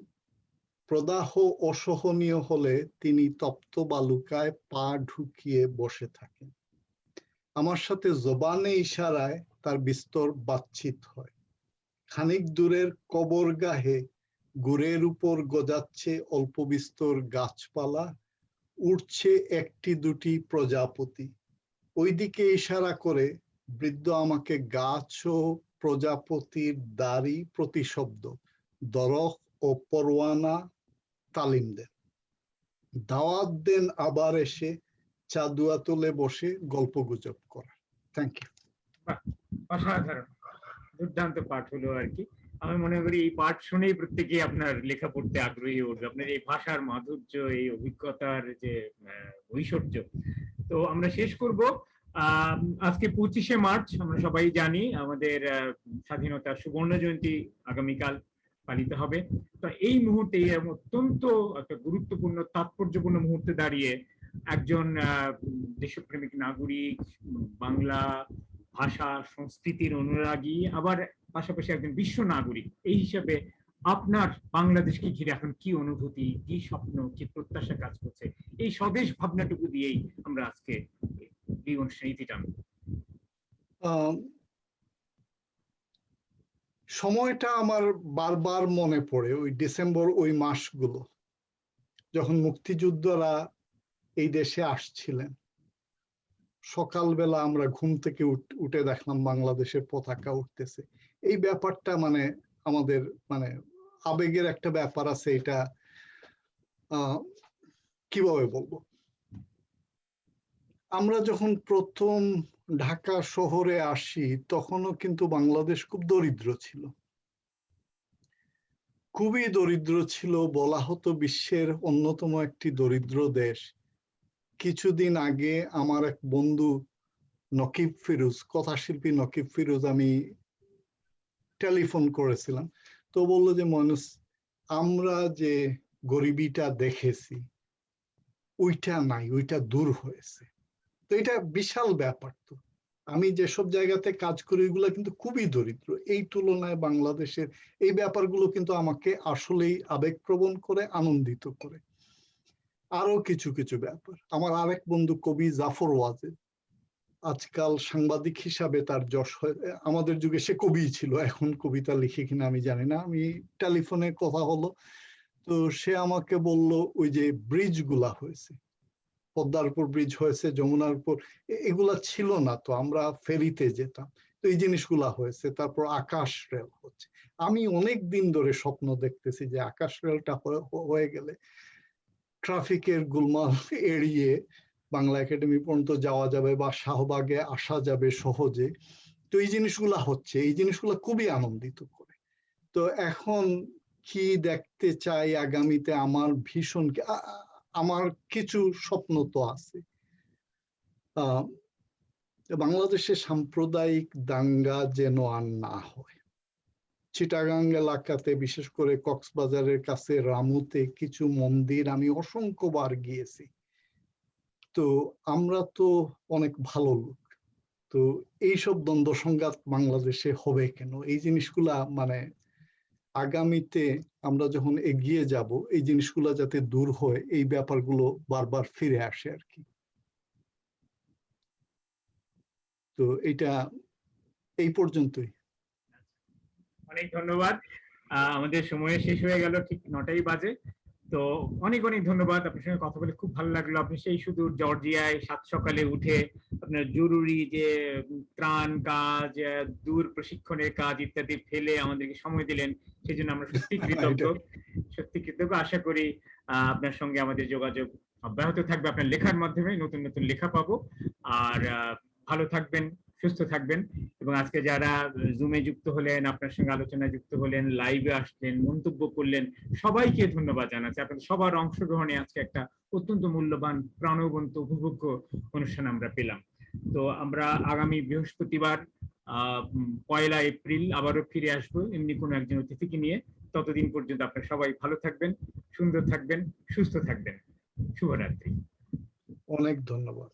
প্রদাহ অসহনীয় হলে তিনি তপ্ত বালুকায় পা ঢুকিয়ে বসে থাকেন। আমার সাথে জবানে ইশারায় তার বিস্তর বাতচিত হয়। খানিক দূরের কবরগাহে গুড়ের উপর গজাচ্ছে অল্প বিস্তর গাছপালা, উঠছে 1-2টি প্রজাপতি। ওইদিকে ইশারা করে বৃদ্ধ আমাকে গাছ ও প্রজাপতির দাড়ি প্রতিশব্দ, দরখ ও পরোয়ানা তালিম দেন। দাওয়াত দেন আবার এসে চাদুয়া তুলে বসে গল্প গুজব করা। Thank you. অসাধারণ, দুর্দান্ত পাঠ হলো আর কি। আমি মনে করি এই পাঠ শুনেই প্রত্যেকেই আপনার লেখা পড়তে আগ্রহী উঠবে। আপনার এই ভাষার মাধুর্য, এই অভিজ্ঞতার যে ঐশ্বর্য। তো আমরা শেষ করব। আজকে 25শে মার্চ, আমরা সবাই জানি আমাদের স্বাধীনতা সুবর্ণ জয়ন্তী আগামীকাল পালিত হবে। তো এই মুহূর্তে অত্যন্ত একটা গুরুত্বপূর্ণ তাৎপর্যপূর্ণ মুহূর্তে দাঁড়িয়ে একজন দেশপ্রেমিক নাগরিক, বাংলা ভাষা সংস্কৃতির অনুরাগী, আবার পাশাপাশি একজন বিশ্ব নাগরিক, এই হিসাবে আপনার বাংলাদেশকে ঘিরে এখন কি অনুভূতি, কি স্বপ্ন, কি প্রত্যাশা কাজ করছে, এই স্বদেশ ভাবনাটুকু দিয়েই আমরা আজকে এই অনুষ্ঠানে ইতি টানব। সময়টা আমার বারবার মনে পড়ে, ওই ডিসেম্বর ওই মাসগুলো যখন মুক্তিযোদ্ধারা এই দেশে আসছিলেন। সকালবেলা আমরা ঘুম থেকে উঠে দেখলাম বাংলাদেশের পতাকা উঠতেছে। এই ব্যাপারটা মানে আমাদের মানে আবেগের একটা ব্যাপার আছে। এটা কিভাবে বলবো, আমরা যখন প্রথম ঢাকা শহরে আসি তখনও কিন্তু বাংলাদেশ খুব দরিদ্র ছিল, খুবই দরিদ্র ছিল। বলা হতো বিশ্বের অন্যতম একটি দরিদ্র দেশ। কিছুদিন আগে আমার এক বন্ধু নকিব ফিরোজ, কথাশিল্পী নকিব ফিরোজ, আমি টেলিফোন করেছিলাম। তো বললো যে মানুষ, আমরা যে গরিবিটা দেখেছি ওইটা নাই, ওইটা দূর হয়েছে। তো এটা বিশাল ব্যাপার। তো আমি যেসব জায়গাতে কাজ করি ওইগুলো কিন্তু খুবই দরিদ্র। এই তুলনায় বাংলাদেশের এই ব্যাপারগুলো কিন্তু আমাকে আসলেই আবেগপ্রবণ করে, আনন্দিত করে। আরো কিছু কিছু ব্যাপার, আমার আরেক বন্ধু কবি জাফর ওয়াজেদ, আজকাল সাংবাদিক হিসাবে তার যশ হয়। আমাদের যুগে সে কবি ছিল, এখন কবিতা লিখে কিনা আমি জানি না। আমি টেলিফোনে কথা হলো, তো সে আমাকে বলল ওই যে ব্রিজ গুলা হয়েছে, পদ্মার উপর ব্রিজ হয়েছে, যমুনার উপর, এগুলা ছিল না তো, আমরা ফেরিতে যেতাম, তো এই জিনিসগুলা হয়েছে। তারপর আকাশ রেল হচ্ছে। আমি অনেক দিন ধরে স্বপ্ন দেখতেছি যে আকাশ রেলটা হয়ে গেলে ট্রাফিকের গোলমাল এড়িয়ে বাংলা একাডেমি পর্যন্ত যাওয়া যাবে বা শাহবাগে আসা যাবে সহজে। তো এই জিনিসগুলা হচ্ছে, এই জিনিসগুলা খুবই আনন্দিত করে। তো এখন কি দেখতে চাই আগামীতে, আমার ভীষণ, আমার কিছু স্বপ্ন তো আছে। বাংলাদেশে সাম্প্রদায়িক দাঙ্গা যেন আর না হয়। চিটাগাং এলাকাতে, বিশেষ করে কক্সবাজারের কাছে রামুতে কিছু মন্দির আমি অসংখ্যবার গিয়েছি। তো আমরা তো অনেক ভালো লোক, তো এইসব দ্বন্দ্ব সংঘাত বাংলাদেশে হবে কেন? এই জিনিসগুলা মানে আগামীতে আমরা যখন এগিয়ে যাব এই জিনিসগুলা যাতে দূর হয়, এই ব্যাপারগুলো বারবার ফিরে আসে আর কি। তো এটা এই পর্যন্তই। অনেক ধন্যবাদ। আমাদের সময় শেষ হয়ে গেল, ঠিক 9টাই বাজে। তো অনেক অনেক ধন্যবাদ, আপনার সঙ্গে কথা বলে খুব ভালো লাগলো। আপনি সেই সুদূর জর্জিয়ায় 7 সকালে উঠে আপনার জরুরি যে ত্রাণ কাজ, দূর প্রশিক্ষণের কাজ ইত্যাদি ফেলে আমাদেরকে সময় দিলেন, সেই জন্য আমরা সত্যি কৃতজ্ঞ, সত্যি কৃতজ্ঞ। আশা করি আপনার সঙ্গে আমাদের যোগাযোগ অব্যাহত থাকবে। আপনার লেখার মাধ্যমে নতুন নতুন লেখা পাবো। আর ভালো থাকবেন, সুস্থ থাকবেন। এবং আজকে যারা জুমে যুক্ত হলেন, আপনার সঙ্গে আলোচনায় যুক্ত হলেন, লাইভে আসলেন, মন্তব্য করলেন, সবাইকে ধন্যবাদ জানাচ্ছি। আপনাদের সবার অংশগ্রহণে আজকে একটা অত্যন্ত মূল্যবান, প্রাণবন্ত, উপভোগ্য অনুষ্ঠান আমরা পেলাম। তো আমরা আগামী বৃহস্পতিবার 1 এপ্রিল আবারও ফিরে আসবো এমনি কোনো একজন অতিথিকে নিয়ে। ততদিন পর্যন্ত আপনারা সবাই ভালো থাকবেন, সুন্দর থাকবেন, সুস্থ থাকবেন। শুভরাত্রি। অনেক ধন্যবাদ।